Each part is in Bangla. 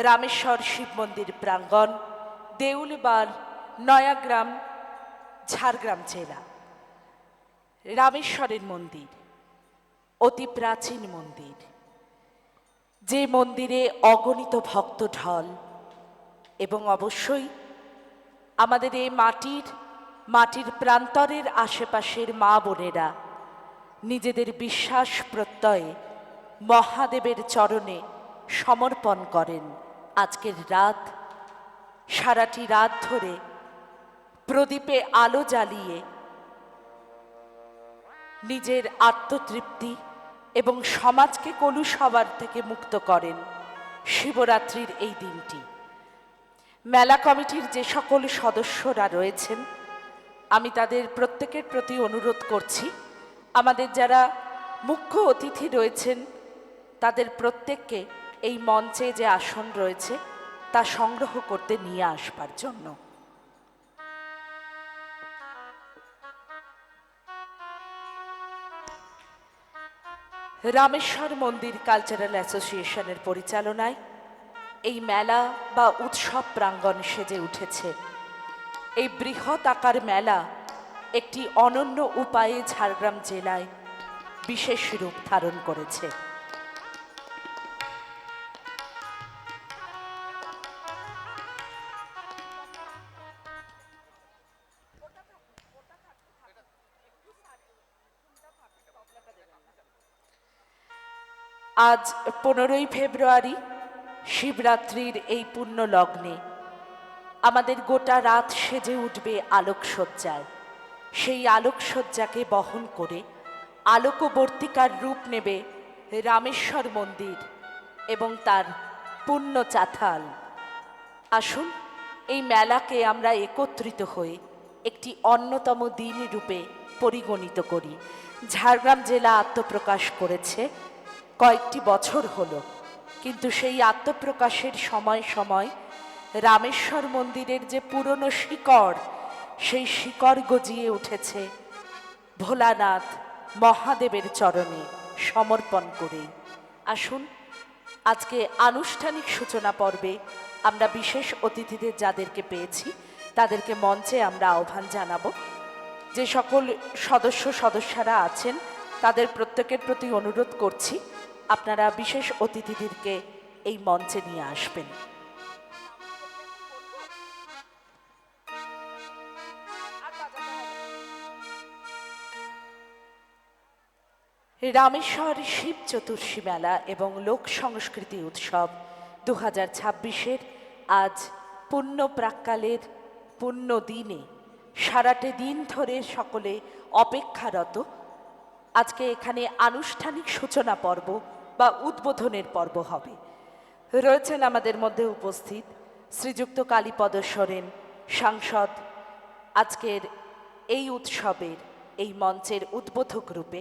রামেশ্বর শিব মন্দির প্রাঙ্গণ, দেউলবাড়, নয়াগ্রাম, ঝাড়গ্রাম জেলা। রামেশ্বরের মন্দির অতি প্রাচীন মন্দির, যে মন্দিরে অগণিত ভক্ত ঢল, এবং অবশ্যই আমাদের এই মাটির প্রান্তরের আশেপাশের মা বোনেরা নিজেদের বিশ্বাস প্রত্যয়ে মহাদেবের চরণে সমর্পণ করেন। আজকের রাত, সারাটি রাত ধরে প্রদীপে আলো জ্বালিয়ে নিজের আত্মতৃপ্তি এবং সমাজকে কলুষ হওয়ার থেকে মুক্ত করেন শিবরাত্রির এই দিনটি। মেলা কমিটির যে সকল সদস্যরা রয়েছেন, আমি তাদের প্রত্যেকের প্রতি অনুরোধ করছি, আমাদের যারা মুখ্য অতিথি রয়েছেন তাদের প্রত্যেককে এই মঞ্চে যে আসন রয়েছে তা সংগ্রহ করতে নিয়ে আসবার জন্য। রামেশ্বর মন্দির কালচারাল অ্যাসোসিয়েশনের পরিচালনায় এই মেলা বা উৎসব প্রাঙ্গণ সেজে উঠেছে। এই বৃহৎ আকার মেলা একটি অনন্য উপায়ে ঝাড়গ্রাম জেলায় বিশেষ রূপ ধারণ করেছে। আজ 15ই ফেব্রুয়ারি, শিবরাত্রির এই পুণ্য লগ্নে আমাদের গোটা রাত সেজে উঠবে আলোকসজ্জায়। সেই আলোকসজ্জাকে বহন করে আলোকবর্তিকার রূপ নেবে রামেশ্বর মন্দির এবং তার পুণ্য চাতাল। আসুন এই মেলাকে আমরা একত্রিত হয়ে একটি অন্যতম দিন রূপে পরিগণিত করি। ঝাড়গ্রাম জেলা আত্মপ্রকাশ করেছে কয়েকটি বছর হলো, কিন্তু সেই আত্মপ্রকাশের সময় সময় রামেশ্বর মন্দিরের যে পুরনো শিকড়, সেই শিকড় গজিয়ে উঠেছে ভোলানাথ মহাদেবের চরণে সমর্পণ করেই। আসুন আজকে আনুষ্ঠানিক সূচনা পর্বে আমরা বিশেষ অতিথিদের যাদেরকে পেয়েছি তাদেরকে মঞ্চে আমরা আহ্বান জানাবো। যে সকল সদস্যরা আছেন তাদের প্রত্যেকের প্রতি অনুরোধ করছি, আপনারা বিশেষ অতিথিদেরকে এই মঞ্চে নিয়ে আসবেন। রামেশ্বর শিব চতুর্থী মেলা এবং লোক সংস্কৃতি উৎসব 2026-এর আজ পুণ্য প্রাক্কালের পুণ্য দিনে সারাটে দিন ধরে সকলে অপেক্ষারত। আজকে এখানে আনুষ্ঠানিক সূচনা পর্ব বা উদ্বোধনের পর্ব হবে। রয়েছেন আমাদের মধ্যে উপস্থিত শ্রীযুক্ত কালীপদ সোরেন, সাংসদ, আজকের এই উৎসবের এই মঞ্চের উদ্বোধক রূপে।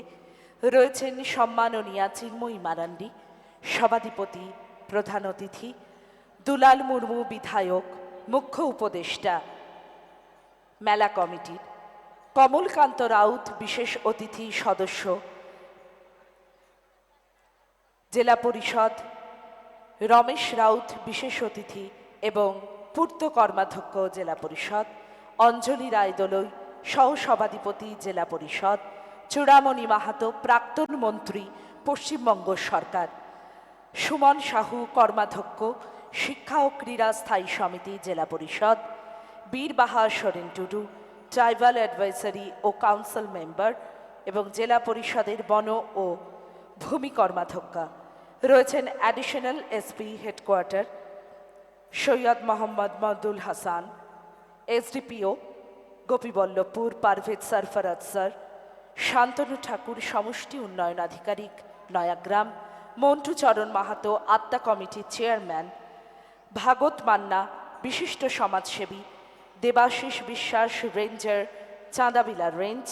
রয়েছেন সম্মাননীয়া চিন্ময়ী মারান্ডি, সভাধিপতি, প্রধান অতিথি, দুলাল মুর্মু বিধায়ক, মুখ্য উপদেষ্টা মেলা কমিটির, কমলকান্ত রাউত বিশেষ অতিথি সদস্য, জেলা পরিষদ রমেশ রাউত বিশেষ অতিথি এবং পূর্ত কর্মাধ্যক্ষ জেলা পরিষদ, অঞ্জলি রায়দলই সহসভাধিপতি জেলা পরিষদ, চূড়ামণি মাহাতো প্রাক্তন মন্ত্রী পশ্চিমবঙ্গ সরকার, সুমন সাহু কর্মাধ্যক্ষ শিক্ষা ও ক্রীড়া স্থায়ী সমিতি জেলা পরিষদ, বীরবাহার সোরেন টুডু ট্রাইবাল অ্যাডভাইজারি ও কাউন্সিল মেম্বার এবং জেলা পরিষদের বন ও ভূমি কর্মাধ্যক্ষা। রয়েছেন additional SP headquarter Syed Mohammad Madul Hasan, SDPO Gopiballavpur Parvez Sarfaraz sir, Shantanu Thakur সমষ্টি উন্নয়ন আধিকারিক নয়াগ্রাম, মন্টু চরণ মাহাতো আত্মা কমিটির চেয়ারম্যান, ভাগত মান্না বিশিষ্ট সমাজসেবী, দেবাশিস বিশ্বাস রেঞ্জার চাঁদাবিলা রেঞ্জ,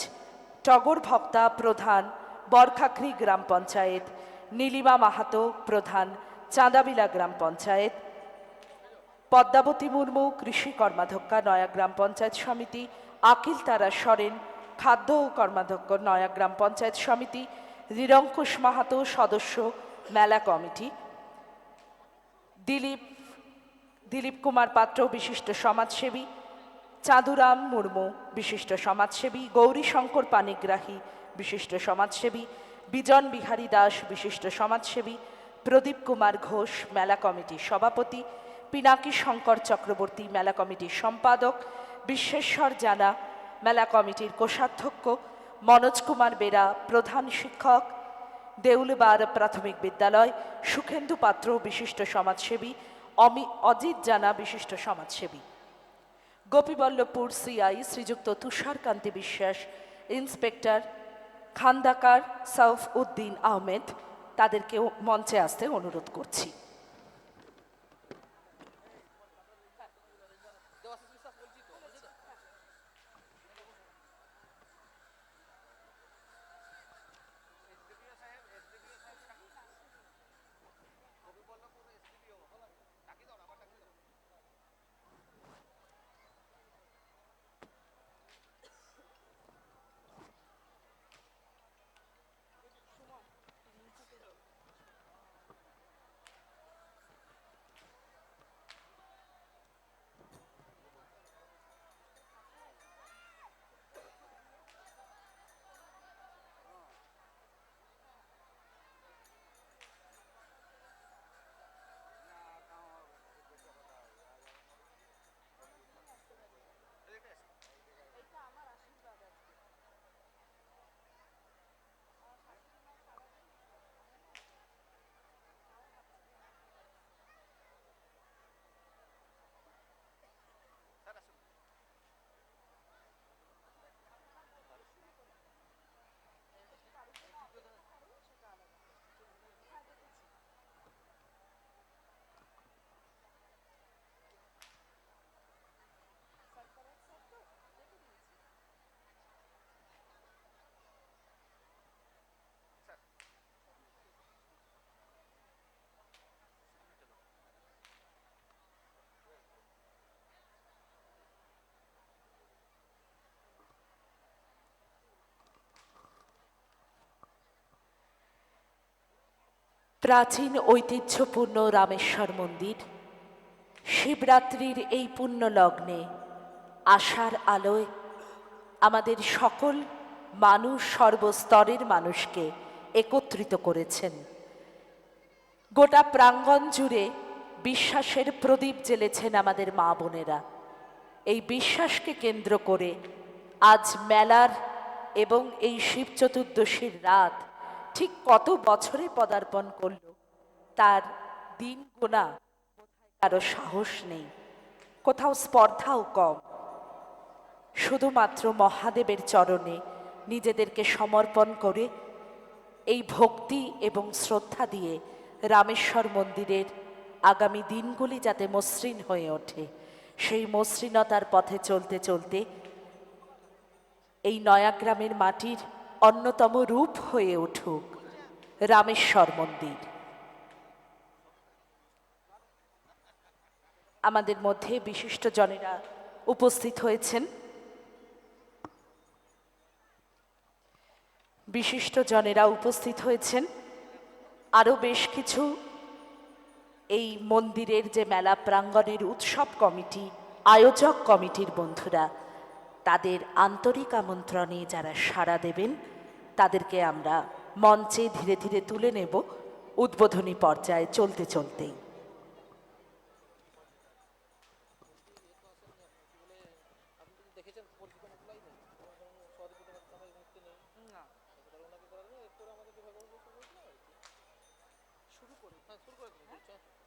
টগর ভক্তা প্রধান বরখাখরি গ্রাম পঞ্চায়েত, নীলিমা মাহাতো প্রধান চাঁদাবিলা গ্রাম পঞ্চায়েত, পদ্মাবতী মুর্মু কৃষি কর্মাধ্যক্ষা নয়াগ্রাম পঞ্চায়েত সমিতি, আকিল তারা সরেন খাদ্য ও কর্মাধ্যক্ষ নয়াগ্রাম পঞ্চায়েত সমিতি, নিরঙ্কুশ মাহাতো সদস্য মেলা কমিটি, দিলীপ দিলীপ কুমার পাত্র বিশিষ্ট সমাজসেবী, চাঁদুরাম মুর্মু বিশিষ্ট সমাজসেবী, গৌরী শঙ্কর পানিগ্রাহী বিশিষ্ট সমাজসেবী, বিজন বিহারী দাস বিশিষ্ট সমাজসেবী, প্রদীপ কুমার ঘোষ মেলা কমিটির সভাপতি, পিনাকি শঙ্কর চক্রবর্তী মেলা কমিটির সম্পাদক, বিশ্বেশ্বর জানা মেলা কমিটির কোষাধ্যক্ষ, মনোজ কুমার বেরা প্রধান শিক্ষক, দেউলবার প্রাথমিক বিদ্যালয়, সুখেন্দু পাত্র বিশিষ্ট সমাজসেবী, অজিত জানা বিশিষ্ট সমাজসেবী, গোপীবল্লভপুর সিআই শ্রীযুক্ত তুষারকান্তি বিশ্বাস, ইন্সপেক্টর খান্দাকার সৌফ উদ্দিন আহমেদ, তাদেরকেও মঞ্চে আসতে অনুরোধ করছি। প্রাচীন ঐতিহ্যপূর্ণ রামেশ্বর মন্দির শিবরাত্রির এই পুণ্য লগ্নে আশার আলোয় আমাদের সকল মানুষ, সর্বস্তরের মানুষকে একত্রিত করেছেন। গোটা প্রাঙ্গণ জুড়ে বিশ্বাসের প্রদীপ জ্বেলেছেন আমাদের মা বোনেরা। এই বিশ্বাসকে কেন্দ্র করে আজ মেলার এবং এই শিব চতুর্দশীর রাত ঠিক কত বছরে পদার্পণ করল তার দিন গোনা কারো সাহস নেই, কোথাও স্পর্ধাও কম। শুধুমাত্র মহাদেবের চরণে নিজেদেরকে সমর্পণ করে এই ভক্তি এবং শ্রদ্ধা দিয়ে রামেশ্বর মন্দিরের আগামী দিনগুলি যাতে মসৃণ হয়ে ওঠে, সেই মসৃণতার পথে চলতে চলতে এই নয়াগ্রামের মাটির অন্যতম রূপ হয়ে উঠুক রামেশ্বর মন্দির। আমাদের মধ্যে বিশিষ্ট জনেরা উপস্থিত হয়েছেন। আরও বেশ কিছু এই মন্দিরের যে মেলা প্রাঙ্গণের উৎসব কমিটি, আয়োজক কমিটির বন্ধুরা, তাদের আন্তরিক আমন্ত্রণে যারা সাড়া দেবেন তাদেরকে আমরা মঞ্চে ধীরে ধীরে তুলে নেব উদ্বোধনী পর্যায়ে চলতে চলতেই।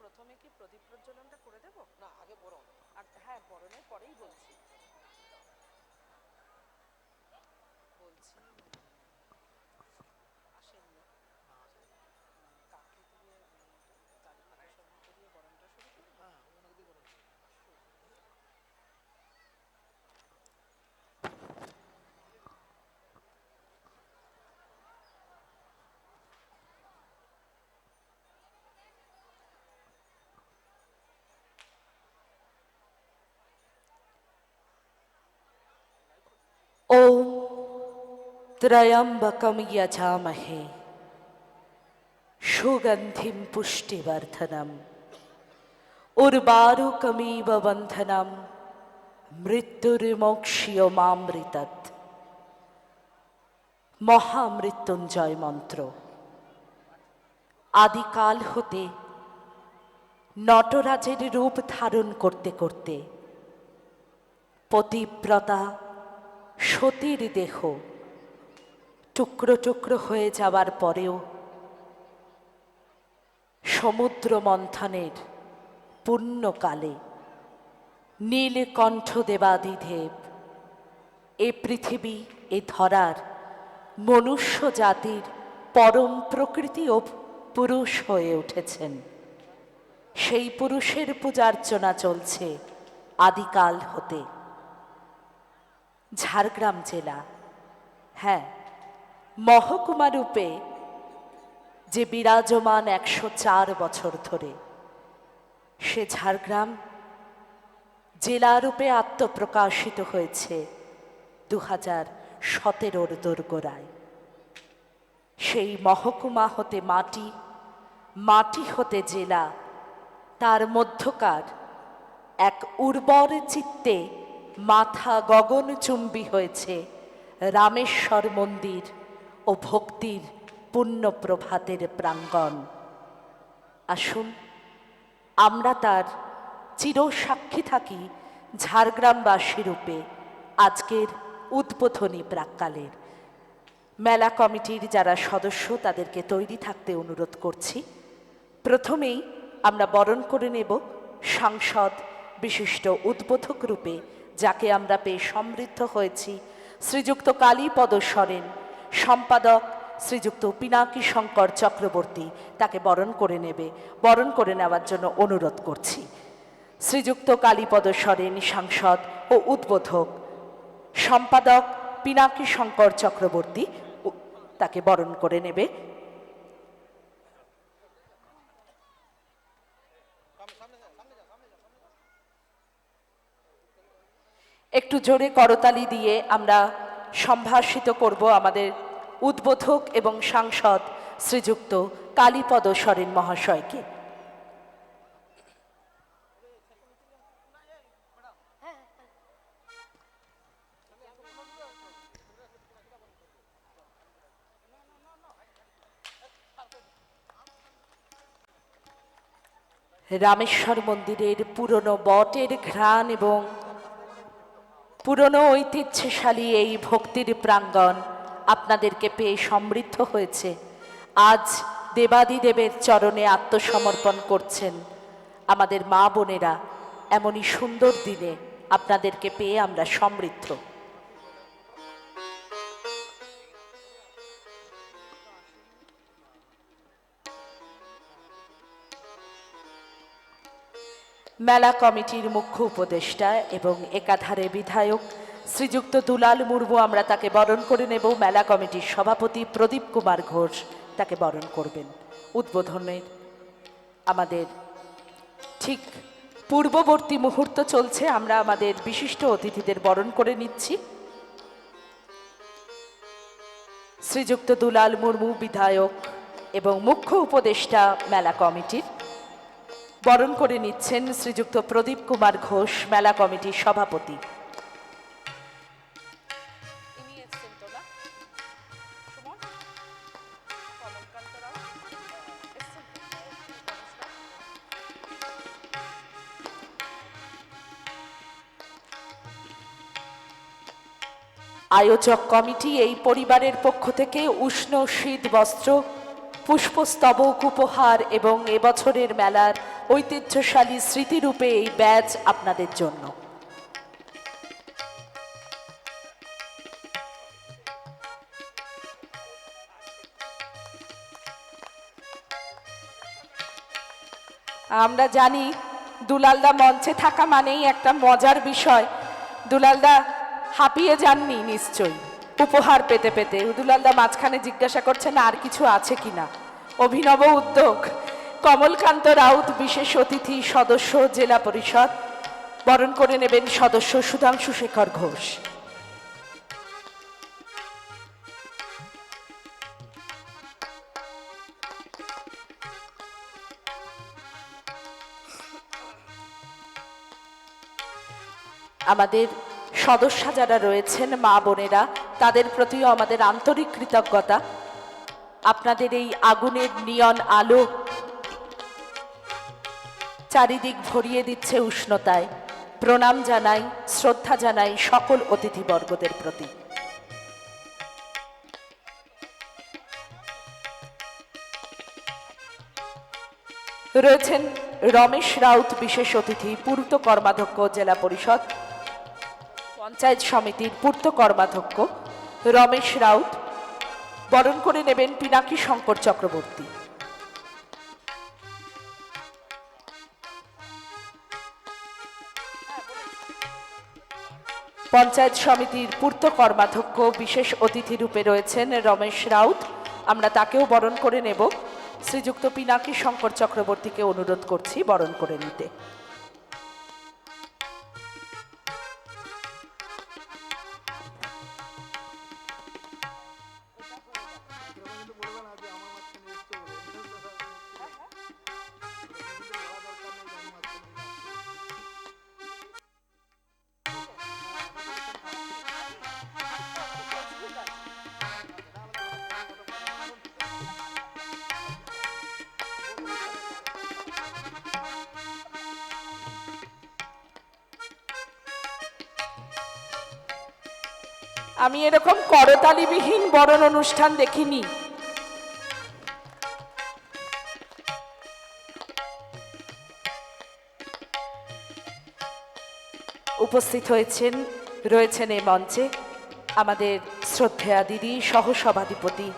প্রথমে কি প্রদীপ প্রজ্বলনটা করে দেব? না, আগে বরণ। আর হ্যাঁ, বরণের পরেই বলছি আসেননি কাকে দিয়ে চারিপাশে সবাইকে দিয়ে বরণটা শুরু করবো। হ্যাঁ, ওনাকে দিয়ে বরণ। ওম ত্রয়ম্বকম যজামহে সুগন্ধিম পুষ্টিবর্ধনম উর্বারুকমিব বন্ধনম মৃত্যুর্মোক্ষীয় মামৃতৎ। মহামৃত্যুঞ্জয় মন্ত্র। আদিকাল হতে নটরাজের রূপ ধারণ করতে করতে পতিব্রতা সতীর দেহ টুকরো টুকরো হয়ে যাওয়ার পরেও সমুদ্র মন্থনের পুণ্যকালে নীলকণ্ঠ দেবাদিদেব এ পৃথিবী এ ধরার মনুষ্য জাতির পরম প্রকৃতি ও পুরুষ হয়ে উঠেছেন। সেই পুরুষের পূজার্চনা চলছে আদিকাল হতে। ঝাড়গ্রাম জেলা, হ্যাঁ, মহকুমা রূপে যে বিরাজমান 104 বছর ধরে, সে ঝাড়গ্রাম জেলারূপে আত্মপ্রকাশিত হয়েছে 2017 দোরগোড়ায়। সেই মহকুমা হতে মাটি, মাটি হতে জেলা, তার মধ্যকার এক উর্বর চিত্তে মাথা গগনচুম্বী হয়েছে রামেশ্বর মন্দির ও ভক্তির পুণ্য প্রভাতের প্রাঙ্গণ। আসুন আমরা তার চিরসাক্ষী থাকি ঝাড়গ্রামবাসী রূপে আজকের উদ্বোধনী প্রাক্কালের। মেলা কমিটির যারা সদস্য তাদেরকে তৈরি থাকতে অনুরোধ করছি। প্রথমেই আমরা বরণ করে নেব সাংসদ বিশিষ্ট উদ্বোধক রূপে, যাকে আমরা পেয়ে সমৃদ্ধ হয়েছি, শ্রীযুক্ত কালীপদ সরেন। সম্পাদক শ্রীযুক্ত পিনাকী শঙ্কর চক্রবর্তী তাকে বরণ করে নেবে, বরণ করে নেওয়ার জন্য অনুরোধ করছি। শ্রীযুক্ত কালীপদ সরেন সাংসদ ও উদ্বোধক, সম্পাদক পিনাকী শঙ্কর চক্রবর্তী তাকে বরণ করে নেবে। একটু জোরে করতালি দিয়ে আমরা সম্ভাষিত করব আমাদের উদ্বোধক এবং সাংসদ শ্রীযুক্ত কালীপদ সরেন মহাশয়কে। রামেশ্বর মন্দিরের পুরনো বটের ঘ্রাণ এবং পুরনো ঐতিহ্যশালী এই ভক্তির প্রাঙ্গণ আপনাদেরকে পেয়ে সমৃদ্ধ হয়েছে। আজ দেবাদিদেবের চরণে আত্মসমর্পণ করছেন আমাদের মা বোনেরা। এমনই সুন্দর দিনে আপনাদেরকে পেয়ে আমরা সমৃদ্ধ। মেলা কমিটির মুখ্য উপদেষ্টা এবং একাধারে বিধায়ক শ্রীযুক্ত দুলাল মুর্মু, আমরা তাকে বরণ করে নেব। মেলা কমিটির সভাপতি প্রদীপ কুমার ঘোষ তাকে বরণ করবেন। উদ্বোধনের আমাদের ঠিক পূর্ববর্তী মুহূর্ত চলছে, আমরা আমাদের বিশিষ্ট অতিথিদের বরণ করে নিচ্ছি। শ্রীযুক্ত দুলাল মুর্মু বিধায়ক এবং মুখ্য উপদেষ্টা মেলা কমিটির, বরণ করে নিচ্ছেন শ্রীযুক্ত প্রদীপ কুমার ঘোষ মেলা কমিটির সভাপতি। আয়োজক কমিটি এই পরিবারের পক্ষ থেকে উষ্ণ শীত বস্ত্র, পুষ্পস্তবক উপহার এবং এবছরের মেলার ঐতিহ্যশালী স্মৃতিরূপে এই ব্যাজ আপনাদের জন্য। আমরা জানি দুলালদা মঞ্চে থাকা মানেই একটা মজার বিষয়। দুলালদা হাঁপিয়ে যাননি নিশ্চয়ই উপহার পেতে পেতে? দুলালদা মাঝখানে জিজ্ঞাসা করছেন আর কিছু আছে কিনা। অভিনব উদ্যোগ। কমলকান্ত রাউত বিশেষ অতিথি সদস্য জেলা পরিষদ, বরণ করে নেবেন সদস্য সুধাংশু শেখর ঘোষ। আমাদের সদস্য যারা রয়েছেন মা বোনেরা, তাদের প্রতিও আমাদের আন্তরিক কৃতজ্ঞতা। আপনাদের এই আগুনের নিয়ন আলো চারিদিক ভরিয়ে দিচ্ছে উষ্ণতায়। প্রণাম জানাই, শ্রদ্ধা জানাই সকল অতিথিবর্গদের প্রতি। রয়েছেন রমেশ রাউত বিশেষ অতিথি, পূর্ত কর্মাধ্যক্ষ জেলা পরিষদ পঞ্চায়েত সমিতির পূর্ত কর্মাধ্যক্ষ রমেশ রাউত। বরণ করে নেবেন পিনাকি শঙ্কর চক্রবর্তী। পঞ্চায়েত সমিতির পূর্ত কর্মাধ্যক্ষ বিশেষ অতিথি রূপে রয়েছেন রমেশ রাউত। আমরা তাকেও বরণ করে নেব। শ্রীযুক্ত পিনাকি শঙ্কর চক্রবর্তীকে অনুরোধ করছি বরণ করে নিতে। আমি এরকম করতালিবিহীন বরণ অনুষ্ঠান দেখিনি। উপস্থিত রয়েছেন এই মঞ্চে আমাদের শ্রদ্ধেয়া দিদি সহসভাধিপতি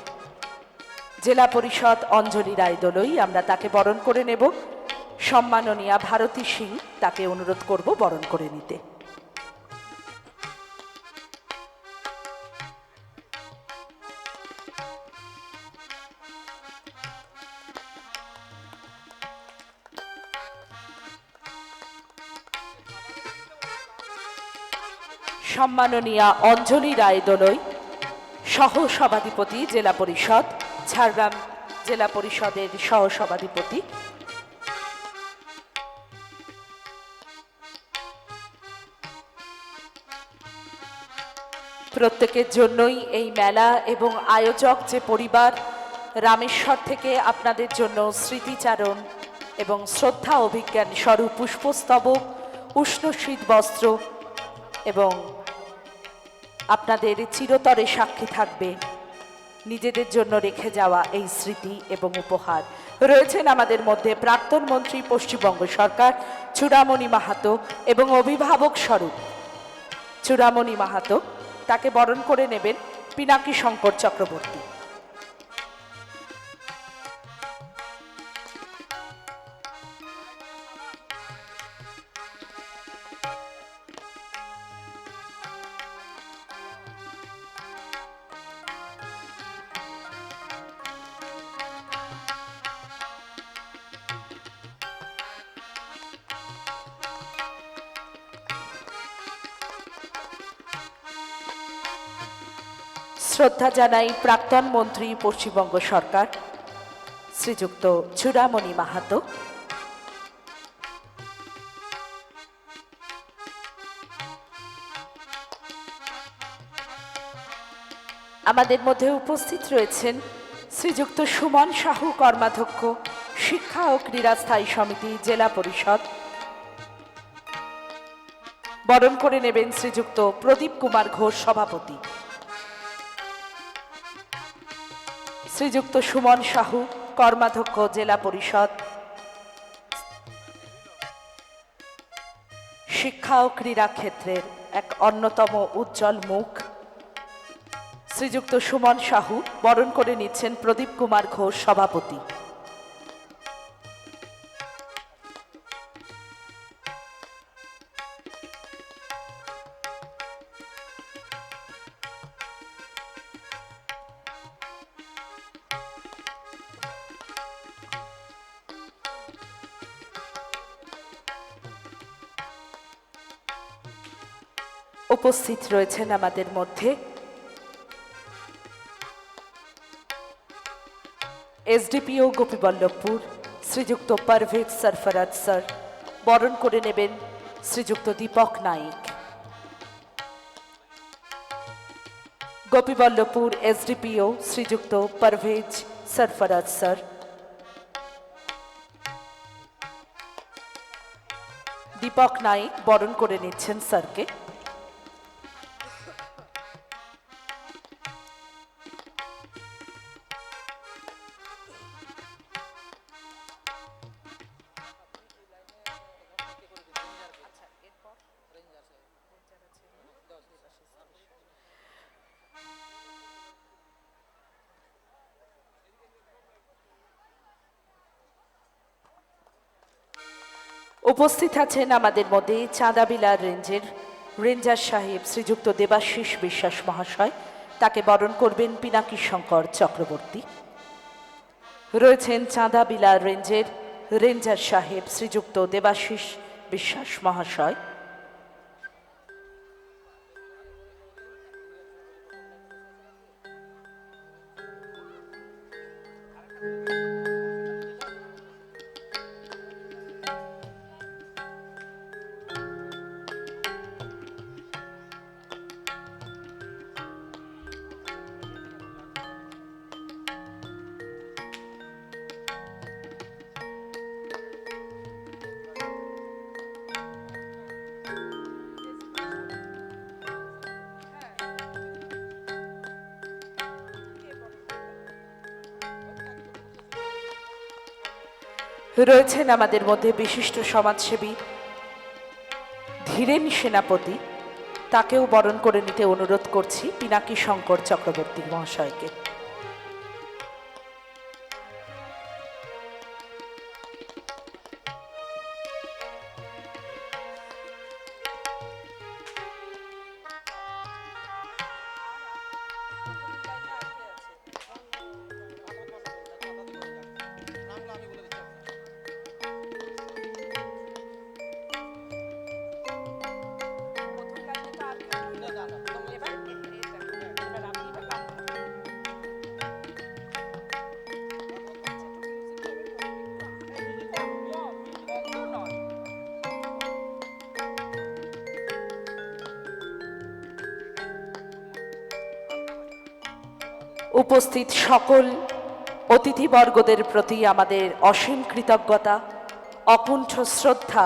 জেলা পরিষদ অঞ্জলি রায়দলই। আমরা তাকে বরণ করে নেব। সম্মাননীয়া ভারতী সিং, তাকে অনুরোধ করব বরণ করে নিতে। সম্মাননীয়া অঞ্জলি রায়দলই, সহসভাধিপতি জেলা পরিষদ ঝাড়গ্রাম জেলা পরিষদের সহসভাধিপতি। প্রত্যেকের জন্যই এই মেলা এবং আয়োজক যে পরিবার রামেশ্বর থেকে আপনাদের জন্য স্মৃতিচারণ এবং শ্রদ্ধা অভিজ্ঞান স্বরূপ পুষ্পস্তবক, উষ্ণ শীত বস্ত্র এবং আপনাদের চিরতরে সাক্ষী থাকবে নিজেদের জন্য রেখে যাওয়া এই স্মৃতি এবং উপহার। রয়েছেন আমাদের মধ্যে প্রাক্তন মন্ত্রী পশ্চিমবঙ্গ সরকার চূড়ামণি মাহাতো এবং অভিভাবক স্বরূপ চূড়ামণি মাহাতো। তাকে বরণ করে নেবেন পিনাকি শঙ্কর চক্রবর্তী। শ্রদ্ধা জানাই প্রাক্তন মন্ত্রী পশ্চিমবঙ্গ সরকার শ্রীযুক্ত চূড়ামণি মাহাতো। আমাদের মধ্যে উপস্থিত রয়েছেন শ্রীযুক্ত সুমন সাহু কর্মাধ্যক্ষ শিক্ষা ও ক্রীড়া স্থায়ী সমিতি জেলা পরিষদ। বরণ করে নেবেন শ্রীযুক্ত প্রদীপ কুমার ঘোষ সভাপতি। শ্রীযুক্ত সুমন সাহু কর্মাধ্যক্ষ জেলা পরিষদ শিক্ষা ও ক্রীড়া ক্ষেত্রের এক অন্যতম উজ্জ্বল মুখ। শ্রীযুক্ত সুমন সাহু বরণ করে নিচ্ছেন প্রদীপ কুমার ঘোষ সভাপতি। উপস্থিত রয়েছেন আমাদের মধ্যে এসডিপিও গোপীবল্লভপুর শ্রীযুক্ত পারভেজ সরফরাজ স্যার। বরণ করে নেবেন শ্রীযুক্ত দীপক নাইক। গোপীবল্লভপুর এসডিপিও শ্রীযুক্ত পারভেজ সরফরাজ স্যার, দীপক নাইক বরণ করে নিচ্ছেন স্যারকে। উপস্থিত আছেন আমাদের মধ্যে চাঁদাবিলা রেঞ্জের রেঞ্জার সাহেব শ্রীযুক্ত দেবাশিস বিশ্বাস মহাশয়, তাকে বরণ করবেন পিনাকি শঙ্কর চক্রবর্তী। রয়েছেন চাঁদাবিলা রেঞ্জের রেঞ্জার সাহেব শ্রীযুক্ত দেবাশিস বিশ্বাস মহাশয়। রয়েছেন আমাদের মধ্যে বিশিষ্ট সমাজসেবী ধীরেন সেনাপতি, তাকেও বরণ করে নিতে অনুরোধ করছি পিনাকি শঙ্কর চক্রবর্তী মহাশয়কে। উপস্থিত সকল অতিথিবর্গদের প্রতি আমাদের অসীম কৃতজ্ঞতা, অকুণ্ঠ শ্রদ্ধা।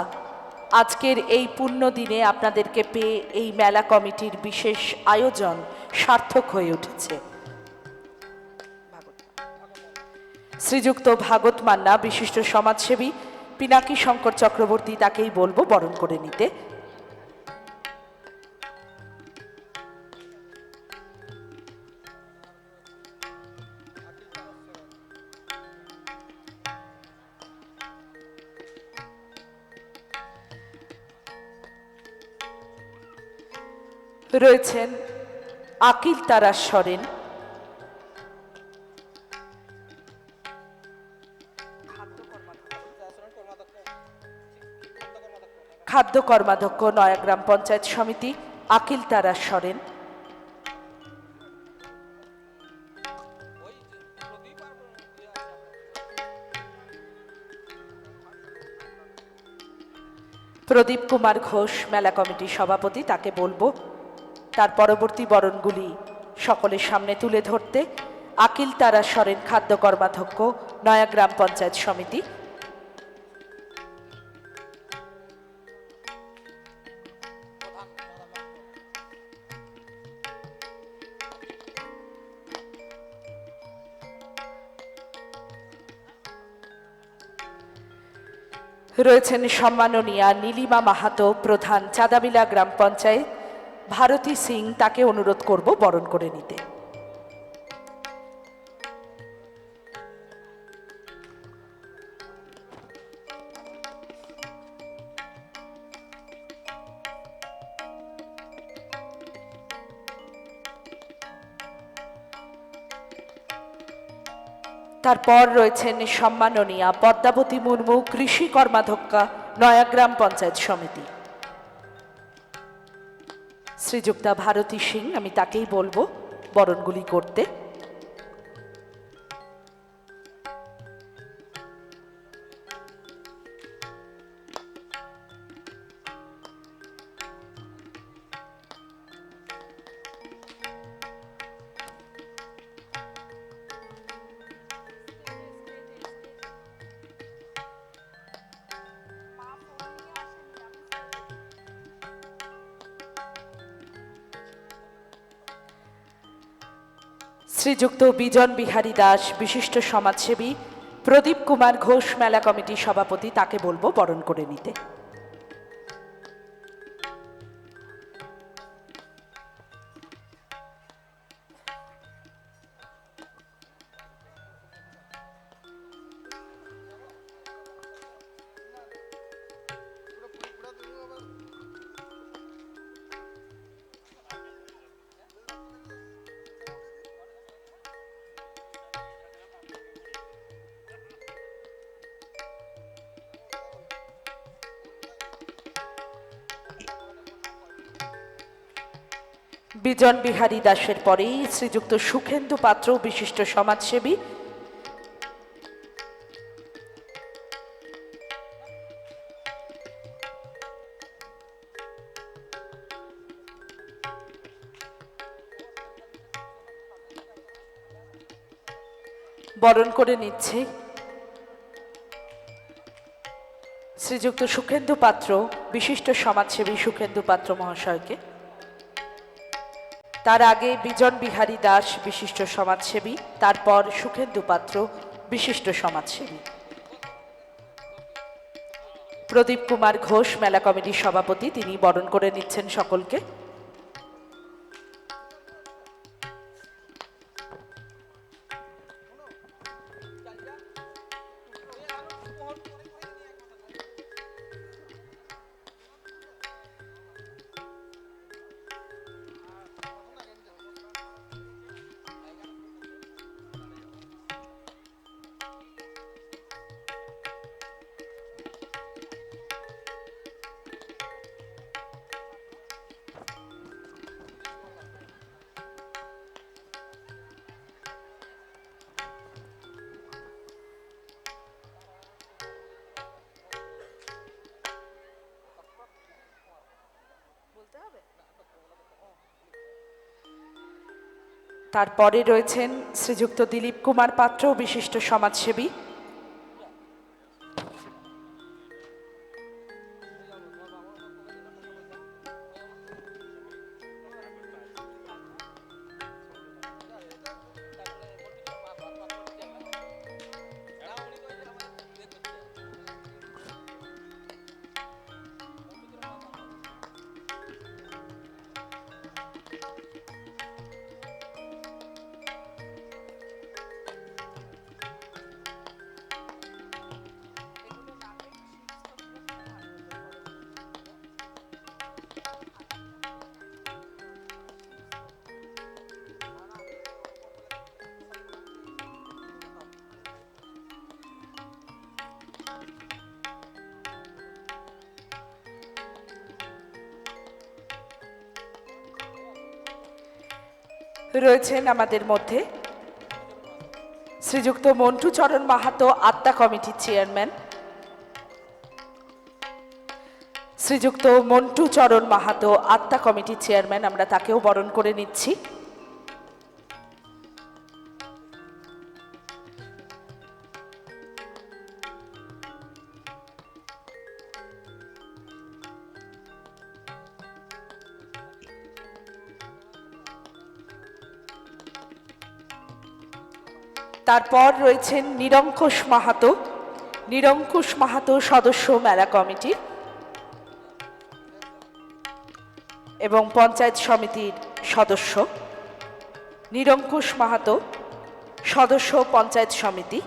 আজকের এই পুণ্য দিনে আপনাদেরকে পেয়ে এই মেলা কমিটির বিশেষ আয়োজন সার্থক হয়ে উঠেছে। শ্রীযুক্ত ভাগত মান্না বিশিষ্ট সমাজসেবী পিনাকি শঙ্কর চক্রবর্তী, তাকেই বলবো বরণ করে নিতে। রয়েছেন আকিল তারা সরেন, খাদ্য কর্মাধ্যক্ষ নয়াগ্রাম পঞ্চায়েত সমিতি আকিল তারা সরেন। প্রদীপ কুমার ঘোষ মেলা কমিটির সভাপতি, তাকে বলবো তার পরবর্তী বরণগুলি সকলের সামনে তুলে ধরতে। আকিল তারা সরেন খাদ্য কর্মাধ্যক্ষ নয়াগ্রাম পঞ্চায়েত সমিতি। রয়েছেন সম্মাননীয়া নীলিমা মাহাতো প্রধান চাঁদাবিলা গ্রাম পঞ্চায়েত ভারতী সিং, তাকে অনুরোধ করব বরণ করে নিতে। তারপর রয়েছেন সম্মাননীয়া পদ্মাবতী মুর্মু কৃষি কর্মাধ্যক্ষা নয়াগ্রাম পঞ্চায়েত সমিতি শ্রীযুক্তা ভারতী সিং, আমি তাকেই বলবো বরণগুলি করতে। শ্রীযুক্ত বিজন বিহারী দাস বিশিষ্ট সমাজসেবী, প্রদীপ কুমার ঘোষ মেলা কমিটির সভাপতি, তাকে বলবো বরণ করে নিতে। বিজন বিহারী দাসের পরেই শ্রীযুক্ত সুখেন্দু পাত্র বিশিষ্ট সমাজসেবী, বরণ করে নিচ্ছে শ্রীযুক্ত সুখেন্দু পাত্র বিশিষ্ট সমাজসেবী সুখেন্দু পাত্র মহাশয়কে। তার আগে বিজন বিহারী দাস বিশিষ্ট সমাজসেবী, তারপর সুখেন্দু পাত্র বিশিষ্ট সমাজসেবী। প্রদীপ কুমার ঘোষ মেলা কমিটির সভাপতি, তিনি বরণ করে নিচ্ছেন সকলকে। তারপরে রয়েছেন শ্রীযুক্ত দিলীপ কুমার পাত্র বিশিষ্ট সমাজসেবী, রয়েছেন আমাদের মধ্যে শ্রীযুক্ত মন্টু চরণ মাহাতো আত্মা কমিটির চেয়ারম্যান, শ্রীযুক্ত মন্টু চরণ মাহাতো আত্মা কমিটির চেয়ারম্যান, আমরা তাকেও বরণ করে নিচ্ছি। তারপর রয়েছেন নিরঙ্কুশ মাহাতো, নিরঙ্কুশ মাহাতো সদস্য মেলা কমিটির এবং পঞ্চায়েত সমিতির সদস্য। নিরঙ্কুশ মাহাতো সদস্য পঞ্চায়েত সমিতি।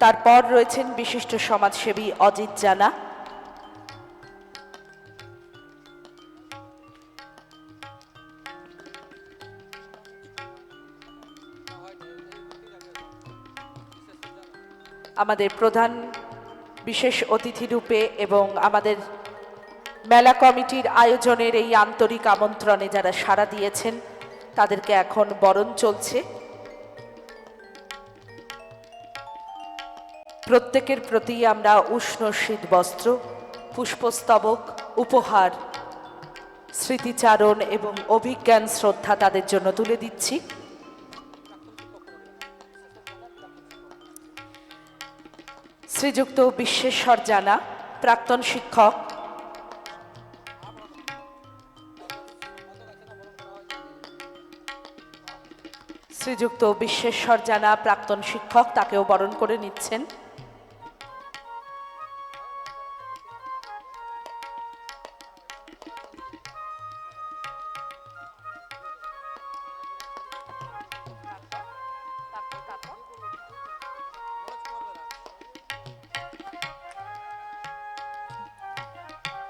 তারপর রয়েছেন বিশিষ্ট সমাজসেবী অজিত জানা, আমাদের প্রধান বিশেষ অতিথি রূপে এবং আমাদের মেলা কমিটির আয়োজনের এই আন্তরিক আমন্ত্রণে যারা সাড়া দিয়েছেন তাদেরকে এখন বরণ চলছে। প্রত্যেকের প্রতি আমরা উষ্ণ শীত বস্ত্র, পুষ্পস্তবক উপহার স্মৃতিচারণ এবং অভিজ্ঞান শ্রদ্ধা তাদের জন্য তুলে দিচ্ছি। শ্রীযুক্ত বিশ্বেশ্বর জানা, প্রাক্তন শিক্ষক। শ্রীযুক্ত বিশ্বেশ্বর জানা, প্রাক্তন শিক্ষক, তাকেও বরণ করে নিচ্ছেন।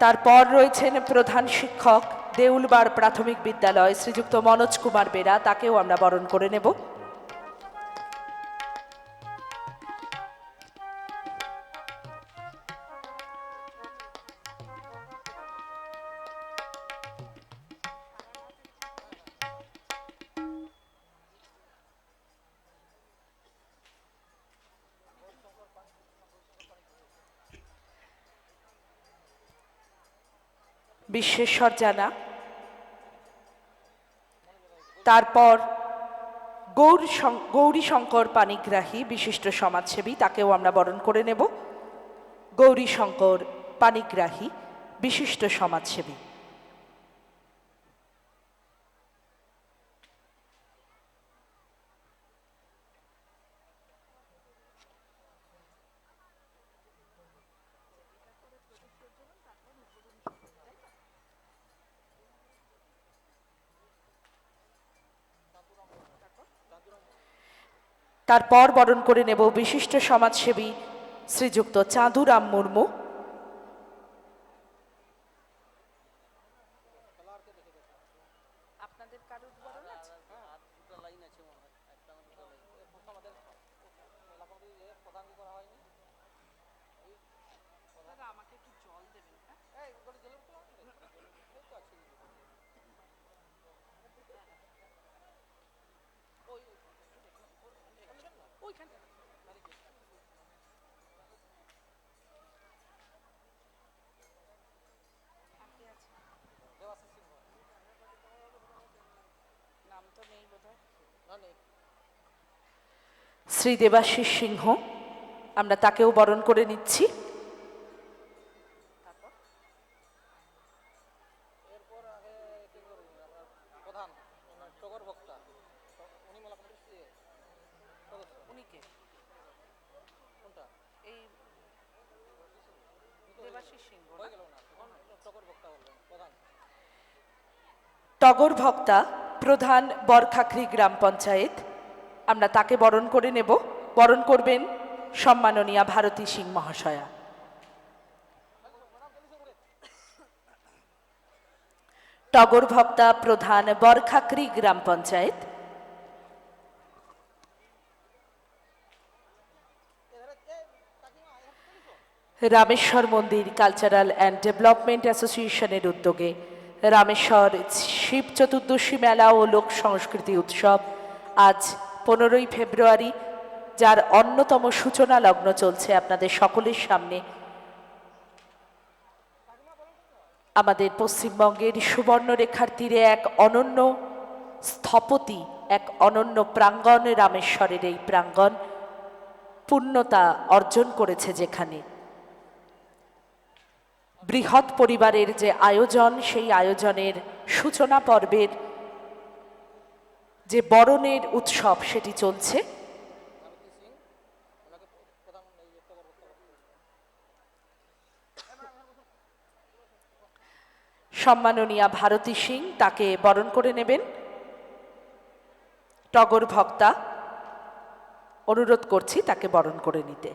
তারপর রয়েছেন প্রধান শিক্ষক, দেউলবাড় প্রাথমিক বিদ্যালয়, শ্রীযুক্ত মনোজ কুমার বেরা, তাকেও আমরা বরণ করে নেব। বিশ্বেশ্বর জানা, তারপর গৌরীশঙ্কর পানিগ্রাহী, বিশিষ্ট সমাজসেবী, তাকেও আমরা বরণ করে নেব। গৌরীশঙ্কর পানিগ্রাহী, বিশিষ্ট সমাজসেবী। তারপর বরণ করে নেব বিশিষ্ট সমাজসেবী শ্রীযুক্ত চাঁদুরাম মুর্মু। শ্রী দেবাশিস সিংহ, আমরা তাকেও বরণ করে নিচ্ছি। টগর ভক্তা, প্রধান বরখাখরি গ্রাম পঞ্চায়েত, আমরা তাকে বরণ করে নেব। বরণ করবেন সম্মাননীয়া ভারতী সিং মহাশয়া। টগর ভক্তা, প্রধান বরখাখরি গ্রাম পঞ্চায়েত। রামেশ্বর মন্দির কালচারাল অ্যান্ড ডেভেলপমেন্ট অ্যাসোসিয়েশনের উদ্যোগে রামেশ্বর শিব চতুর্দশী মেলা ও লোক সংস্কৃতি উৎসব আজ 15ই ফেব্রুয়ারি, যার অন্যতম সূচনা লগ্ন চলছে আপনাদের সকলের সামনে। আমাদের পশ্চিমবঙ্গের সুবর্ণরেখার তীরে এক অনন্য স্থপতি, এক অনন্য প্রাঙ্গণ, রামেশ্বরের এই প্রাঙ্গণ পূর্ণতা অর্জন করেছে, যেখানে বৃহৎ পরিবারের যে আয়োজন, সেই আয়োজনের সূচনা পর্বের যে বরণের উৎসব সেটি চলছে। সম্মাননীয়া ভারতী সিং, তাকে বরণ করে নেবেন। টগর ভক্তা, অনুরোধ করছি তাকে বরণ করে নিতে।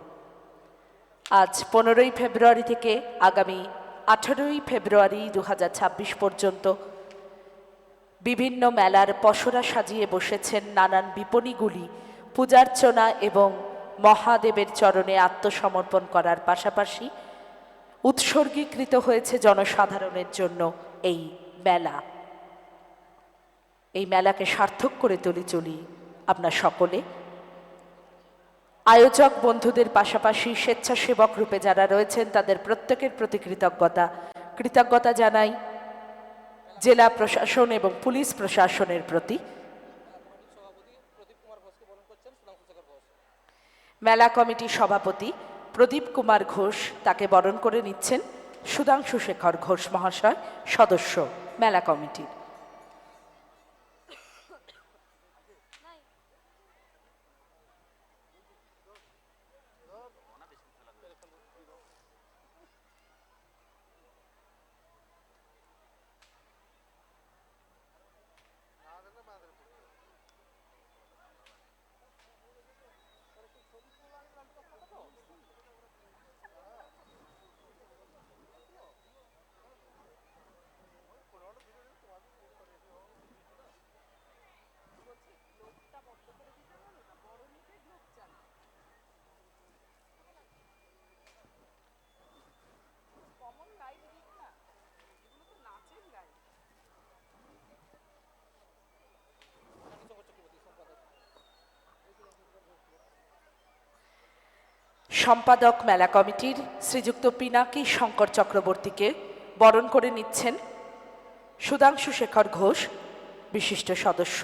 আজ 15ই ফেব্রুয়ারি থেকে আগামী 18ই ফেব্রুয়ারি 2026 পর্যন্ত বিভিন্ন মেলার পসরা সাজিয়ে বসেছেন নানান বিপণীগুলি পূজার্চনা এবং মহাদেবের চরণে আত্মসমর্পণ করার পাশাপাশি উৎসর্গীকৃত হয়েছে জনসাধারণের জন্য এই মেলা। এই মেলাকে সার্থক করে চলি আপনার সকলে। আয়োজক বন্ধুদের পাশাপাশি স্বেচ্ছাসেবক রূপে যারা রয়েছেন তাদের প্রত্যেকের প্রতি কৃতজ্ঞতা জানাই। জেলা প্রশাসন এবং পুলিশ প্রশাসনের প্রতি, মেলা কমিটির সভাপতি প্রদীপ কুমার ঘোষ তাকে বরণ করে নিচ্ছেন সুধাংশু শেখর ঘোষ মহাশয়, সদস্য মেলা কমিটির। সম্পাদক মেলা কমিটির শ্রীযুক্ত পিনাকি শঙ্কর চক্রবর্তীকে বরণ করে নিচ্ছেন সুধাংশু শেখর ঘোষ, বিশিষ্ট সদস্য।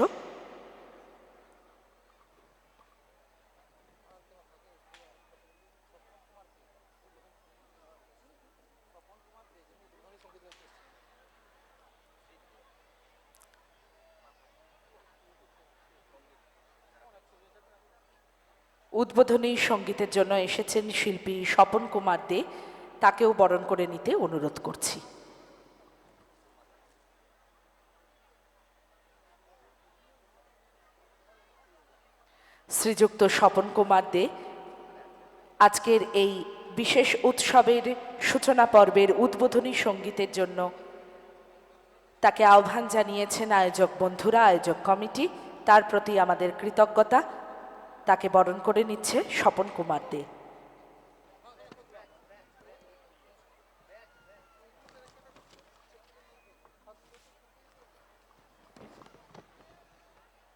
উদ্বোধনী সঙ্গীতের জন্য এসেছেন শিল্পী স্বপন কুমার দে, তাকেও বরণ করে নিতে অনুরোধ করছি। শ্রীযুক্ত স্বপন কুমার দে আজকের এই বিশেষ উৎসবের সূচনা পর্বের উদ্বোধনী সঙ্গীতের জন্য তাকে আহ্বান জানিয়েছেন আয়োজক বন্ধুরা, আয়োজক কমিটি, তার প্রতি আমাদের কৃতজ্ঞতা। তাকে বরণ করে নিচ্ছে স্বপন কুমার দে।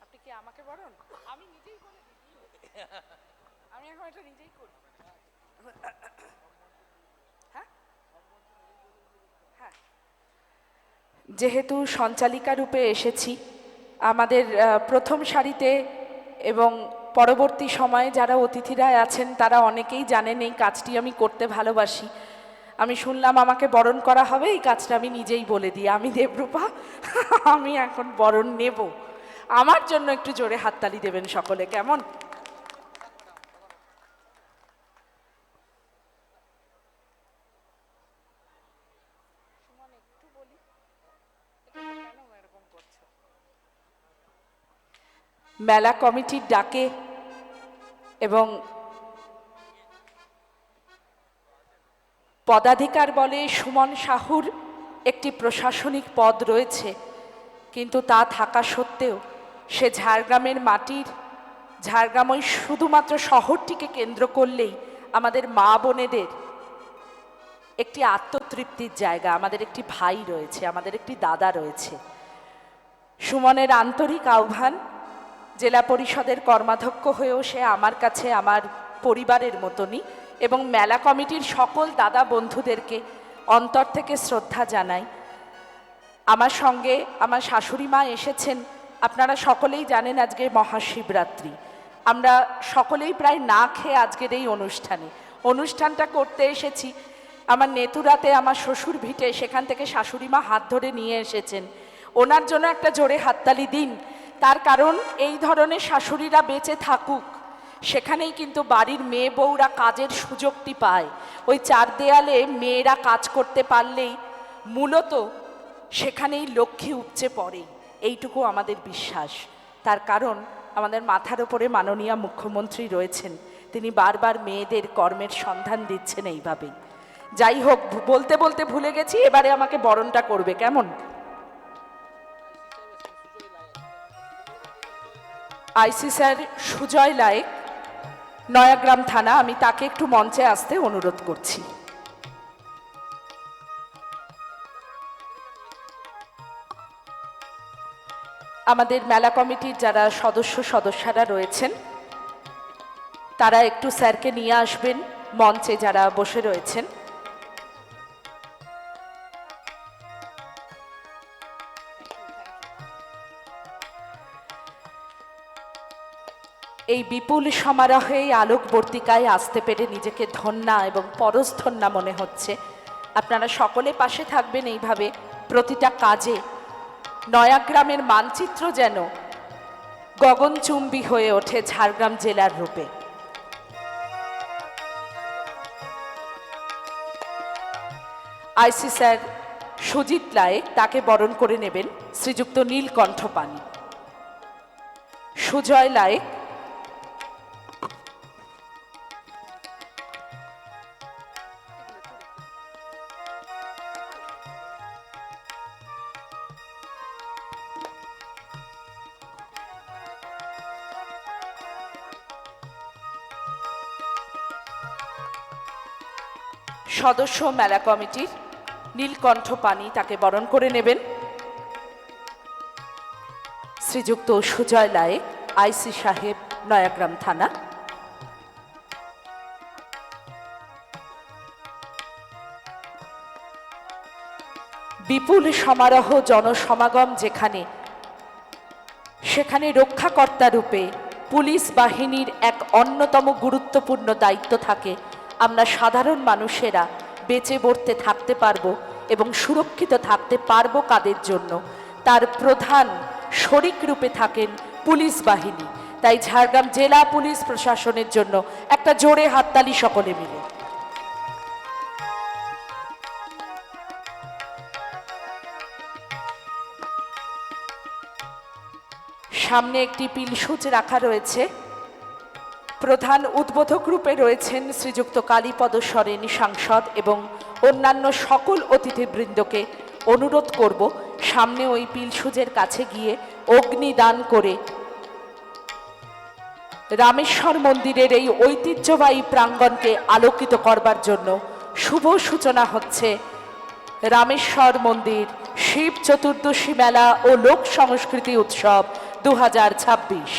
আপনি কি আমাকে বরণ? আমি নিজেই করে দিই, আমি এখন এটা নিজেই করি। হ্যাঁ হ্যাঁ, যেহেতু সঞ্চালিকা রূপে এসেছি, আমাদের প্রথম সারিতে এবং পরবর্তী সময়ে যারা অতিথিরা আছেন তারা অনেকেই জানেন এই কাজটি আমি করতে ভালোবাসি। আমি শুনলাম আমাকে বরণ করা হবে, এই কাজটা আমি নিজেই বলে দিই, আমি দেবরূপা, আমি এখন বরণ নেব। আমার জন্য একটু জোরে হাততালি দেবেন সকলে, কেমন? মেলা কমিটির ডাকে এবং পদাধিকার বলে সুমন সাহুর একটি প্রশাসনিক পদ রয়েছে, কিন্তু তা থাকা সত্ত্বেও সে ঝাড়গ্রামের মাটির, ঝাড়গ্রাম ওই শুধুমাত্র শহরটিকে কেন্দ্র করলেই আমাদের মা বোনেদের একটি আত্মতৃপ্তির জায়গা। আমাদের একটি ভাই রয়েছে, আমাদের একটি দাদা রয়েছে। সুমনের আন্তরিক আহ্বান, জেলা পরিষদের কর্মাধ্যক্ষ হয়েও সে আমার কাছে আমার পরিবারের মতনই, এবং মেলা কমিটির সকল দাদা বন্ধুদেরকে অন্তর থেকে শ্রদ্ধা জানাই। আমার সঙ্গে আমার শাশুড়ি মা এসেছেন। আপনারা সকলেই জানেন আজকে মহাশিবরাত্রি, আমরা সকলেই প্রায় না খেয়ে আজকের এই অনুষ্ঠানটা করতে এসেছি। আমার নেতুরাতে আমার শ্বশুর ভিটে, সেখান থেকে শাশুড়ি মা হাত ধরে নিয়ে এসেছেন। ওনার জন্য একটা জোরে হাততালি দিন। তার কারণ এই ধরনের শাশুড়িরা বেঁচে থাকুক, সেখানেই কিন্তু বাড়ির মেয়ে বউরা কাজের সুযোগটি পায়। ওই চার দেয়ালে মেয়েরা কাজ করতে পারলেই মূলত সেখানেই লক্ষ্মী উপচে পড়ে, এইটুকু আমাদের বিশ্বাস। তার কারণ আমাদের মাথার ওপরে মাননীয় মুখ্যমন্ত্রী রয়েছেন, তিনি বারবার মেয়েদের কর্মের সন্ধান দিচ্ছেন এইভাবেই। যাই হোক, বলতে বলতে ভুলে গেছি, এবারে আমাকে বরণটা করবে, কেমন? আইসি স্যার সুজয় লায়েক, নয়াগ্রাম থানা, আমি তাকে একটু মঞ্চে আসতে অনুরোধ করছি। আমাদের মেলা কমিটির যারা সদস্যরা রয়েছেন তারা একটু স্যারকে নিয়ে আসবেন মঞ্চে, যারা বসে রয়েছেন। এই বিপুল সমারোহে আলোকবর্তিকায় আসতে পেরে নিজেকে ধন্যা এবং পরশধন্যা মনে হচ্ছে। আপনারা সকলে পাশে থাকবেন এইভাবে প্রতিটা কাজে। নয়াগ্রামের মানচিত্র যেন গগনচুম্বী হয়ে ওঠে ঝাড়গ্রাম জেলার রূপে। আইসি স্যার সুজিত লায়েক, তাকে বরণ করে নেবেন শ্রীযুক্ত নীলকণ্ঠ পানি। সুজয় লায়েক, সদস্য মেলা কমিটির নীলকণ্ঠ পানি, তাকে বরণ করে নেবেন শ্রীযুক্ত সুজয় লায়েক, আইসি সাহেব, নয়াগ্রাম থানা। বিপুল সমারোহ জনসমাগম যেখানে, সেখানে রক্ষাকর্তা রূপে পুলিশ বাহিনীর এক অন্যতম গুরুত্বপূর্ণ দায়িত্ব থাকে। আমরা সাধারণ মানুষেরা বেঁচে বর্তে থাকতে পারবো এবং সুরক্ষিত থাকতে পারবো কাদের জন্য? তার প্রধান শরিক রূপে থাকেন পুলিশ বাহিনী। তাই ঝাড়গ্রাম জেলা পুলিশ প্রশাসনের জন্য একটা জোরে হাততালি সকলে মিলে। সামনে একটি পিলসুচ রাখা রয়েছে। প্রধান উদ্বোধক রূপে রয়েছেন শ্রীযুক্ত কালীপদ সরেন সাংসদ, এবং অন্যান্য সকল অতিথিবৃন্দকে অনুরোধ করব সামনে ওই পিলসুজের কাছে গিয়ে অগ্নিদান করে রামেশ্বর মন্দিরের এই ঐতিহ্যবাহী প্রাঙ্গণকে আলোকিত করবার জন্য। শুভ সূচনা হচ্ছে রামেশ্বর মন্দির শিব চতুর্দশী মেলা ও লোক সংস্কৃতি উৎসব 2026।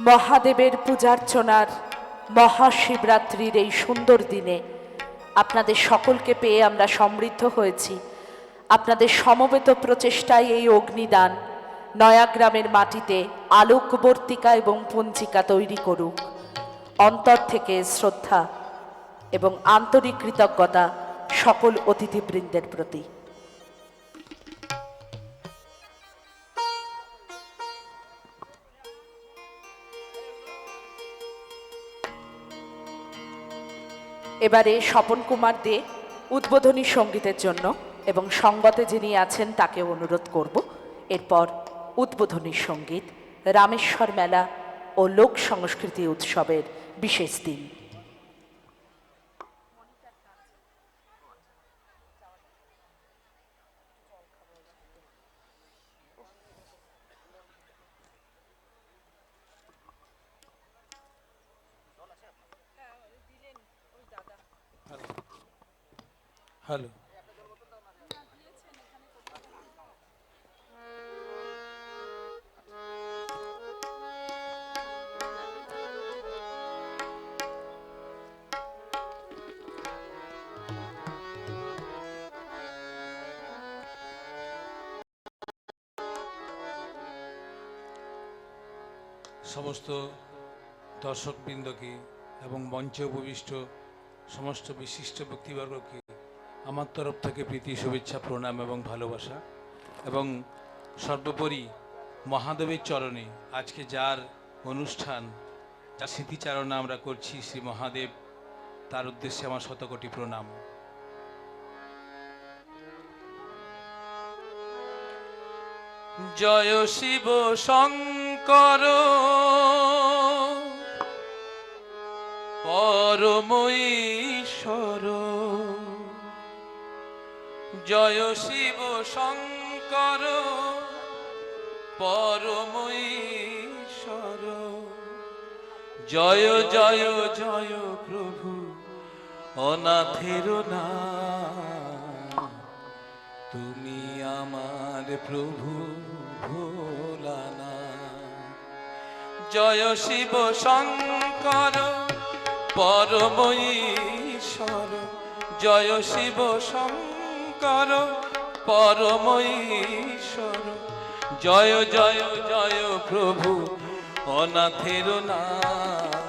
মহাদেবের পূজার্চনার মহাশিবরাত্রির এই সুন্দর দিনে আপনাদের সকলকে পেয়ে আমরা সমৃদ্ধ হয়েছি। আপনাদের সমবেত প্রচেষ্টায় এই অগ্নিদান নয়াগ্রামের মাটিতে আলোকবর্তিকা এবং পঞ্জিকা তৈরি করুক। অন্তর থেকে শ্রদ্ধা এবং আন্তরিক কৃতজ্ঞতা সকল অতিথিবৃন্দের প্রতি। এবারে স্বপন কুমার দে উদ্বোধনী সঙ্গীতের জন্য, এবং সঙ্গতে যিনি আছেন তাকে অনুরোধ করব। এরপর উদ্বোধনী সঙ্গীত রামেশ্বর মেলা ও লোক সংস্কৃতি উৎসবের বিশেষ দিন। হ্যালো, সমস্ত দর্শকবৃন্দকে এবং মঞ্চে উপবিষ্ট সমস্ত বিশিষ্ট ব্যক্তিবর্গকে আমার তরফ থেকে প্রীতি, শুভেচ্ছা, প্রণাম এবং ভালোবাসা। এবং সর্বোপরি মহাদেবের চরণে আজকে যার অনুষ্ঠান, যার স্মৃতিচারণা আমরা করছি, শ্রী মহাদেব, তার উদ্দেশ্যে আমার শতকোটি প্রণাম। জয় শিব শঙ্কর পরম ঈশ্বর, জয় শিব শঙ্কর পরম ঈশ্বর, জয় জয় জয় প্রভু অনাথের নাম, তুমি আমার প্রভু ভোলানাথ। জয় শিব শঙ্কর পরম ঈশ্বর, জয় শিব শঙ্কর পরম ঈশ্বর, জয় জয় জয় প্রভু অনাথের নাম,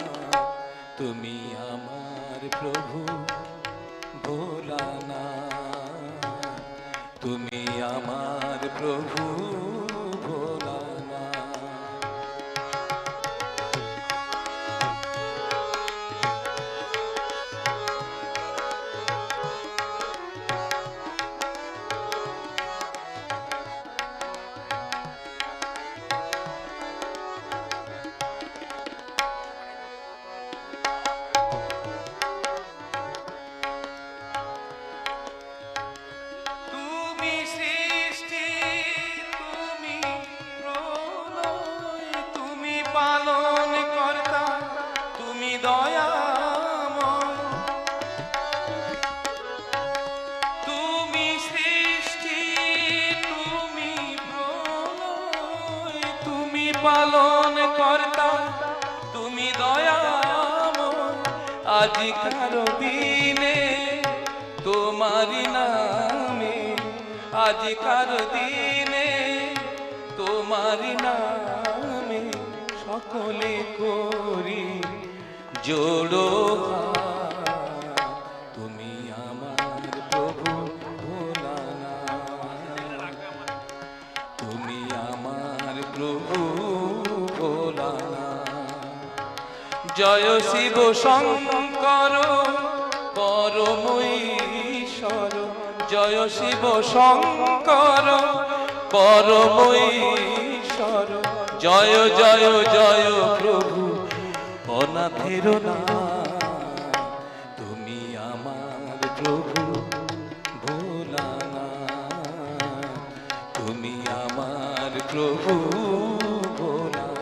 তুমি আমার প্রভু ভোলানাথ, তুমি আমার প্রভু ভোলানাথ। তুমি সৃষ্টি, তুমি প্রলয়, তুমি পালন কর্তা, তুমি দয়াময়। তুমি সৃষ্টি, তুমি প্রলয়, তুমি পালন কর্তা, তুমি দয়াময়। আজিকার দিনে তোমারি নামে, আজিকার দিনে তোমারি নামে সকলে করি জোড়ো হাত, তুমি আমার প্রভু ভোলানাথ, তুমি আমার প্রভু ভোলানাথ। জয় শিব শঙ্কর পরম ঈশ্বর, জয় শিব শঙ্কর পরম ঈশ্বর, জয় জয় জয় প্রভু অনাথের নাথ, তুমি আমার প্রভু ভোলানাথ, তুমি আমার প্রভু ভোলানাথ।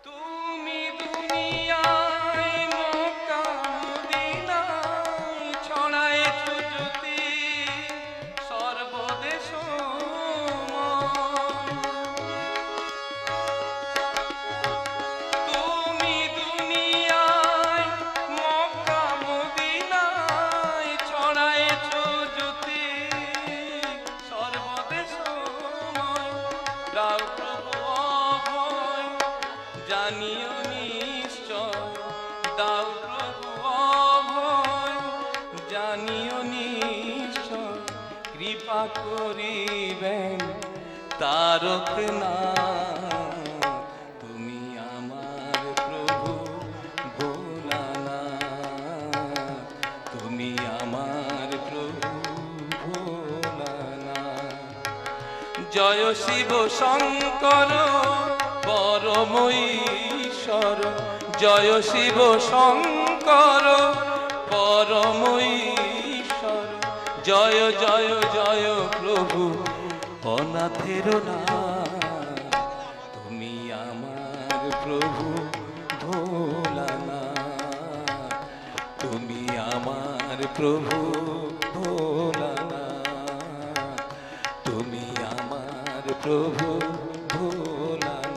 তুমি দুনিয়ায় মক্কা মদিনায় ছড়ায়েছ জ্যোতি সর্বদেশময়। তুমি দুনিয়ায় মক্কা মদিনায় ছড়ায়েছ জ্যোতি সর্বদেশময়। দাও প্রভু অভয়, জানিও নিশ্চয়, দাও প্রভু অভয়, জানিও নিশ্চয়, কৃপা করিবেন তারক নাথ, তুমি আমার প্রভু ভোলানাথ, তুমি আমার প্রভু ভোলানাথ। জয় শিব শঙ্কর পরম ঈশ্বর, জয় শিব শঙ্কর পরম ঈশ্বর, জয় জয় জয় প্রভু অনাথের নাথ, তুমি আমার প্রভু ভোলানাথ, তুমি আমার প্রভু ভোলানাথ, তুমি আমার প্রভু ভোলানাথ,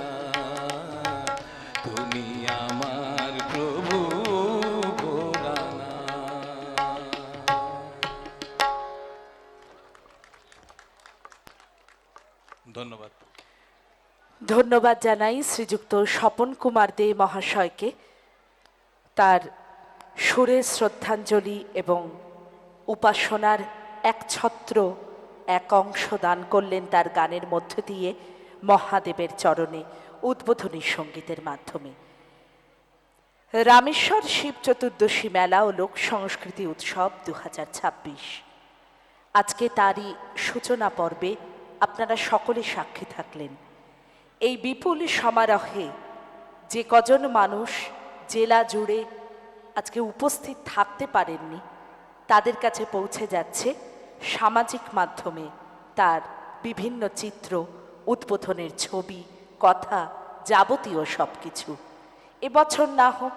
তুমি আমার প্রভু ভোলানাথ। ধন্যবাদ। ধন্যবাদ জানাই শ্রীযুক্ত স্বপন কুমার দে মহাশয়কে, তার সুরের শ্রদ্ধাঞ্জলি এবং উপাসনার এক ছত্র এক অংশ দান করলেন তার গানের মধ্য দিয়ে মহাদেবের চরণে। উদ্বোধনী সঙ্গীতের মাধ্যমে। রামেশ্বর শিব চতুর্দশী মেলা ও লোক সংস্কৃতি উৎসব 2026, আজকে তারই সূচনা পর্বে আপনারা সকলে সাক্ষী থাকলেন। এই বিপুল সমারোহে যে কজন মানুষ জেলা জুড়ে আজকে উপস্থিত থাকতে পারেননি, তাদের কাছে পৌঁছে যাচ্ছে সামাজিক মাধ্যমে তার বিভিন্ন চিত্র, উদ্বোধনের ছবি, কথা, যাবতীয় সব কিছু। এবছর না হোক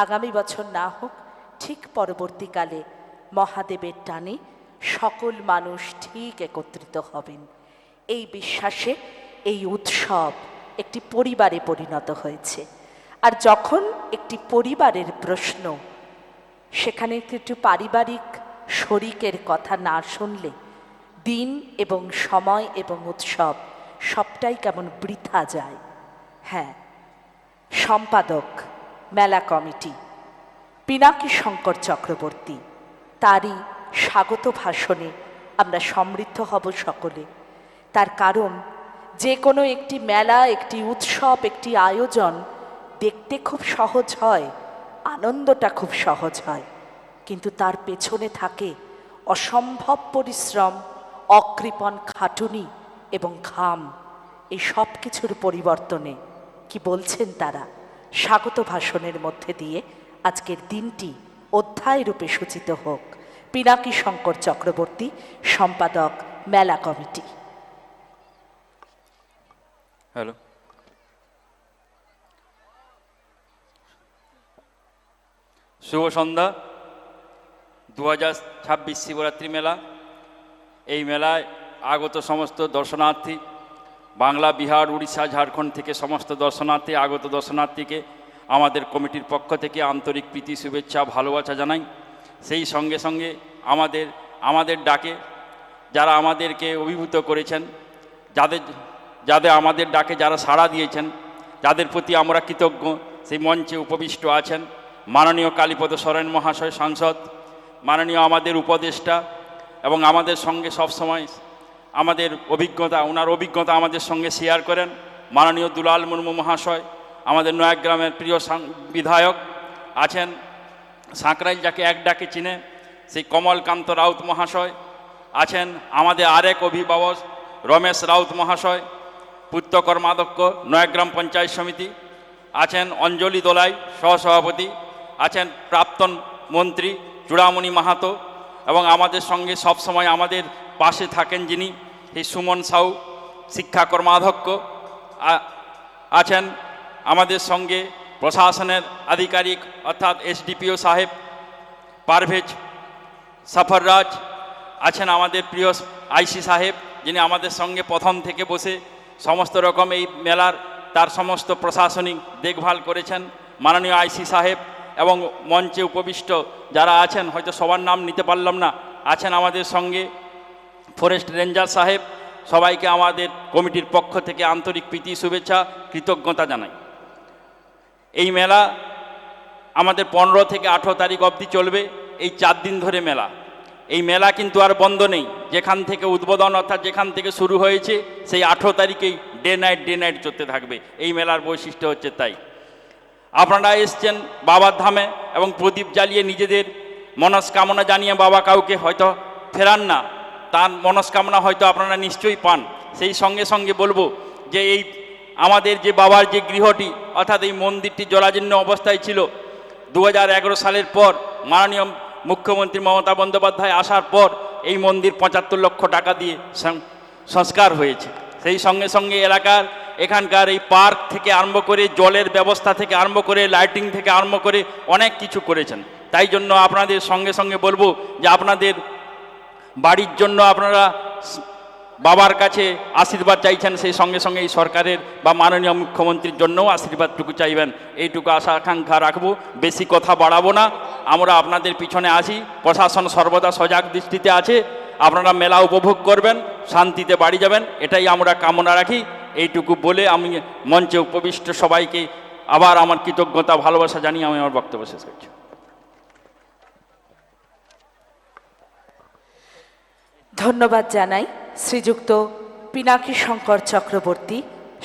আগামী বছর না হোক ঠিক পরবর্তীকালে মহাদেবের টানে সকল মানুষ ঠিক একত্রিত হবেন। এই বিশ্বাসে এই উৎসব একটি পরিবারে পরিণত হয়েছে। আর যখন একটি পরিবারের প্রশ্ন, সেখানে একটু পারিবারিক শরিকের কথা না শুনলে দিন এবং সময় এবং উৎসব সবটাই কেমন বৃথা যায়। হ্যাঁ, সম্পাদক মেলা কমিটি পিনাকি শঙ্কর চক্রবর্তী, তারই স্বাগত ভাষণে আমরা সমৃদ্ধ হব সকলে। তার কারণ, যে কোনো একটি মেলা, একটি উৎসব, একটি আয়োজন দেখতে খুব সহজ হয়, আনন্দটা খুব সহজ হয়, কিন্তু তার পেছনে থাকে অসম্ভব পরিশ্রম, অকৃপণ খাটুনি এবং ঘাম। এই সব কিছুর পরিবর্তনে কি বলছেন তারা, স্বাগত ভাষণের মধ্যে দিয়ে আজকের দিনটি অধ্যায় রূপে সূচিত হোক। পিনাকি শঙ্কর চক্রবর্তী, সম্পাদক মেলা কমিটি। হ্যালো, শুভ সন্ধ্যা। 2026 শিবরাত্রি মেলা। এই মেলায় আগত সমস্ত দর্শনার্থী, বাংলা, বিহার, উড়িষ্যা, ঝাড়খণ্ড থেকে সমস্ত দর্শনার্থী, আগত দর্শনার্থীকে আমাদের কমিটির পক্ষ থেকে আন্তরিক প্রীতি, শুভেচ্ছা, ভালোবাসা জানাই। সেই সঙ্গে সঙ্গে আমাদের ডাকে যারা আমাদেরকে অভিভূত করেছেন, যাদের আমাদের ডাকে যারা সাড়া দিয়েছেন, যাদের প্রতি আমরা কৃতজ্ঞ, সেই মঞ্চে উপবিষ্ট আছেন মাননীয় কালীপদ সরেন মহাশয় সাংসদ, মাননীয় আমাদের উপদেষ্টা, এবং আমাদের সঙ্গে সবসময় আমাদের ওনার অভিজ্ঞতা আমাদের সঙ্গে শেয়ার করেন মাননীয় দুলাল মুর্মু মহাশয়, আমাদের নয়াগ্রামের প্রিয় বিধায়ক আছেন সাঁকরাইল, যাকে এক ডাকে চিনে, সেই কমলকান্ত রাউত মহাশয় আছেন, আমাদের আরেক অভিভাবক রমেশ রাউত মহাশয়, পূর্ত কর্মাধ্যক্ষ নয়াগ্রাম পঞ্চায়েত সমিতি আছেন, অঞ্জলি দোলাই সহসভাপতি আছেন, প্রাক্তন মন্ত্রী চূড়ামণি মাহাতো, এবং আমাদের সঙ্গে সবসময় আমাদের পাশে থাকেন যিনি, সেই সুমন সাউ শিক্ষা কর্মাধ্যক্ষ আছেন, আমাদের সঙ্গে প্রশাসনের আধিকারিক অর্থাৎ এসডিপিও সাহেব পারভেজ সফররাজ আছেন, আমাদের প্রিয় আইসি সাহেব যিনি আমাদের সঙ্গে প্রথম থেকে বসে সমস্ত রকম এই মেলার তার সমস্ত প্রশাসনিক দেখভাল করেছেন মাননীয় আইসি সাহেব, এবং মঞ্চে উপবিষ্ট যারা আছেন, হয়তো সবার নাম নিতে পারলাম না, আছেন আমাদের সঙ্গে ফরেস্ট রেঞ্জার সাহেব। সবাইকে আমাদের কমিটির পক্ষ থেকে আন্তরিক প্রীতি, শুভেচ্ছা, কৃতজ্ঞতা জানাই। এই মেলা আমাদের 15 থেকে 18 তারিখ অবধি চলবে, এই 4 দিন ধরে মেলা। এই মেলা কিন্তু আর বন্ধ নেই, যেখান থেকে উদ্বোধন অর্থাৎ যেখান থেকে শুরু হয়েছে সেই 18 তারিখেই ডে নাইট চলতে থাকবে। এই মেলার বৈশিষ্ট্য হচ্ছে তাই। আপনারা এসছেন বাবার ধামে এবং প্রদীপ জ্বালিয়ে নিজেদের মনস্কামনা জানিয়ে, বাবা কাউকে হয়তো ফেরান না, তার মনস্কামনা হয়তো আপনারা নিশ্চয়ই পান। সেই সঙ্গে সঙ্গে বলবো যে এই আমাদের যে বাবার যে গৃহটি অর্থাৎ এই মন্দিরটি জরাজীর্ণ অবস্থায় ছিল, 2011 সালের পর মাননীয় মুখ্যমন্ত্রী মমতা বন্দ্যোপাধ্যায় আসার পর এই মন্দির 75 লক্ষ টাকা দিয়ে সংস্কার হয়েছে। সেই সঙ্গে সঙ্গে এলাকার এখানকার এই পার্ক থেকে আরম্ভ করে, জলের ব্যবস্থা থেকে আরম্ভ করে, লাইটিং থেকে আরম্ভ করে অনেক কিছু করেছেন। তাই জন্য আপনাদের সঙ্গে সঙ্গে বলবো যে আপনাদের বাড়ির জন্য আপনারা বাবার কাছে আশীর্বাদ চাইছেন, সেই সঙ্গে সঙ্গে এই সরকারের বা মাননীয় মুখ্যমন্ত্রীর জন্যও আশীর্বাদটুকু চাইবেন, এইটুকু আশা আকাঙ্ক্ষা রাখবো। বেশি কথা বাড়াবো না, আমরা আপনাদের পিছনে আছি, প্রশাসন সর্বদা সজাগ দৃষ্টিতে আছে। আপনারা মেলা উপভোগ করবেন, শান্তিতে বাড়ি যাবেন, এটাই আমরা কামনা রাখি। এইটুকু বলে আমি মঞ্চে উপবিষ্ট সবাইকে আবার আমার কৃতজ্ঞতা, ভালোবাসা জানিয়ে আমি আমার বক্তব্য শেষ করছি। ধন্যবাদ জানাই শ্রীযুক্ত পিনাকি শঙ্কর চক্রবর্তী,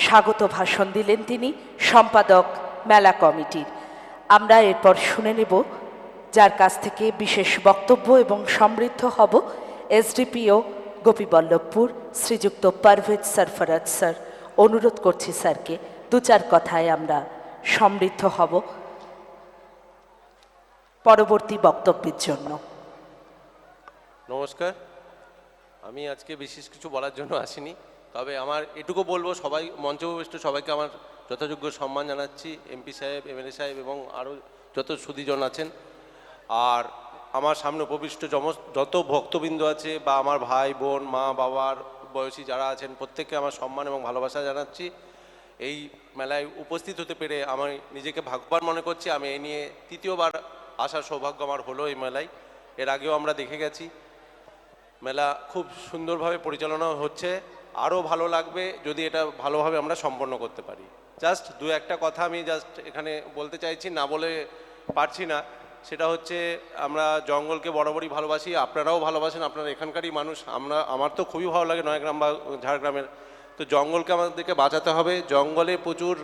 স্বাগত ভাষণ দিলেন তিনি, সম্পাদক মেলা কমিটির। আমরা এরপর শুনে নেব যার কাছ থেকে বিশেষ বক্তব্য এবং সমৃদ্ধ হব এসডিপিও গোপীবল্লভপুর শ্রীযুক্ত পারভেজ সরফরাজ স্যার। অনুরোধ করছি স্যারকে দু চার কথায় আমরা সমৃদ্ধ হব পরবর্তী বক্তব্যের জন্য। নমস্কার। আমি আজকে বিশেষ কিছু বলার জন্য আসিনি, তবে আমার এটুকু বলবো, সবাই মঞ্চে উপবিষ্ট সবাইকে আমার যথাযোগ্য সম্মান জানাচ্ছি, এমপি সাহেব, এমএলএ সাহেব এবং আরও যত সুধীজন আছেন। আর আমার সামনে উপবিষ্ট যত ভক্তবৃন্দ আছে বা আমার ভাই বোন মা বাবার বয়সী যারা আছেন, প্রত্যেককে আমার সম্মান এবং ভালোবাসা জানাচ্ছি। এই মেলায় উপস্থিত হতে পেরে আমি নিজেকে ভাগ্যবান মনে করছি। আমি এই নিয়ে তৃতীয়বার আসার সৌভাগ্য আমার হলো এই মেলায়। এর আগেও আমরা দেখে গেছি, মেলা খুব সুন্দরভাবে পরিচালনা হচ্ছে। আরও ভালো লাগবে যদি এটা ভালোভাবে আমরা সম্পন্ন করতে পারি। জাস্ট দু একটা কথা আমি এখানে বলতে চাইছি, না বলে পারছি না। সেটা হচ্ছে, আমরা জঙ্গলকে বরাবরই ভালোবাসি, আপনারাও ভালোবাসেন, আপনারা এখানকারই মানুষ। আমার তো খুবই ভালো লাগে নয়াগ্রাম বা ঝাড়গ্রামের। তো জঙ্গলকে আমাদেরকে বাঁচাতে হবে। জঙ্গলে প্রচুর,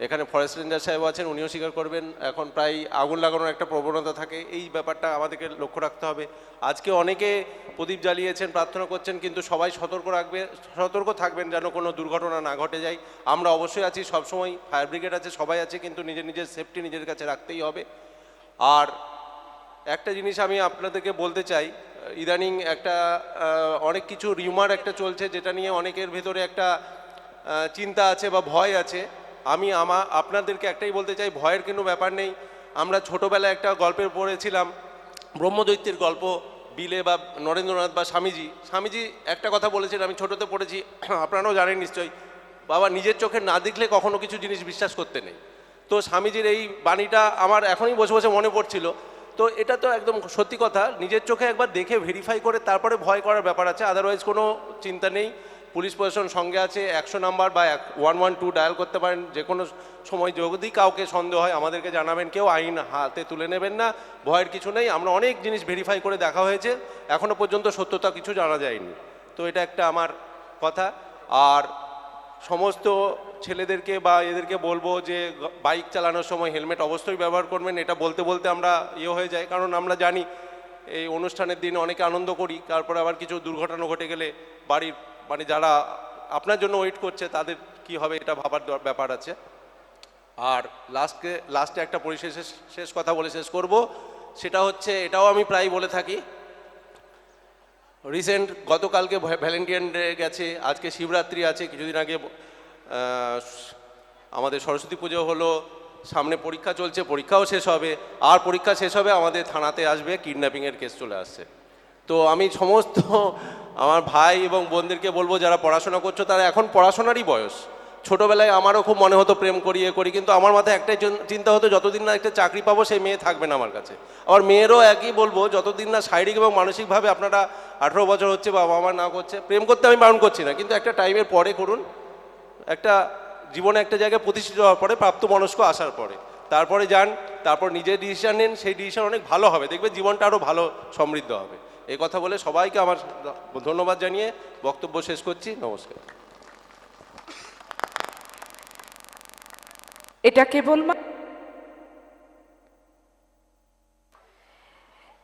এখানে ফরেস্ট রেঞ্জার সাহেব আছেন, উনিও স্বীকার করবেন, এখন প্রায় আগুন লাগানোর একটা প্রবণতা থাকে। এই ব্যাপারটা আমাদেরকে লক্ষ্য রাখতে হবে। আজকে অনেকে প্রদীপ জ্বালিয়েছেন, প্রার্থনা করছেন, কিন্তু সবাই সতর্ক থাকবেন যেন কোনো দুর্ঘটনা না ঘটে যায়। আমরা অবশ্যই আছি, সবসময় ফায়ার ব্রিগেড আছে, সবাই আছে, কিন্তু নিজের সেফটি নিজের কাছে রাখতেই হবে। আর একটা জিনিস আমি আপনাদেরকে বলতে চাই, ইদানিং একটা অনেক কিছু রিউমার একটা চলছে, যেটা নিয়ে অনেকের ভেতরে একটা চিন্তা আছে বা ভয় আছে। আমি আপনাদেরকে একটাই বলতে চাই, ভয়ের কোনো ব্যাপার নেই। আমরা ছোটোবেলায় একটা গল্পে পড়েছিলাম, ব্রহ্মদৈত্যের গল্প, বিলে বা নরেন্দ্রনাথ বা স্বামীজি একটা কথা বলেছেন, আমি ছোটোতে পড়েছি, আপনারাও জানেন নিশ্চয়ই, বাবা নিজের চোখে না দেখলে কখনো কিছু জিনিস বিশ্বাস করতে নেই। তো স্বামীজির এই বাণীটা আমার এখনই বসে বসে মনে পড়ছিল। তো এটা তো একদম সত্যি কথা, নিজের চোখে একবার দেখে ভেরিফাই করে তারপরে ভয় করার ব্যাপার আছে, আদারওয়াইজ কোনো চিন্তা নেই। পুলিশ প্রশাসন সঙ্গে আছে, 100 নাম্বার বা 112 ডায়াল করতে পারেন যে কোনো সময়। যদি কাউকে সন্দেহ হয় আমাদেরকে জানাবেন, কেউ আইন হাতে তুলে নেবেন না, ভয়ের কিছু নেই। আমরা অনেক জিনিস ভেরিফাই করে দেখা হয়েছে, এখনও পর্যন্ত সত্যতা কিছু জানা যায়নি। তো এটা একটা আমার কথা। আর সমস্ত ছেলেদেরকে বা এদেরকে বলবো যে বাইক চালানোর সময় হেলমেট অবশ্যই ব্যবহার করবেন। এটা বলতে বলতে আমরা হয়ে যায়, কারণ আমরা জানি এই অনুষ্ঠানের দিন অনেকে আনন্দ করি, তারপরে আবার কিছু দুর্ঘটনা ঘটে গেলে বাড়ির যারা আপনার জন্য ওয়েট করছে তাদের কি হবে, এটা ভাবার ব্যাপার আছে। আর লাস্টে একটা পরিশেষে শেষ কথা বলে শেষ করব, সেটা হচ্ছে, এটাও আমি প্রায় বলে থাকি, রিসেন্ট গতকালকে ভ্যালেন্টাইন ডে গেছে, আজকে শিবরাত্রি আছে, কিছুদিন আগে আমাদের সরস্বতী পুজো হলো, সামনে পরীক্ষা চলছে, পরীক্ষাও শেষ হবে, আর পরীক্ষা শেষ হবে আমাদের থানাতে আসবে কিডন্যাপিংয়ের কেস চলে আসছে। তো আমি সমস্ত আমার ভাই এবং বোনদেরকে বলবো, যারা পড়াশোনা করছো তারা এখন পড়াশোনারই বয়স। ছোটোবেলায় আমারও খুব মনে হতো প্রেম করি করি, কিন্তু আমার মাথায় একটাই চিন্তা হতো, যতদিন না একটা চাকরি পাবো সেই মেয়ে থাকবে না আমার কাছে। আবার মেয়েরও একই বলবো, যতদিন না শারীরিক এবং মানসিকভাবে আপনারা 18 বছর হচ্ছে বাবা মা না করছে, প্রেম করতে আমি বারণ করছি না, কিন্তু একটা টাইমের পরে করুন, একটা জীবনে একটা জায়গায় প্রতিষ্ঠিত হওয়ার পরে, প্রাপ্তবয়স্ক আসার পরে, তারপরে যান, তারপর নিজের ডিসিশন নেন, সেই ডিসিশন অনেক ভালো হবে, দেখবে জীবনটা আরও ভালো সমৃদ্ধ হবে। এই কথা বলে সবাইকে আমার ধন্যবাদ জানিয়ে বক্তব্য শেষ করছি। নমস্কার। এটা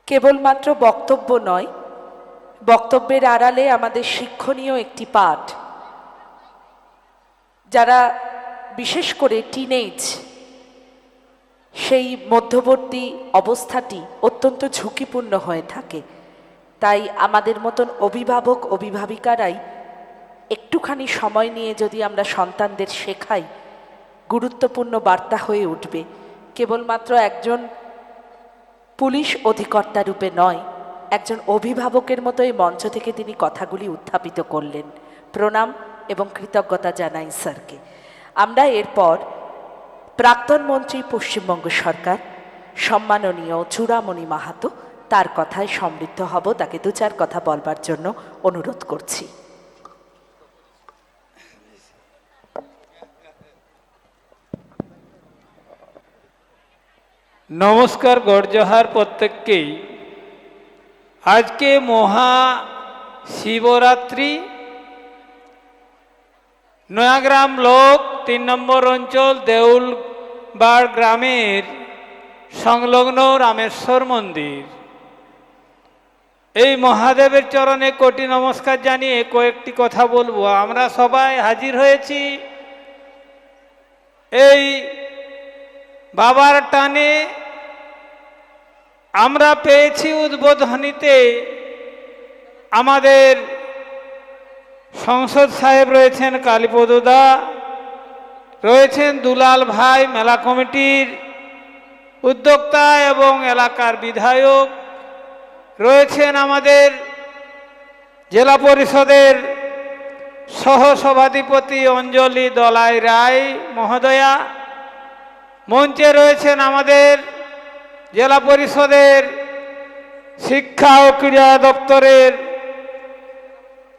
কেবলমাত্র বক্তব্য নয়, বক্তব্যের আড়ালে আমাদের শিক্ষণীয় একটি পাঠ। যারা বিশেষ করে টিনেজ, সেই মধ্যবর্তী অবস্থাটি অত্যন্ত ঝুঁকিপূর্ণ হয়ে থাকে। তাই আমাদের মতন অভিভাবক অভিভাবিকারাই একটুখানি সময় নিয়ে যদি আমরা সন্তানদের শেখাই, গুরুত্বপূর্ণ বার্তা হয়ে উঠবে। কেবলমাত্র একজন পুলিশ অধিকর্তা রূপে নয়, একজন অভিভাবকের মতো এই মঞ্চ থেকে তিনি কথাগুলি উত্থাপিত করলেন। প্রণাম এবং কৃতজ্ঞতা জানাই স্যারকে। আমরা এরপর প্রাক্তন মন্ত্রী পশ্চিমবঙ্গ সরকার সম্মাননীয় চূড়ামণি মাহাতো, তার কথায় সমৃদ্ধ হব, তাকে দু চার কথা বলবার জন্য অনুরোধ করছি। নমস্কার, গড়জোহার প্রত্যেককেই। আজকে মহা শিবরাত্রি, নয়াগ্রাম ব্লক 3 নম্বর অঞ্চল দেউলবাড় গ্রামের সংলগ্ন রামেশ্বর মন্দির। এই মহাদেবের চরণে কোটি নমস্কার জানিয়ে কয়েকটি কথা বলবো। আমরা সবাই হাজির হয়েছি এই বাবার টানে। আমরা পেয়েছি উদ্বোধনীতে আমাদের সংসদ সাহেব রয়েছেন, কালীপদদা রয়েছেন, দুলাল ভাই মেলা কমিটির উদ্যোক্তা এবং এলাকার বিধায়ক রয়েছেন, আমাদের জেলা পরিষদের সহসভাধিপতি অঞ্জলি দলাই রায় মহোদয়া, মঞ্চে রয়েছেন আমাদের জেলা পরিষদের শিক্ষা ও ক্রীড়া দপ্তরের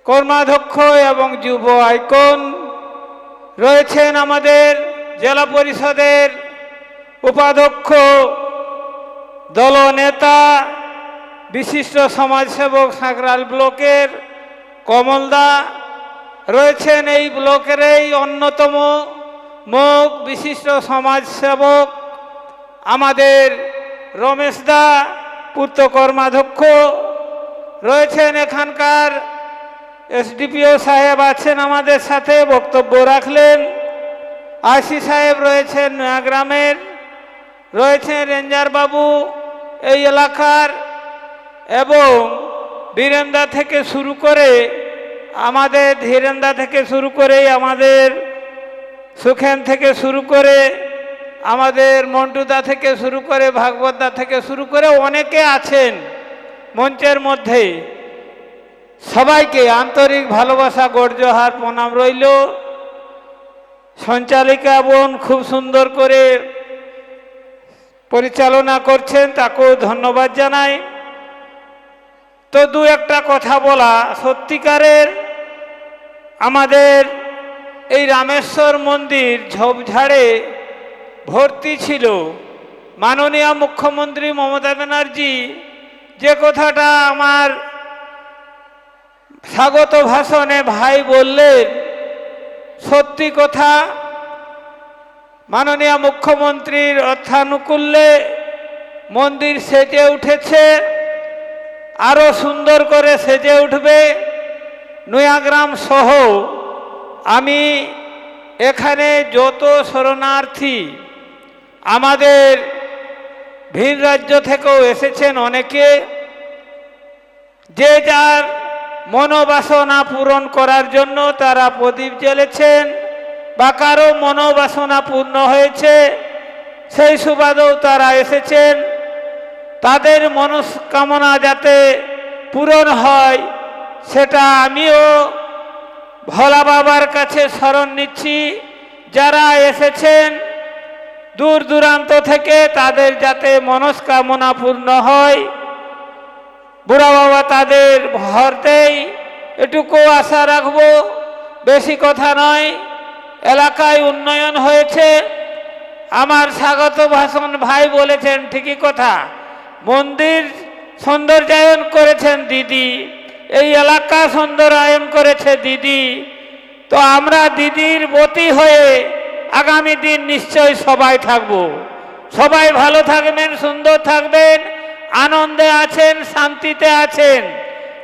কর্মাধ্যক্ষ এবং যুব আইকন, রয়েছেন আমাদের জেলা পরিষদের উপাধ্যক্ষ, দলনেতা, বিশিষ্ট সমাজসেবক সাঁকরাইল ব্লকের কমলদা, রয়েছেন এই ব্লকেরই অন্যতম মুখ বিশিষ্ট সমাজসেবক আমাদের রমেশ দা, পূর্ত কর্মাধ্যক্ষ, রয়েছেন এখানকার এসডিপিও সাহেব আছেন আমাদের সাথে, বক্তব্য রাখলেন। আইসি সাহেব রয়েছেন নয়াগ্রামের, রয়েছেন রেঞ্জার বাবু এই এলাকার, এবং বীরেন্দা থেকে শুরু করে আমাদের ধীরেন্দা থেকে শুরু করে আমাদের সুখেন থেকে শুরু করে আমাদের মন্টুদা থেকে শুরু করে ভাগবতদা থেকে শুরু করে অনেকে আছেন মঞ্চের মধ্যে। সবাইকে আন্তরিক ভালোবাসা, গর্জহার, প্রণাম রইল। সঞ্চালিকা বোন খুব সুন্দর করে পরিচালনা করছেন, তাকেও ধন্যবাদ জানাই। তো দু একটা কথা বলা, সত্যিকারের আমাদের এই রামেশ্বর মন্দির ঝোপঝাড়ে ভর্তি ছিল। মাননীয় মুখ্যমন্ত্রী মমতা ব্যানার্জি যে কথাটা আমার স্বাগত ভাষণে ভাই বললেন, সত্যি কথা। মাননীয় মুখ্যমন্ত্রীর অর্থানুকূল্যে মন্দির সেজে উঠেছে, আরো সুন্দর করে সেজে উঠবে। নয়াগ্রাম সহ আমি এখানে যত শরণার্থী আমাদের ভিন রাজ্য থেকেও এসেছেন অনেকে, যে যার মনোবাসনা পূরণ করার জন্য তারা প্রদীপ জ্বেলেছেন, বা কারো মনোবাসনা পূর্ণ হয়েছে সেই সুবাদেও তারা এসেছেন। তাদের মনস্কামনা যাতে পূরণ হয় সেটা আমিও ভোলা বাবার কাছে শরণ নিচ্ছি। যারা এসেছেন দূর দূরান্ত থেকে তাদের যাতে মনস্কামনা পূর্ণ হয়, বুড়া বাবা তাদের ভর দেয়, এটুকু আশা রাখবো। বেশি কথা নয়, এলাকায় উন্নয়ন হয়েছে। আমার স্বাগত ভাষণ ভাই বলেছেন ঠিকই কথা, মন্দির সৌন্দর্যায়ন করেছেন দিদি, এই এলাকা সৌন্দর্যায়ন করেছে দিদি। তো আমরা দিদির বতী হয়ে আগামী দিন নিশ্চয়ই সবাই থাকব। সবাই ভালো থাকবেন, সুন্দর থাকবেন, আনন্দে আছেন, শান্তিতে আছেন।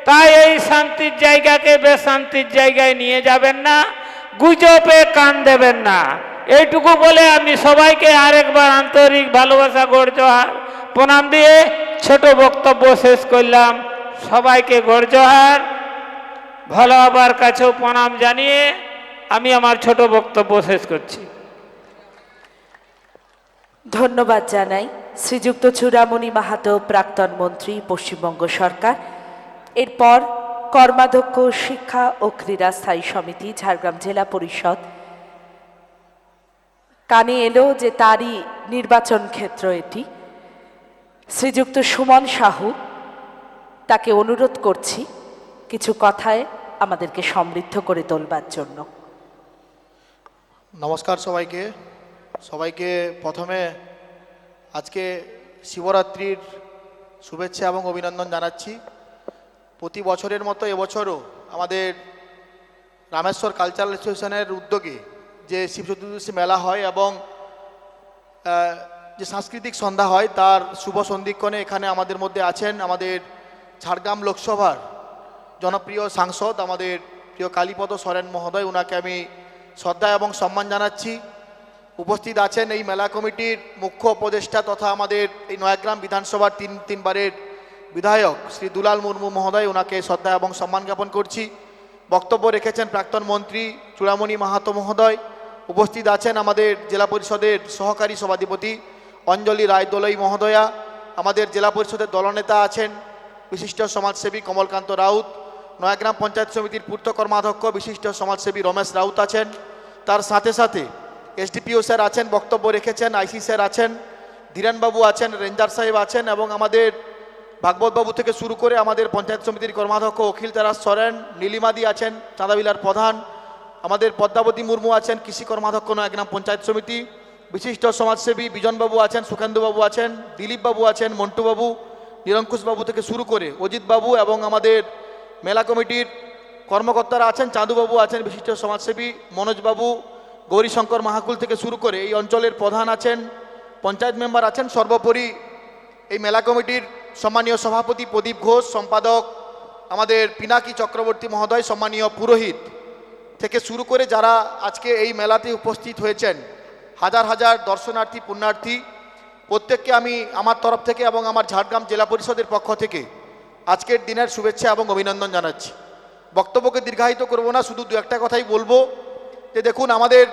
তাই এই শান্তির জায়গাকে বেশান্তির জায়গায় নিয়ে যাবেন না, গুজবে কান দেবেন না। এইটুকু বলে আমি সবাইকে আরেকবার আন্তরিক ভালোবাসা, গর্জহার, প্রণাম দিয়ে ছোট বক্তব্য শেষ করলাম। সবাইকে গর্জহার, ভালো বাবার কাছেও প্রণাম জানিয়ে আমি আমার ছোট বক্তব্য শেষ করছি। ধন্যবাদ জানাই শ্রীযুক্ত চূড়ামণি মাহাতো, প্রাক্তন মন্ত্রী, পশ্চিমবঙ্গ সরকার। এরপর কর্মাধ্যক্ষ শিক্ষা ও ক্রীড়া স্থায়ী সমিতি, ঝাড়গ্রাম জেলা পরিষদ। কানে এলো যে তারই নির্বাচন ক্ষেত্র এটি, শ্রীযুক্ত সুমন সাহু। তাকে অনুরোধ করছি কিছু কথায় আমাদেরকে সমৃদ্ধ করে তোলবার জন্য। নমস্কার সবাইকে প্রথমে আজকে শিবরাত্রির শুভেচ্ছা এবং অভিনন্দন জানাচ্ছি। প্রতি বছরের মতো এবছরও আমাদের রামেশ্বর কালচারাল অ্যাসোসিয়েশনের উদ্যোগে যে শিব চতুর্দশী মেলা হয় এবং যে সাংস্কৃতিক সন্ধ্যা হয় তার শুভ সন্ধিক্ষণে এখানে আমাদের মধ্যে আছেন আমাদের ঝাড়গ্রাম লোকসভার জনপ্রিয় সাংসদ আমাদের প্রিয় কালীপদ সরেন মহোদয়। ওনাকে আমি শ্রদ্ধা এবং সম্মান জানাচ্ছি। উপস্থিত আছেন এই মেলা কমিটির মুখ্য উপদেষ্টা তথা আমাদের এই নয়াগ্রাম বিধানসভার তিনবারের বিধায়ক শ্রী দুলাল মুর্মু মহোদয়, ওনাকে শ্রদ্ধা এবং সম্মান জ্ঞাপন করছি। বক্তব্য রেখেছেন প্রাক্তন মন্ত্রী চূড়ামণি মাহাতো মহোদয়। উপস্থিত আছেন আমাদের জেলা পরিষদের সহকারী সভাধিপতি অঞ্জলি রায়দোলাই মহোদয়া। আমাদের জেলা পরিষদের দলনেতা আছেন বিশিষ্ট সমাজসেবী কমলকান্ত রাউত। নয়াগ্রাম পঞ্চায়েত সমিতির পূর্ত কর্মাধ্যক্ষ বিশিষ্ট সমাজসেবী রমেশ রাউত আছেন। তার সাথে সাথে এসডিপিও স্যার আছেন, বক্তব্য রেখেছেন। আইসি স্যার আছেন, ধীরেনবাবু আছেন, রেঞ্জার সাহেব আছেন এবং আমাদের ভাগবতবাবু থেকে শুরু করে আমাদের পঞ্চায়েত সমিতির কর্মাধ্যক্ষ অখিল তারাস সরেন, নীলিমাদি আছেন চাঁদাবিলার প্রধান, আমাদের পদ্মাবতী মুর্মু আছেন কৃষি কর্মাধ্যক্ষ নয়াগ্রাম পঞ্চায়েত সমিতি, বিশিষ্ট সমাজসেবী বিজনবাবু আছেন, সুখেন্দুবাবু আছেন, দিলীপবাবু আছেন, মন্টুবাবু, নিরঙ্কুশবাবু থেকে শুরু করে অজিতবাবু এবং আমাদের মেলা কমিটির কর্মকর্তারা আছেন, চাঁদুবাবু আছেন, বিশিষ্ট সমাজসেবী মনোজবাবু, গৌরীশঙ্কর মাহাকুল থেকে শুরু করে এই অঞ্চলের প্রধান আছেন, পঞ্চায়েত মেম্বার আছেন। সর্বোপরি এই মেলা কমিটির সম্মানীয় সভাপতি প্রদীপ ঘোষ, সম্পাদক আমাদের পিনাকি চক্রবর্তী মহোদয়, সম্মানীয় পুরোহিত থেকে শুরু করে যারা আজকে এই মেলাতে উপস্থিত হয়েছেন, হাজার হাজার দর্শনার্থী পুণ্যার্থী, প্রত্যেককে আমি আমার তরফ থেকে এবং আমার ঝাড়গ্রাম জেলা পরিষদের পক্ষ থেকে আজকের দিনের শুভেচ্ছা এবং অভিনন্দন জানাচ্ছি। বক্তব্যকে দীর্ঘায়িত করব না, শুধু দু একটা কথাই বলবো যে দেখুন, আমাদের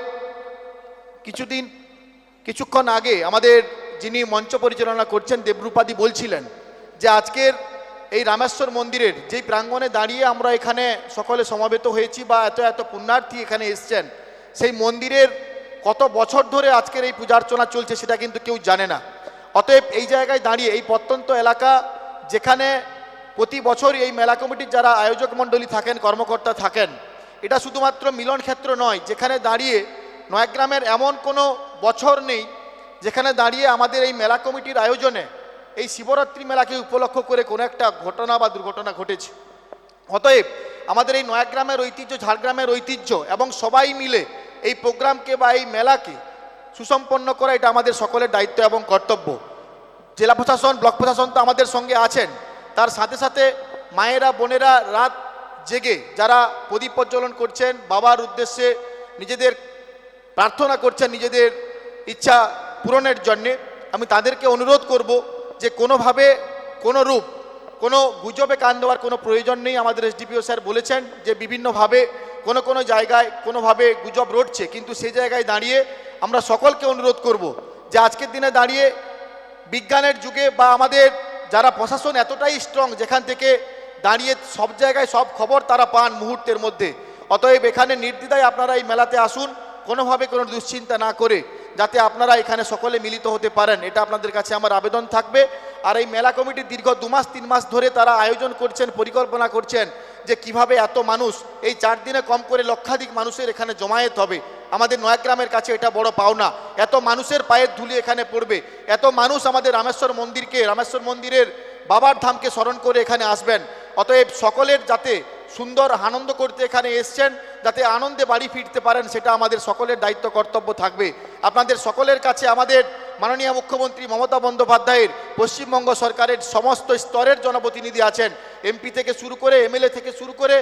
কিছুক্ষণ আগে আমাদের যিনি মঞ্চ পরিচালনা করছেন দেবরূপাদি বলছিলেন যে আজকের এই রামেশ্বর মন্দিরের যেই প্রাঙ্গণে দাঁড়িয়ে আমরা এখানে সকলে সমবেত হয়েছি বা এত এত পুণ্যার্থী এখানে এসছেন, সেই মন্দিরের কত বছর ধরে আজকের এই পূজার্চনা চলছে সেটা কিন্তু কেউ জানে না। অতএব এই জায়গায় দাঁড়িয়ে এই প্রত্যন্ত এলাকা যেখানে প্রতি বছর এই মেলা কমিটির যারা আয়োজক মণ্ডলী থাকেন, কর্মকর্তা থাকেন, এটা শুধুমাত্র মিলন ক্ষেত্র নয়, যেখানে দাঁড়িয়ে নয়াগ্রামের এমন কোনো বছর নেই যেখানে দাঁড়িয়ে আমাদের এই মেলা কমিটির আয়োজনে এই শিবরাত্রি মেলাকে উপলক্ষ করে কোনো একটা ঘটনা বা দুর্ঘটনা ঘটেছে। অতএব আমাদের এই নয়াগ্রামের ঐতিহ্য, ঝাড়গ্রামের ঐতিহ্য এবং সবাই মিলে এই প্রোগ্রামকে বা এই মেলাকে সুসম্পন্ন করা এটা আমাদের সকলের দায়িত্ব এবং কর্তব্য। জেলা প্রশাসন, ব্লক প্রশাসন তো আমাদের সঙ্গে আছেন, তার সাথে সাথে মায়েরা বোনেরা রাত জেগে যারা প্রদীপ প্রজ্বলন করছেন, বাবার উদ্দেশ্যে নিজেদের প্রার্থনা করছেন নিজেদের ইচ্ছা পূরণের জন্যে, আমি তাদেরকে অনুরোধ করব যে কোনোভাবে কোনো গুজবে কান দেওয়ার কোনো প্রয়োজন নেই। আমাদের এসডিপিও স্যার বলেছেন যে বিভিন্নভাবে কোনো জায়গায় কোনোভাবে গুজব রটছে, কিন্তু সেই জায়গায় দাঁড়িয়ে আমরা সকলকে অনুরোধ করব যে আজকের দিনে দাঁড়িয়ে বিজ্ঞানের যুগে বা আমাদের যারা প্রশাসন এতটাই স্ট্রং যেখান থেকে দাঁড়িয়ে সব জায়গায় সব খবর তারা পান মুহূর্তের মধ্যে। অতএব এখানে নির্দ্বিধায় আপনারা এই মেলাতে আসুন, কোনোভাবে কোনো দুশ্চিন্তা না করে, যাতে আপনারা এখানে সকলে মিলিত হতে পারেন, এটা আপনাদের কাছে আমার আবেদন থাকবে। আর এই মেলা কমিটি দীর্ঘ 2 মাস 3 মাস ধরে তারা আয়োজন করছেন, পরিকল্পনা করছেন যে কিভাবে এত মানুষ এই 4 দিনে কম করে লক্ষাধিক মানুষের এখানে জমায়েত হবে। আমাদের নয়াগ্রামের কাছে এটা বড় পাওনা, এত মানুষের পায়ের ধুলি এখানে পড়বে, এত মানুষ আমাদের রামেশ্বর মন্দিরের বাবার ধামকে স্মরণ করে এখানে আসবেন। অতএব সকলের যাতে সুন্দর আনন্দ করতে এখানে এসছেন, যাতে আনন্দে বাড়ি ফিরতে পারেন, সেটা আমাদের সকলের দায়িত্ব কর্তব্য থাকবে। আপনাদের সকলের কাছে আমাদের মাননীয় মুখ্যমন্ত্রী মমতা বন্দ্যোপাধ্যায়ের পশ্চিমবঙ্গ সরকারের সমস্ত স্তরের জনপ্রতিনিধি আছেন, এমপি থেকে শুরু করে, এমএলএ থেকে শুরু করে,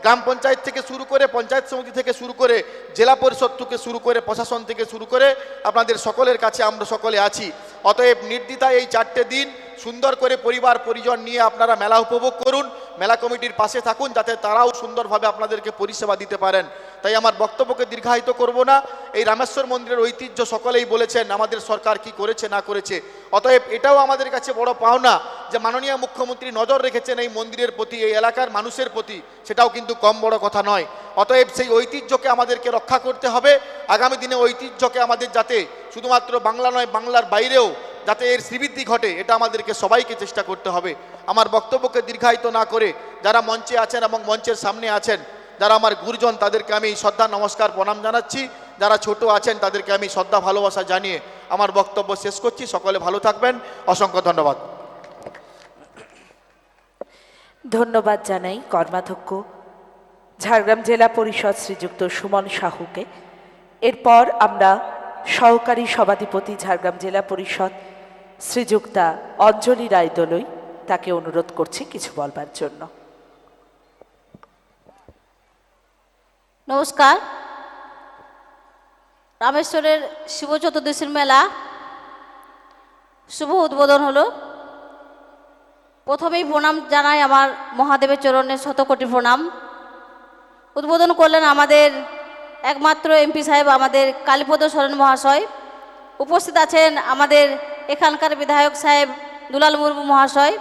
গ্রাম পঞ্চায়েত থেকে শুরু করে, পঞ্চায়েত সমিতি থেকে শুরু করে, জেলা পরিষদ থেকে শুরু করে, প্রশাসন থেকে শুরু করে, আপনাদের সকলের কাছে আমরা সকলে আছি। অতএব নির্দ্বিধায় এই 4টে দিন সুন্দর করে পরিবার পরিজন নিয়ে আপনারা মেলা উপভোগ করুন, মেলা কমিটির পাশে থাকুন, যাতে তারাও সুন্দরভাবে আপনাদেরকে পরিষেবা দিতে পারেন। তাই আমার বক্তব্যকে দীর্ঘায়িত করব না। এই রামেশ্বর মন্দিরের ঐতিহ্য সকলেই বলেছেন আমাদের সরকার কি করেছে না করেছে, অতএব এটাও আমাদের কাছে বড় পাওনা যে মাননীয় মুখ্যমন্ত্রী নজর রেখেছেন এই মন্দিরের প্রতি, এই এলাকার মানুষের প্রতি, সেটাও কিন্তু কম বড় কথা নয়। অতএব সেই ঐতিহ্যকে আমাদেরকে রক্ষা করতে হবে। আগামী দিনে ঐতিহ্যকে আমাদের যাতে শুধুমাত্র বাংলা নয়, বাংলার বাইরেও যাতে এর শ্রীবৃদ্ধি ঘটে, এটা আমাদেরকে সবাইকে চেষ্টা করতে হবে। আমার বক্তব্যকে দীর্ঘায়িত না করে যারা মঞ্চে আছেন এবং মঞ্চের সামনে আছেন, যারা আমার গুরুজন, তাদেরকে আমি শ্রদ্ধা নমস্কার প্রণাম জানাচ্ছি। যারা ছোট আছেন তাদেরকে আমি শ্রদ্ধা ভালোবাসা জানিয়ে আমার বক্তব্য শেষ করছি। সকলে ভালো থাকবেন, অসংখ্য ধন্যবাদ। ধন্যবাদ জানাই কর্মাধ্যক্ষ ঝাড়গ্রাম জেলা পরিষদ শ্রীযুক্ত সুমন সাহুকে। এরপর আমরা সহকারী সভাধিপতি ঝাড়গ্রাম জেলা পরিষদ শ্রীযুক্তা অঞ্জলি রায়দলই, তাকে অনুরোধ করছি কিছু বলবার জন্য। নমস্কার। রামেশ্বরের শিব চতুর্দশীর মেলা শুভ উদ্বোধন হলো। প্রথমেই প্রণাম জানাই আমার মহাদেবের চরণে শতকোটি প্রণাম। উদ্বোধন করলেন আমাদের একমাত্র এমপি সাহেব, আমাদের কালীপদ সরেন মহাশয়। উপস্থিত আছেন আমাদের এখানকার বিধায়ক সাহেব দুলাল মুর্মু মহাশয়।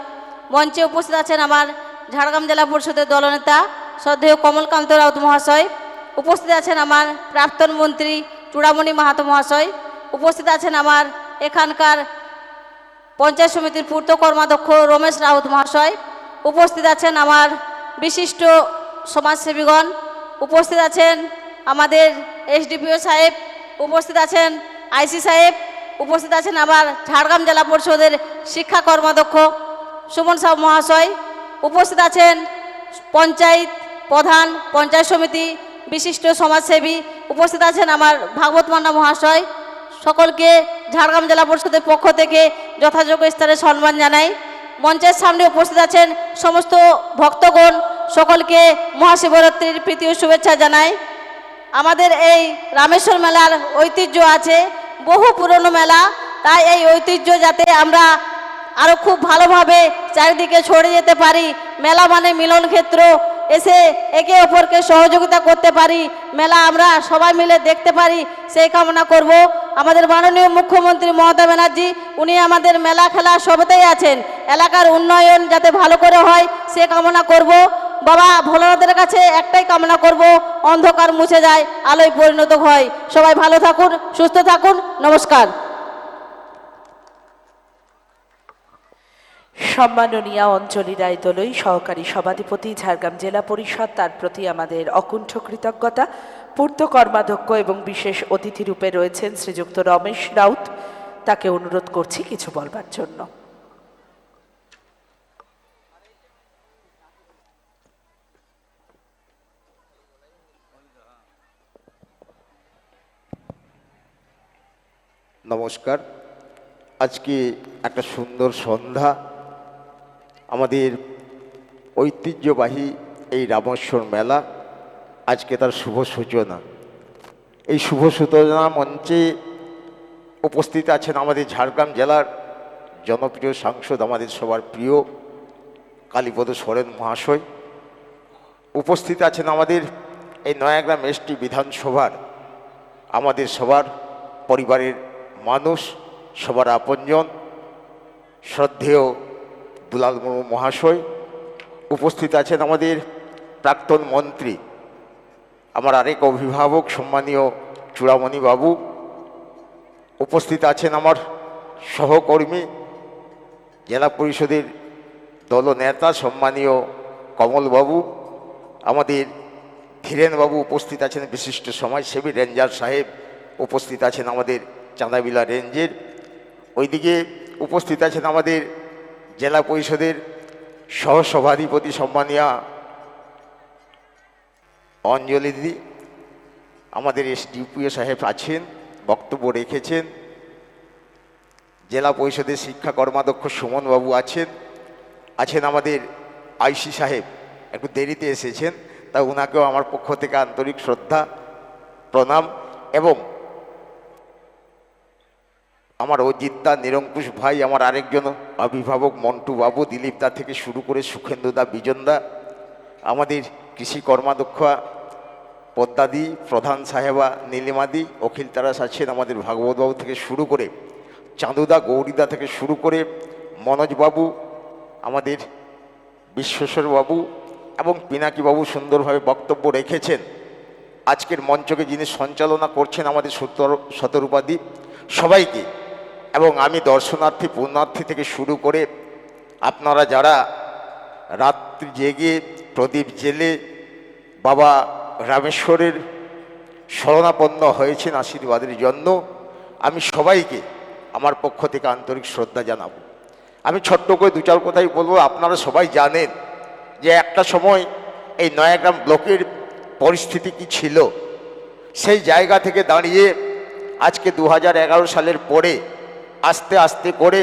মঞ্চে উপস্থিত আছেন আমার ঝাড়গ্রাম জেলা পরিষদের দলনেতা শ্রদ্ধেয় কমলকান্ত রাউত মহাশয়। উপস্থিত আছেন আমার প্রাক্তন মন্ত্রী চূড়ামণি মাহাতো মহাশয়। উপস্থিত আছেন আমার এখানকার পঞ্চায়েত সমিতির পূর্ত কর্মাধ্যক্ষ রমেশ রাউত মহাশয়। উপস্থিত আছেন আমার বিশিষ্ট সমাজসেবীগণ। উপস্থিত আছেন আমাদের এসডিপিও সাহেব। উপস্থিত আছেন আইসি সাহেব। উপস্থিত আছেন আমার ঝাড়গ্রাম জেলা পরিষদের শিক্ষা কর্মাধ্যক্ষ সুমন সাহু মহাশয়। উপস্থিত আছেন পঞ্চায়েত প্রধান, পঞ্চায়েত সমিতি, বিশিষ্ট সমাজসেবী। উপস্থিত আছেন আমার ভাগবত মান্না মহাশয়। সকলকে ঝাড়গ্রাম জেলা পরিষদের পক্ষ থেকে যথাযোগ্য স্তরে সম্মান জানাই। মঞ্চের সামনে উপস্থিত আছেন সমস্ত ভক্তগণ, সকলকে মহাশিবরাত্রির প্রীতি ও শুভেচ্ছা জানাই। আমাদের এই রামেশ্বর মেলার ঐতিহ্য আছে, বহু পুরনো মেলা, তাই এই ঐতিহ্য যাতে আমরা আরও খুব ভালোভাবে চারিদিকে ছড়িয়ে যেতে পারি, মেলা মানে মিলন ক্ষেত্র, এসে একে অপরকে সহযোগিতা করতে পারি, মেলা আমরা সবাই মিলে দেখতে পারি, সেই কামনা করব। আমাদের মাননীয় মুখ্যমন্ত্রী মমতা ব্যানার্জি, উনি আমাদের মেলা খেলা সবতেই আছেন, এলাকার উন্নয়ন যাতে ভালো করে হয় সে কামনা করব। বাবা ভোলানাথের কাছে একটাই কামনা করব, অন্ধকার মুছে যায়, আলোয় পরিণত হয়। সবাই ভালো থাকুন, সুস্থ থাকুন, নমস্কার। সম্মাননীয়া অঞ্জলি রায়দলই, সহকারী সভাধিপতি ঝাড়গ্রাম জেলা পরিষদ, তার প্রতি আমাদের অকুণ্ঠ কৃতজ্ঞতা। পূর্ত কর্মাধ্যক্ষ এবং বিশেষ অতিথি রূপে রয়েছেন শ্রীযুক্ত রমেশ রাউত, তাকে অনুরোধ করছি কিছু বলবার জন্য। নমস্কার। আজকে একটা সুন্দর সন্ধ্যা, আমাদের ঐতিহ্যবাহী এই রামেশ্বর মেলা আজকে তার শুভ সূচনা। এই শুভ সূচনা মঞ্চে উপস্থিত আছেন আমাদের ঝাড়গ্রাম জেলার জনপ্রিয় সাংসদ, আমাদের সবার প্রিয় কালীপদ সরেন মহাশয়। উপস্থিত আছেন আমাদের এই নয়াগ্রাম এসটি বিধানসভার আমাদের সবার পরিবারের মানুষ, সবার আপনজন শ্রদ্ধেয় দুলাল মুর্মু মহাশয়। উপস্থিত আছেন আমাদের প্রাক্তন মন্ত্রী, আমার আরেক অভিভাবক সম্মানীয় চূড়ামণি বাবু। উপস্থিত আছেন আমার সহকর্মী জেলা পরিষদের দলনেতা সম্মানীয় কমলবাবু, আমাদের ধীরেনবাবু উপস্থিত আছেন, বিশিষ্ট সমাজসেবী রেঞ্জার সাহেব উপস্থিত আছেন আমাদের চাঁদাবিলা রেঞ্জের। ওইদিকে উপস্থিত আছেন আমাদের জেলা পরিষদের সহসভাধিপতি সম্মানীয়া অঞ্জলি দিদি, আমাদের এসডিপিও সাহেব আছেন, বক্তব্য রেখেছেন। জেলা পরিষদের শিক্ষা কর্মাধ্যক্ষ সুমনবাবু আছেন, আছেন আমাদের আইসি সাহেব, একটু দেরিতে এসেছেন, তা ওনাকেও আমার পক্ষ থেকে আন্তরিক শ্রদ্ধা প্রণাম। এবং আমার অজিতদা, নিরঙ্কুশ ভাই, আমার আরেকজন অভিভাবক মন্টু বাবু, দিলীপ দা থেকে শুরু করে সুখেন্দুদা, বিজনদা, আমাদের কৃষি কর্মাধ্যক্ষা পদ্মাদি, প্রধান সাহেবা নীলিমাদি, অখিল তারাস আছেন, আমাদের ভাগবতবাবু থেকে শুরু করে চাঁদুদা, গৌরীদা থেকে শুরু করে মনোজবাবু, আমাদের বিশ্বেশ্বর বাবু এবং পিনাকিবাবু সুন্দরভাবে বক্তব্য রেখেছেন। আজকের মঞ্চকে যিনি সঞ্চালনা করছেন আমাদের শতরূপাদি, সবাইকে, এবং আমি দর্শনার্থী পুণ্যার্থী থেকে শুরু করে আপনারা যারা রাত্রি জেগে প্রদীপ জেলে বাবা রামেশ্বরের শরণাপন্ন হয়েছেন আশীর্বাদের জন্য, আমি সবাইকে আমার পক্ষ থেকে আন্তরিক শ্রদ্ধা জানাবো। আমি ছোট্ট করে দু চার কথাই বলবো। আপনারা সবাই জানেন যে একটা সময় এই নয়াগ্রাম ব্লকের পরিস্থিতি কি ছিল, সেই জায়গা থেকে দাঁড়িয়ে আজকে 2011 সালের পরে আস্তে আস্তে করে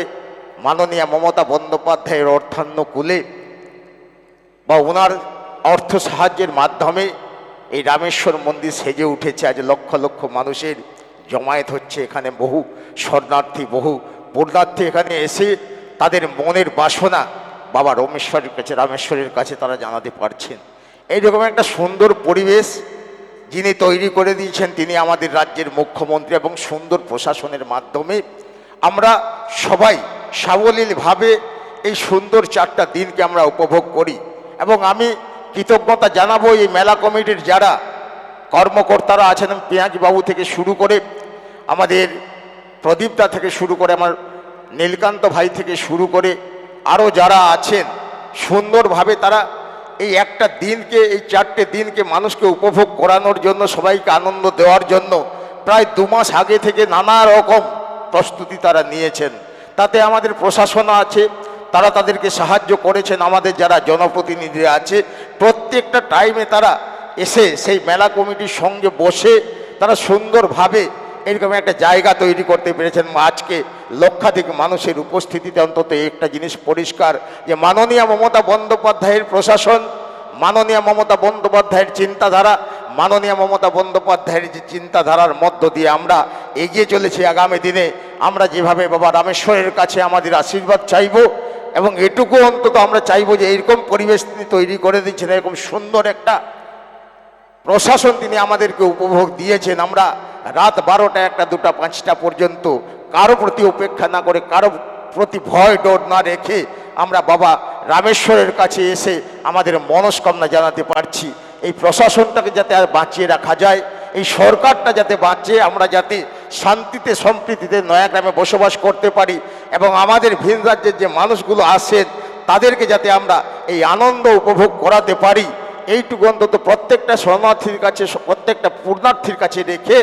মাননীয় মমতা বন্দ্যোপাধ্যায়ের অর্থানুকূলে বা ওনার অর্থ সাহায্যের মাধ্যমে এই রামেশ্বর মন্দির সেজে উঠেছে। আজ লক্ষ লক্ষ মানুষের জমায়েত হচ্ছে এখানে, বহু শরণার্থী, বহু পুণ্যার্থী এখানে এসে তাদের মনের বাসনা বাবা রামেশ্বরের কাছে তারা জানাতে পারছেন। এইরকম একটা সুন্দর পরিবেশ যিনি তৈরি করে দিয়েছেন তিনি আমাদের রাজ্যের মুখ্যমন্ত্রী, এবং সুন্দর প্রশাসনের মাধ্যমে আমরা সবাই সাবলীলভাবে এই সুন্দর 4টা দিনকে আমরা উপভোগ করি। এবং আমি কৃতজ্ঞতা জানাবো এই মেলা কমিটির যারা কর্মকর্তারা আছেন, পিয়াঁজবাবু থেকে শুরু করে আমাদের প্রদীপদা থেকে শুরু করে আমার নীলকান্ত ভাই থেকে শুরু করে আরও যারা আছেন, সুন্দরভাবে তারা এই একটা দিনকে, এই 4টে দিনকে মানুষকে উপভোগ করানোর জন্য, সবাইকে আনন্দ দেওয়ার জন্য প্রায় 2 মাস আগে থেকে নানা রকম প্রস্তুতি তারা নিয়েছেন। তাতে আমাদের প্রশাসন আছে, তারা তাদেরকে সাহায্য করেছেন। আমাদের যারা জনপ্রতিনিধিরা আছে প্রত্যেকটা টাইমে তারা এসে সেই মেলা কমিটির সঙ্গে বসে তারা সুন্দরভাবে এরকম একটা জায়গা তৈরি করতে পেরেছেন। আজকে লক্ষাধিক মানুষের উপস্থিতিতে অন্তত একটা জিনিস পরিষ্কার যে মাননীয় মমতা বন্দ্যোপাধ্যায়ের প্রশাসন, মাননীয় মমতা বন্দ্যোপাধ্যায়ের চিন্তাধারা, মাননীয় মমতা বন্দ্যোপাধ্যায়ের যে চিন্তাধারার মধ্য দিয়ে আমরা এগিয়ে চলেছি। আগামী দিনে আমরা যেভাবে বাবা রামেশ্বরের কাছে আমাদের আশীর্বাদ চাইব, এবং এটুকু অন্তত আমরা চাইবো যে এইরকম পরিবেশ তিনি তৈরি করে দিচ্ছেন, এরকম সুন্দর একটা প্রশাসন তিনি আমাদেরকে উপভোগ দিয়েছেন। আমরা রাত 12টা, 1টা, 2টা, 5টা পর্যন্ত কারো প্রতি উপেক্ষা না করে, কারো প্রতি ভয় ডর না রেখে আমরা বাবা রামেশ্বরের কাছে এসে আমাদের মনস্কামনা জানাতে পারছি। এই প্রশাসনটাকে যাতে আর বাঁচিয়ে রাখা যায়, এই সরকারটা যাতে বাঁচে, আমরা যাতে শান্তিতে সম্প্রীতিতে নয়াগ্রামে বসবাস করতে পারি, এবং আমাদের ভিন রাজ্যের যে মানুষগুলো আসেন তাদেরকে যাতে আমরা এই আনন্দ উপভোগ করাতে পারি, এইটুকু অন্তত প্রত্যেকটা শরণার্থীর কাছে, প্রত্যেকটা পুণ্যার্থীর কাছে রেখে,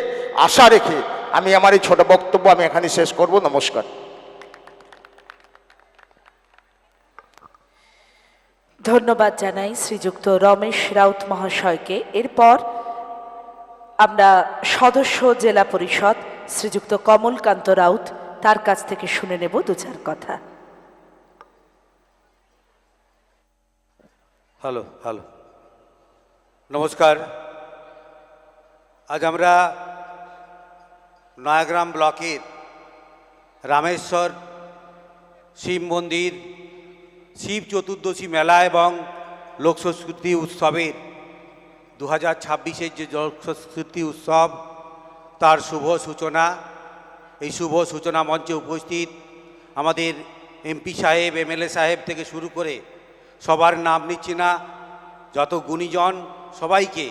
আশা রেখে আমি আমার এই ছোট বক্তব্য আমি এখানে শেষ করব। নমস্কার। ধন্যবাদ জানাই শ্রীযুক্ত রমেশ রাউত মহাশয়কে। এরপর আমরা সদস্য জেলা পরিষদ শ্রীযুক্ত কমলকান্ত রাউত, তার কাছ থেকে শুনে নেব 2-4 কথা। হ্যালো নমস্কার। আজ আমরা নয়াগ্রাম ব্লকের রামেশ্বর শিব মন্দির শিব চতুর্দশী মেলা এবং লোকসংস্কৃতি উৎসবের 2026-এর যে লোকসংস্কৃতি উৎসব তার শুভ সূচনা। এই শুভ সূচনা মঞ্চে উপস্থিত আমাদের এমপি সাহেব, এমএলএ সাহেব থেকে শুরু করে সবার নাম নিচ্ছি না, যত গুণীজন সবাইকে,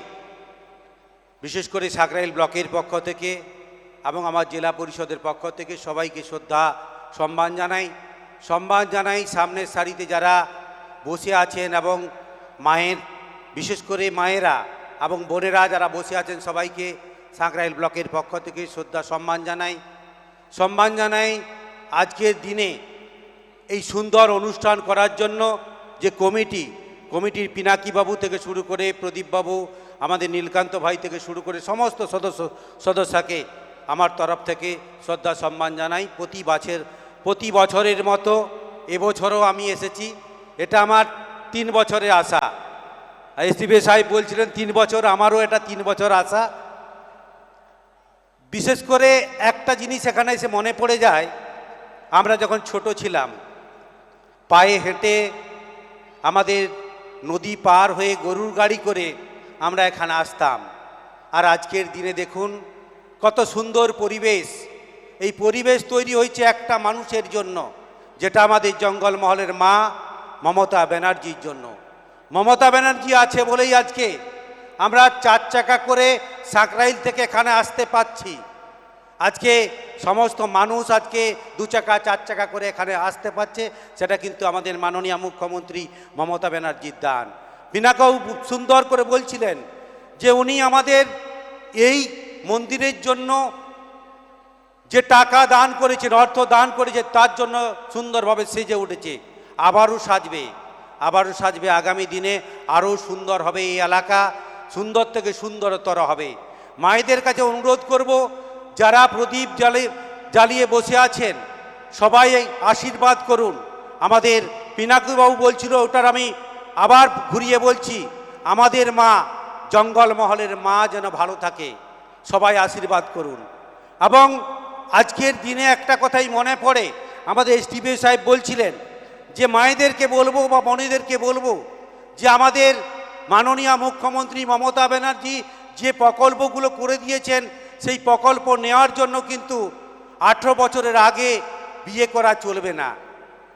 বিশেষ করে সাকরাইল ব্লকের পক্ষ থেকে এবং আমার জেলা পরিষদের পক্ষ থেকে সবাইকে শ্রদ্ধা সম্মান জানাই। সামনের সারিতে যারা বসে আছেন এবং মায়ের, বিশেষ করে মায়েরা এবং বোনেরা যারা বসে আছেন সবাইকে সাকরাইল ব্লকের পক্ষ থেকে শ্রদ্ধা সম্মান জানাই। আজকের দিনে এই সুন্দর অনুষ্ঠান করার জন্য যে কমিটির পিনাকিবাবু থেকে শুরু করে প্রদীপবাবু, আমাদের নীলকান্ত ভাই থেকে শুরু করে সমস্ত সদস্যকে আমার তরফ থেকে শ্রদ্ধা সম্মান জানাই। প্রতি বছরের মতো এবছরও আমি এসেছি। এটা আমার 3 বছরের আশা। এসপি সাহেব বলছিলেন 3 বছর, আমারও এটা 3 বছর আশা। বিশেষ করে একটা জিনিস এখানে এসে মনে পড়ে যায়, আমরা যখন ছোট ছিলাম পায়ে হেঁটে আমাদের নদী পার হয়ে গরুর গাড়ি করে আমরা এখানে আসতাম। আর আজকের দিনে দেখুন কত সুন্দর পরিবেশ। এই পরিবেশ তৈরি হয়েছে একটা মানুষের জন্য, যেটা আমাদের জঙ্গলমহলের মা মমতা ব্যানার্জির জন্য। মমতা ব্যানার্জি আছে বলেই আজকে আমরা 4 চাকা করে সাকরাইল থেকে এখানে আসতে পাচ্ছি। আজকে সমস্ত মানুষ আজকে 2 চাকা 4 চাকা করে এখানে আসতে পারছে, সেটা কিন্তু আমাদের মাননীয় মুখ্যমন্ত্রী মমতা ব্যানার্জির দান। বিনাকাও সুন্দর করে বলছিলেন যে উনি আমাদের এই মন্দিরের জন্য যে টাকা দান করেছেন, অর্থ দান করেছে, তার জন্য সুন্দরভাবে সেজে উঠেছে। আবারও সাজবে আগামী দিনে আরও সুন্দর হবে এই এলাকা। সুন্দর থেকে সুন্দরতর হবে। মায়েদের কাছে অনুরোধ করব, যারা প্রদীপ জ্বালিয়ে বসে আছেন সবাই আশীর্বাদ করুন। আমাদের পিনাকিবাবু বলছিল, ওটার আমি আবার ঘুরিয়ে বলছি, আমাদের মা জঙ্গলমহলের মা যেন ভালো থাকে, সবাই আশীর্বাদ করুন। এবং আজকের দিনে একটা কথাই মনে পড়ে, আমাদের এসডিপিও সাহেব বলছিলেন যে মায়েদেরকে বলবো বা বোনেদেরকে বলবো যে আমাদের মাননীয় মুখ্যমন্ত্রী মমতা ব্যানার্জি যে প্রকল্পগুলো করে দিয়েছেন, সেই প্রকল্প নেওয়ার জন্য কিন্তু 18 বছরের আগে বিয়ে করা চলবে না।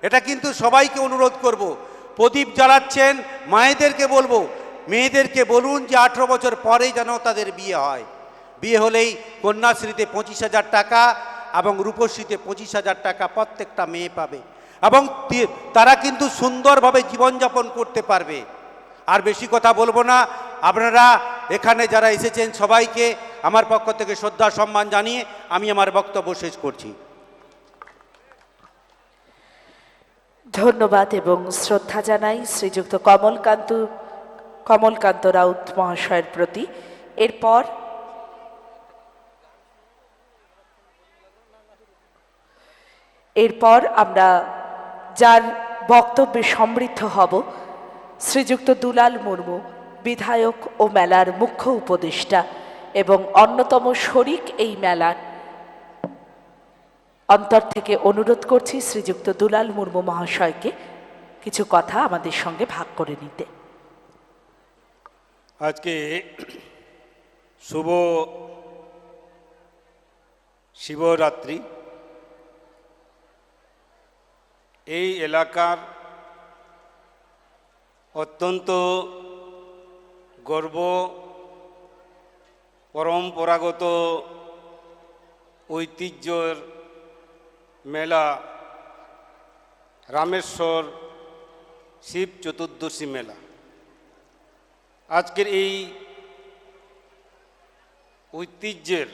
এটা কিন্তু সবাইকে অনুরোধ করব। প্রদীপ জ্বালাচ্ছেন, মায়েদেরকে বলবো, মেয়েদেরকে বলুন যে 18 বছর পরে যেন তাদের বিয়ে হয়। বিয়ে হলেই কন্যাশ্রীতে 25,000 টাকা এবং রূপশ্রীতে 25,000 টাকা প্রত্যেকটা মেয়ে পাবে, এবং তারা কিন্তু সুন্দরভাবে জীবনযাপন করতে পারবে। আর বেশি কথা বলবো না, আপনারা এখানে যারা এসেছেন সবাইকে আমার পক্ষ থেকে শ্রদ্ধা সম্মান জানিয়ে আমি আমার বক্তব্য শেষ করছি। ধন্যবাদ এবং শ্রদ্ধা জানাই শ্রীযুক্ত কমলকান্ত রাউত মহাশয়ের প্রতি। এরপর আমরা যার বক্তব্যে সমৃদ্ধ হব, শ্রীযুক্ত দুলাল মুর্মু, বিধায়ক ও মেলার মুখ্য উপদেষ্টা এবং অন্যতম শরিক এই মেলার। অন্তর থেকে অনুরোধ করছি শ্রীযুক্ত দুলাল মুর্মু মহাশয়কে কিছু কথা আমাদের সঙ্গে ভাগ করে নিতে। আজকে শুভ শিবরাত্রি। এই এলাকার অত্যন্ত গর্ব, পরম্পরাগত ঐতিহ্যের মেলা রামেশ্বর শিব চতুর্দশী মেলা। আজকের এই ঐতিহ্যের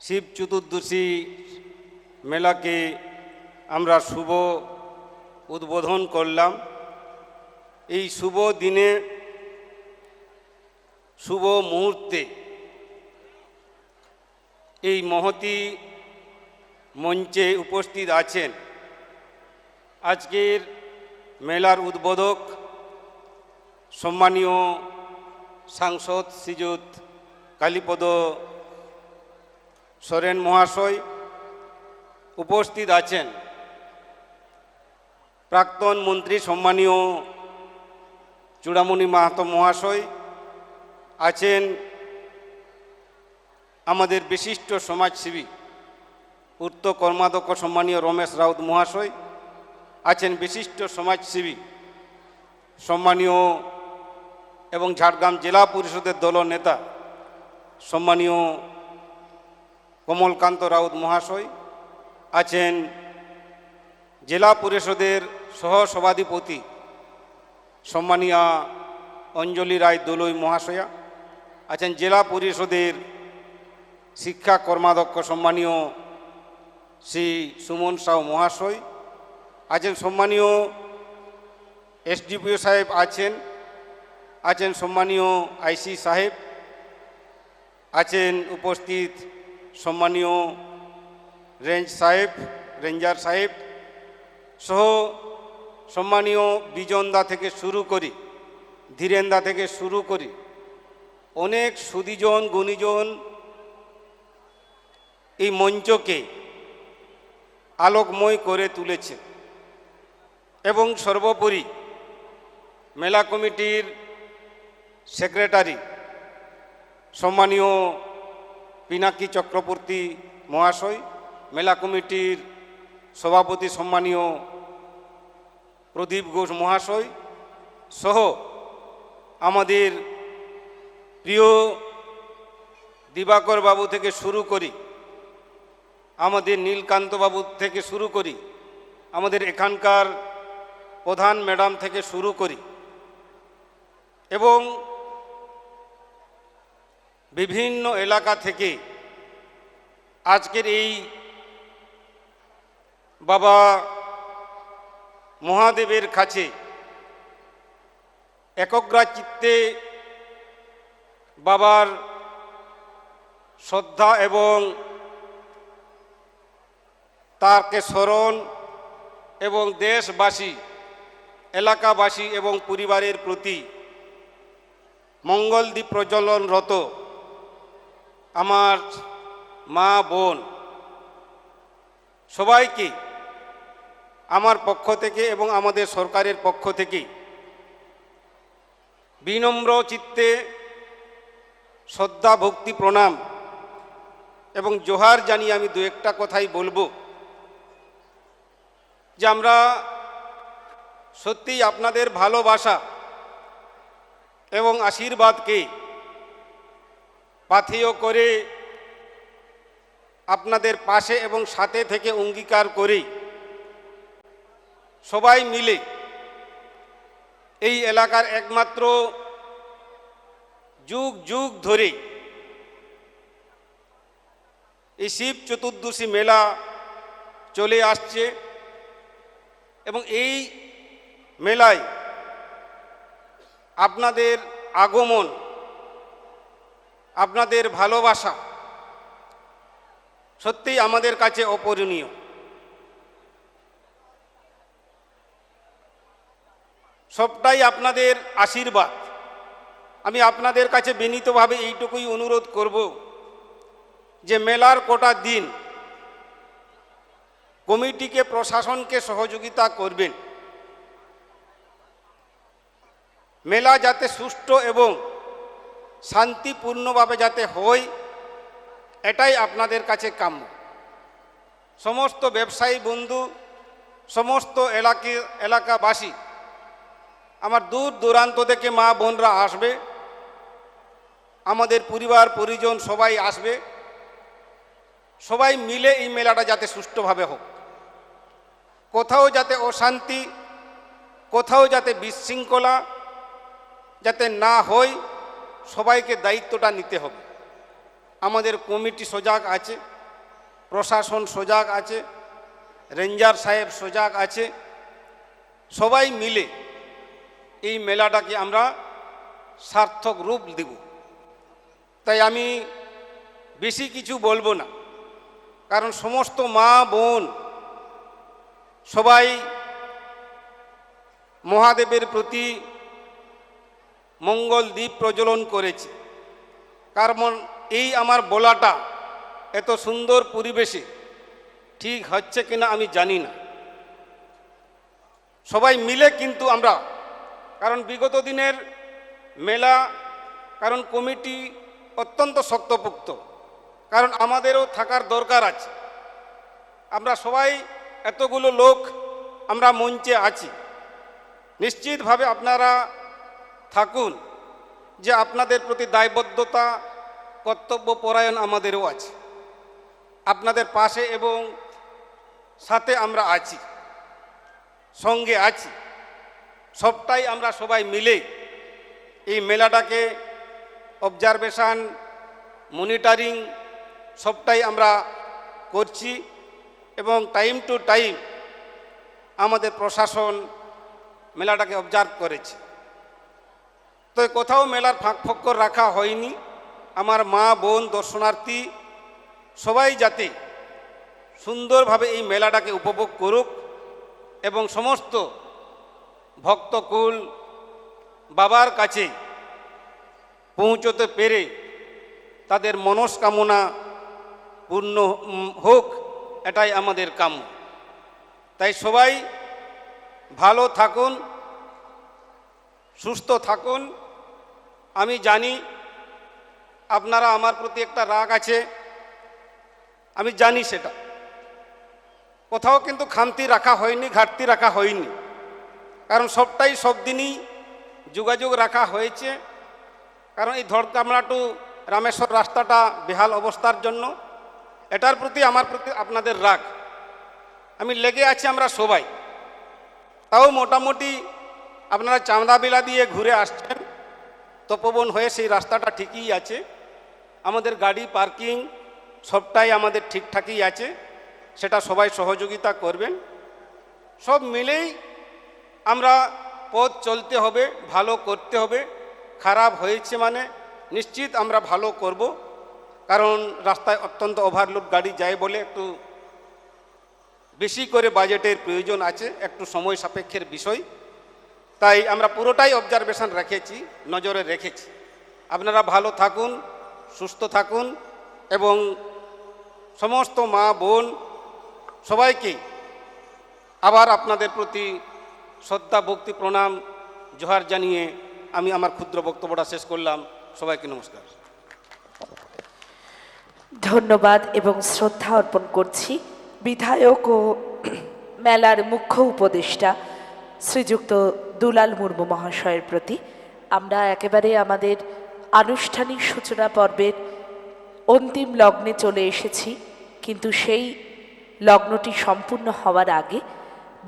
শিব চতুর্দশী মেলাকে আমরা শুভ উদ্বোধন করলাম। এই শুভ দিনে, শুভ মুহূর্তে এই মহতী মঞ্চে উপস্থিত আছেন আজকের মেলার উদ্বোধক সম্মানীয় সাংসদ শ্রীযুত কালীপদ সোরেন মহাশয়, উপস্থিত আছেন প্রাক্তন মন্ত্রী সম্মানীয় চূড়ামণি মাহাতো মহাশয়, আছেন আমাদের বিশিষ্ট সমাজসেবী পূর্ত কর্মাধ্যক্ষ সম্মানীয় রমেশ রাউত মহাশয়, আছেন বিশিষ্ট সমাজসেবী সম্মানীয় এবং ঝাড়গ্রাম জেলা পরিষদের দলনেতা সম্মানীয় কমলকান্ত রাউত মহাশয়, আছেন জেলা পরিষদের সহসভাধিপতি সম্মানীয়া অঞ্জলি রায় দোলই মহাশয়া, আছেন জেলা পরিষদের শিক্ষা কর্মাধ্যক্ষ সম্মানীয় শ্রী সুমন সাউ মহাশয়, আছেন সম্মানীয় এসডিপিও সাহেব, আছেন সম্মানীয় আইসি সাহেব, আছেন উপস্থিত সম্মানীয় রেঞ্জার সাহেব সহ সম্মানীয় বিজনদা থেকে শুরু করি, ধীরেন্দা থেকে শুরু করি অনেক সুদীজন গুণীজন এই মঞ্চকে আলোকময় করে তুলেছে। এবং সর্বোপরি মেলা কমিটির সেক্রেটারি সম্মানীয় পিনাকি চক্রবর্তী মহাশয়, মেলা কমিটির সভাপতি সম্মানীয় প্রদীপ ঘোষ মহাশয় সহ আমাদের প্রিয় দিবাকর বাবু থেকে শুরু করি, আমাদের নীলকান্ত বাবু থেকে শুরু করি, আমাদের এখানকার প্রধান ম্যাডাম থেকে শুরু করি এবং বিভিন্ন এলাকা থেকে আজকের এই বাবা মহাদেবের কাছে একগ্রা চিত্তে বাবার শ্রদ্ধা এবং তাকে স্মরণ এবং দেশবাসী, এলাকাবাসী এবং পরিবারের প্রতি মঙ্গলদ্বীপ প্রজ্বলনরত আমার মা বোন সবাইকে আমার পক্ষ থেকে এবং আমাদের সরকারের পক্ষ থেকে বিনম্র চিত্তে শ্রদ্ধা ভক্তি প্রণাম এবং জোহার জানিয়ে আমি দু একটা কথাই বলবো যে আমরা সত্যিই আপনাদের ভালোবাসা এবং আশীর্বাদকে পাথেয় করে আপনাদের পাশে এবং সাথে থেকে অঙ্গীকার করে সবাই মিলে এই এলাকার একমাত্র যুগ যুগ ধরে এই শিব চতুর্দশী মেলা চলে আসছে এবং এই মেলায় আপনাদের আগমন, আপনাদের ভালোবাসা সত্যিই আমাদের কাছে অপূরণীয়। সবটাই আপনাদের আশীর্বাদ। আমি আপনাদের কাছে বিনীতভাবে এইটুকুই অনুরোধ করব যে মেলার কটা দিন কমিটিকে, প্রশাসনকে সহযোগিতা করবেন। মেলা যাতে সুষ্ঠু এবং শান্তিপূর্ণভাবে যাতে হয়, এটাই আপনাদের কাছে কাম্য। সমস্ত ব্যবসায়ী বন্ধু, সমস্ত এলাকাবাসী, আমার দূর দূরান্ত থেকে মা বোনরা আসবে, আমাদের পরিবার পরিজন সবাই আসবে, সবাই মিলে এই মেলাটা যাতে সুষ্ঠুভাবে হোক। কোথাও যাতে অশান্তি, কোথাও যাতে বিশৃঙ্খলা যাতে না হয়, সবাইকে দায়িত্বটা নিতে হবে। আমাদের কমিটি সজাগ আছে, প্রশাসন সজাগ আছে, রেঞ্জার সাহেব সজাগ আছে। সবাই মিলে এই মেলাটাকে আমরা সার্থক রূপ দেব। তাই আমি বেশি কিছু বলবো না, কারণ সমস্ত মা বোন সবাই মহাদেবের প্রতি মঙ্গল দ্বীপ প্রজ্বলন করেছে। কারণ এই আমার বলাটা এত সুন্দর পরিবেশে ঠিক হচ্ছে কিনা আমি জানি না। সবাই মিলে কিন্তু আমরা, কারণ বিগত দিনের মেলা, কারণ কমিটি অত্যন্ত শক্তপোক্ত, কারণ আমাদেরও থাকার দরকার আছে। আমরা সবাই এতগুলো লোক আমরা মঞ্চে আছি, নিশ্চিতভাবে আপনারা থাকুন যে আপনাদের প্রতি দায়বদ্ধতা, কর্তব্যপরায়ণ আমাদেরও আছে। আপনাদের পাশে এবং সাথে আমরা আছি, সঙ্গে আছি। সবটাই আমরা সবাই মিলে এই মেলাটাকে অবজারভেশন, মনিটরিং সবটাই আমরা করছি এবং টাইম টু টাইম আমাদের প্রশাসন মেলাটাকে অবজার্ভ করেছে। তো কোথাও মেলার ফাঁক ফক্কর রাখা হয়নি। আমার মা বোন দর্শনার্থী সবাই যাতে সুন্দরভাবে এই মেলাটাকে উপভোগ করুক এবং সমস্ত ভক্তকুল বাবার কাছে পৌঁছতে পেরে তাদের মনস্কামনা পূর্ণ হোক, এটাই আমাদের কাম্য। তাই সবাই ভালো থাকুন, সুস্থ থাকুন। আমি জানি আপনারা আমার প্রতি একটা রাগ আছে, আমি জানি সেটা। কোথাও কিন্তু খামতি রাখা হয়নি, ঘাটতি রাখা হয়নি, কারণ সবটাই সব দিনই যোগাযোগ রাখা হয়েছে। কারণ এই ধড়কামড়া টু রামেশ্বর রাস্তাটা বেহাল অবস্থার জন্য এটার প্রতি আমার প্রতি আপনাদের রাগ, আমি লেগে আছি আমরা সবাই। তাও মোটামুটি আপনারা চাঁদাবিলা দিয়ে ঘুরে আসছেন, তপবন হয়ে সেই রাস্তাটা ঠিকই আছে। আমাদের গাড়ি পার্কিং সবটাই আমাদের ঠিকঠাকই আছে, সেটা সবাই সহযোগিতা করবেন। সব মিলেই আমরা পথ চলতে হবে, ভালো করতে হবে। খারাপ হয়েছে মানে নিশ্চিত আমরা ভালো করব, কারণ রাস্তায় অত্যন্ত ওভারলোড গাড়ি যায় বলে একটু বেশি করে বাজেটের প্রয়োজন আছে, একটু সময় সাপেক্ষের বিষয়। তাই আমরা পুরোটাই অবজারভেশন রেখেছি, নজরে রেখেছি। আপনারা ভালো থাকুন, সুস্থ থাকুন এবং সমস্ত মা বোন সবাইকে আবার আপনাদের প্রতি শ্রদ্ধা ভক্তি প্রণাম জোহার জানিয়ে আমি আমার ক্ষুদ্র বক্তব্যটা শেষ করলাম। সবাইকে নমস্কার। ধন্যবাদ এবং শ্রদ্ধা অর্পণ করছি বিধায়ক ও মেলার মুখ্য উপদেষ্টা শ্রীযুক্ত দুলাল মুর্মু মহাশয়ের প্রতি। আমরা একেবারে আমাদের আনুষ্ঠানিক সূচনা পর্বের অন্তিম লগ্নে চলে এসেছি, কিন্তু সেই লগ্নটি সম্পূর্ণ হওয়ার আগে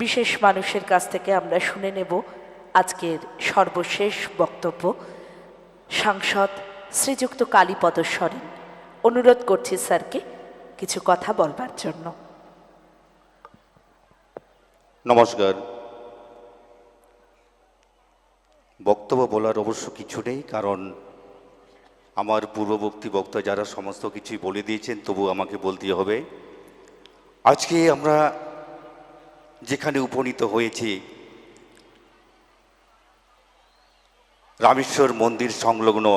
বিশেষ মানুষের কাছ থেকে আমরা শুনে নেব আজকের সর্বশেষ বক্তব্য। সাংসদ শ্রীযুক্ত কালীপদ সরেন, অনুরোধ করছি স্যারকে কিছু কথা বলবার জন্য। নমস্কার। বক্তব্য বলার অবশ্য কিছু নেই, কারণ আমার পূর্ববর্তী বক্তা যারা সমস্ত কিছুই বলে দিয়েছেন, তবু আমাকে বলতে হবে। আজকে আমরা যেখানে উপনীত হয়েছি, রামেশ্বর মন্দির সংলগ্ন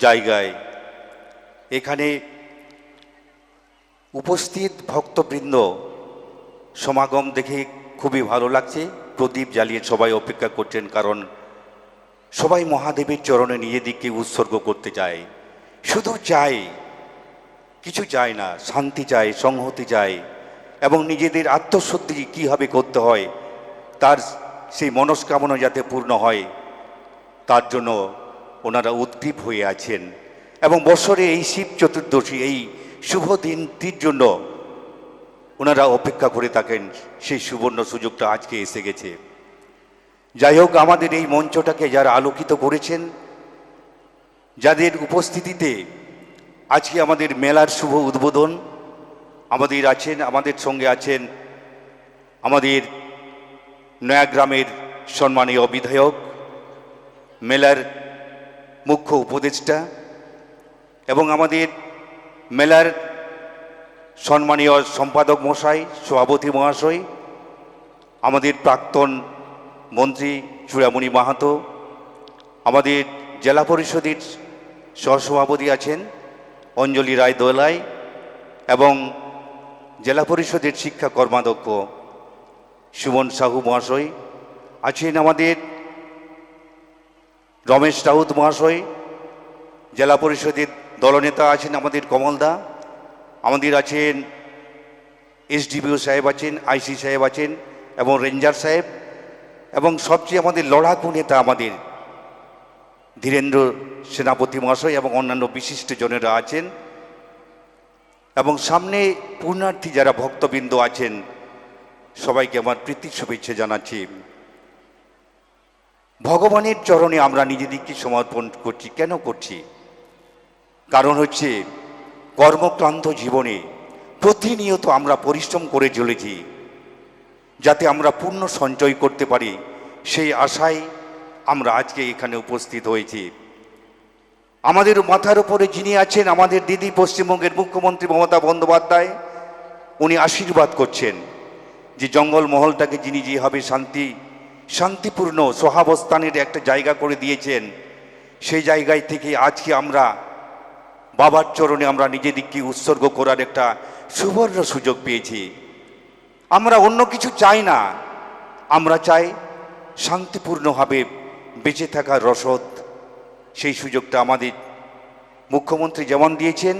জায়গায়, এখানে উপস্থিত ভক্তবৃন্দ সমাগম দেখে খুবই ভালো লাগছে। প্রদীপ জ্বালিয়ে সবাই অপেক্ষা করছেন, কারণ সবাই মহাদেবের চরণে নিজেদেরকে উৎসর্গ করতে চায়। শুধু চায়, কিছু চায় না, শান্তি চায়, সংহতি চায় এবং নিজেদের আত্মশুদ্ধি কীভাবে করতে হয় তার সেই মনস্কামনা যাতে পূর্ণ হয় তার জন্য ওনারা উদ্গ্রীব হয়ে আছেন। এবং বছরে এই শিব চতুর্দশী, এই শুভ দিনটির জন্য ওনারা অপেক্ষা করে থাকেন। সেই সুবর্ণ সুযোগটা আজকে এসে গেছে। যাই হোক, আমাদের এই মঞ্চটাকে যারা আলোকিত করেছেন, যাদের উপস্থিতিতে আজকে আমাদের মেলার শুভ উদ্বোধন, আমাদের সঙ্গে আছেন আমাদের নয়াগ্রামের সম্মানীয় বিধায়ক, মেলার মুখ্য উপদেষ্টা এবং আমাদের মেলার সম্মানীয় সম্পাদক মহাশয়, সভাপতি মহাশয়, আমাদের প্রাক্তন মন্ত্রী চূড়ামণি মাহাতো, আমাদের জেলা পরিষদের সহসভাপতি আছেন অঞ্জলি রায় দোলাই এবং জেলা পরিষদের শিক্ষা কর্মাধ্যক্ষ সুমন সাহু মহাশয় আছেন, আমাদের রমেশ রাউত মহাশয়, জেলা পরিষদের দলনেতা আছেন আমাদের কমলদা, আমাদের আছেন এসডিপিও সাহেব আছেন, আইসি সাহেব আছেন এবং রেঞ্জার সাহেব, এবং সবচেয়ে আমাদের লড়াকু নেতা আমাদের ধীরেন্দ্র সেনাপতি মহাশয় এবং অন্যান্য বিশিষ্ট জনেরা আছেন। এবং সামনে পূর্ণার্থী যারা ভক্তবৃন্দ আছেন, সবাইকে আমার প্রীতি শুভেচ্ছা জানাচ্ছি। ভগবানের চরণে আমরা নিজেদেরকে সমর্পণ করছি। কেন করছি? কারণ হচ্ছে কর্মক্লান্ত জীবনে প্রতিনিয়ত আমরা পরিশ্রম করে চলেছি, যাতে আমরা পুণ্য সঞ্চয় করতে পারি, সেই আশায় আমরা আজকে এখানে উপস্থিত হয়েছি। আমাদের মাথার উপরে যিনি আছেন, আমাদের দিদি পশ্চিমবঙ্গের মুখ্যমন্ত্রী মমতা বন্দ্যোপাধ্যায়, উনি আশীর্বাদ করছেন যে জঙ্গলমহলটাকে যিনি যেভাবে শান্তিপূর্ণ সহাবস্থানের একটা জায়গা করে দিয়েছেন, সেই জায়গায় থেকে আজকে আমরা বাবার চরণে আমরা নিজেদেরকে উৎসর্গ করার একটা সুবর্ণ সুযোগ পেয়েছি। আমরা অন্য কিছু চাই না, আমরা চাই শান্তিপূর্ণভাবে বেঁচে থাকার রসদ। সেই সুযোগটা আমাদের মুখ্যমন্ত্রী যেমন দিয়েছেন,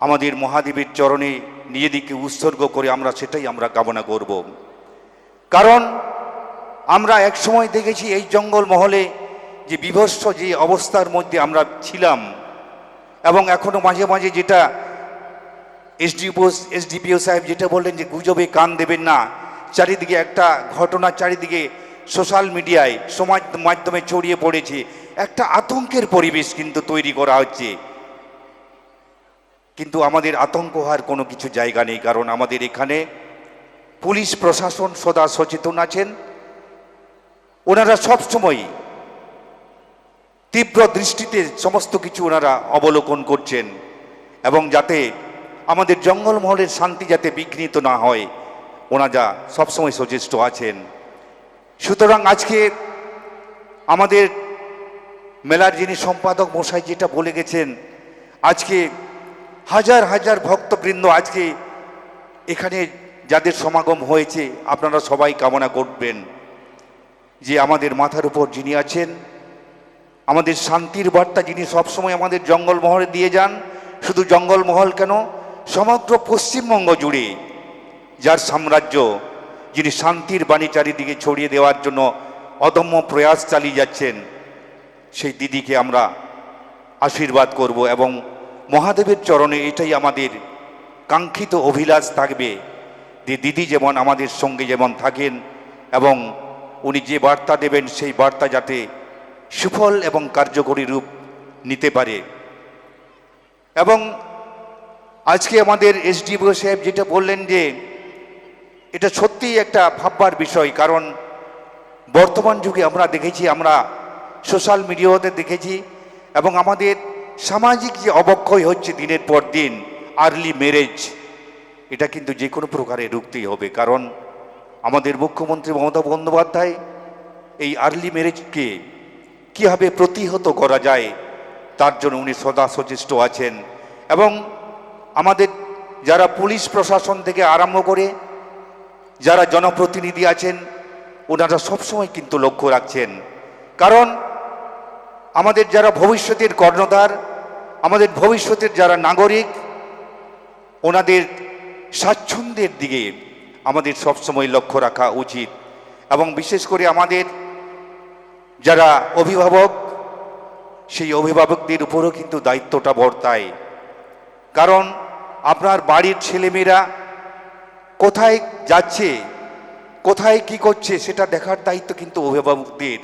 আমাদের মহাদেবের চরণে নিজেদেরকে উৎসর্গ করে আমরা সেটাই আমরা কামনা করব। কারণ আমরা এক সময় দেখেছি এই জঙ্গলমহলে যে বিভৎস যে অবস্থার মধ্যে আমরা ছিলাম, এবং এখনো মাঝে মাঝে যেটা এসডিপিও সাহেব যেটা বললেন যে গুজবে কান দেবেন না, চারিদিকে একটা ঘটনা চারিদিকে সোশ্যাল মিডিয়ায় সমাজ মাধ্যমে ছড়িয়ে পড়েছে, একটা আতঙ্কের পরিবেশ কিন্তু তৈরি করা হচ্ছে। কিন্তু আমাদের আতঙ্ক হওয়ার কোনো কিছু জায়গা নেই, কারণ আমাদের এখানে পুলিশ প্রশাসন সদা সচেতন আছেন। ওনারা সবসময় তীব্র দৃষ্টিতে সমস্ত কিছু ওনারা অবলোকন করছেন এবং যাতে আমাদের জঙ্গলমহলের শান্তি যাতে বিঘ্নিত না হয় ওনারা সবসময় সচেষ্ট আছেন। সুতরাং আজকে আমাদের মেলার যিনি সম্পাদক মশাই যেটা বলে গেছেন, আজকে হাজার হাজার ভক্তবৃন্দ আজকে এখানে যাদের সমাগম হয়েছে, আপনারা সবাই কামনা করবেন যে আমাদের মাথার উপর যিনি আছেন, আমাদের শান্তির বার্তা যিনি সবসময় আমাদের জঙ্গলমহলে দিয়ে যান, শুধু জঙ্গলমহল কেন সমগ্র পশ্চিমবঙ্গ জুড়ে যার সাম্রাজ্য, যিনি শান্তির বাণী চারিদিকে ছড়িয়ে দেওয়ার জন্য অদম্য প্রয়াস চালিয়ে যাচ্ছেন, সেই দিদিকে আমরা আশীর্বাদ করব এবং মহাদেবের চরণে এটাই আমাদের কাঙ্ক্ষিত অভিলাষ থাকবে যে দিদি যেমন আমাদের সঙ্গে যেমন থাকেন এবং উনি যে বার্তা দেবেন সেই বার্তা যাতে সুফল এবং কার্যকরী রূপ নিতে পারে। এবং আজকে আমাদের এসডিও সাহেব যেটা বললেন যে এটা সত্যিই একটা ভাববার বিষয়, কারণ বর্তমান যুগে আমরা দেখেছি, আমরা সোশ্যাল মিডিয়াতে দেখেছি এবং আমাদের সামাজিক যে অবক্ষয় হচ্ছে দিনের পর দিন, আর্লি ম্যারেজ, এটা কিন্তু যে কোনো প্রকারে রুখতেই হবে। কারণ আমাদের মুখ্যমন্ত্রী মমতা বন্দ্যোপাধ্যায় এই আর্লি ম্যারেজকে কীভাবে প্রতিহত করা যায় তার জন্য উনি সদা সচেষ্ট আছেন এবং আমাদের যারা পুলিশ প্রশাসন থেকে আরম্ভ করে যারা জনপ্রতিনিধি আছেন ওনারা সবসময় কিন্তু লক্ষ্য রাখছেন। কারণ আমাদের যারা ভবিষ্যতের কর্ণধার, আমাদের ভবিষ্যতের যারা নাগরিক, ওনাদের স্বাচ্ছন্দ্যের দিকে আমাদের সবসময় লক্ষ্য রাখা উচিত এবং বিশেষ করে আমাদের যারা অভিভাবক, সেই অভিভাবকদের উপরও কিন্তু দায়িত্বটা বর্তায়। কারণ আপনার বাড়ির ছেলেমেয়েরা কোথায় যাচ্ছে, কোথায় কি করছে সেটা দেখার দায়িত্ব কিন্তু অভিভাবকদের।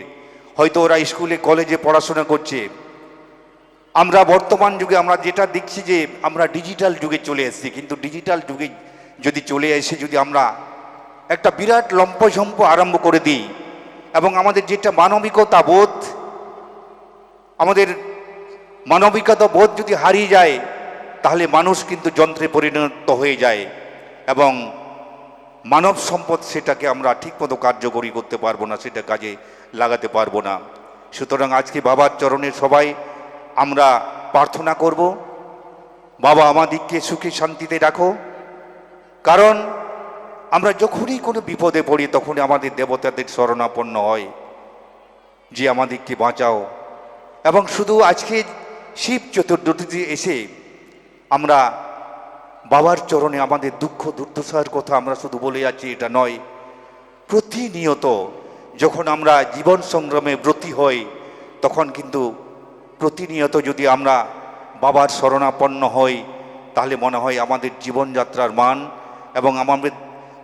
হয়তো ওরা স্কুলে কলেজে পড়াশোনা করছে, আমরা বর্তমান যুগে আমরা যেটা দেখছি যে আমরা ডিজিটাল যুগে চলে এসেছি, কিন্তু ডিজিটাল যুগে যদি চলে এসে যদি আমরা একটা বিরাট লম্পঝম্প আরম্ভ করে দিই এবং আমাদের যেটা মানবিকতা বোধ, আমাদের মানবিকতা বোধ যদি হারিয়ে যায় তাহলে মানুষ কিন্তু যন্ত্রে পরিণত হয়ে যায় এবং মানব সম্পদ সেটাকে আমরা ঠিকমতো কার্যকরী করতে পারবো না, সেটা কাজে লাগাতে পারবো না। সুতরাং আজকে বাবার চরণে সবাই আমরা প্রার্থনা করব, বাবা আমাদেরকে সুখে শান্তিতে রাখো। কারণ আমরা যখনই কোনো বিপদে পড়ি তখনই আমাদের দেবতাদের শরণাপন্ন হয় যে আমাদেরকে বাঁচাও। এবং শুধু আজকে শিব চতুর্দশীতে এসে আমরা বাবার চরণে আমাদের দুঃখ দুর্দশার কথা আমরা শুধু বলে যাচ্ছি এটা নয়, প্রতিনিয়ত যখন আমরা জীবন সংগ্রামে ব্রতী হই তখন কিন্তু প্রতিনিয়ত যদি আমরা বাবার শরণাপন্ন হই তাহলে মনে হয় আমাদের জীবনযাত্রার মান এবং আমাদের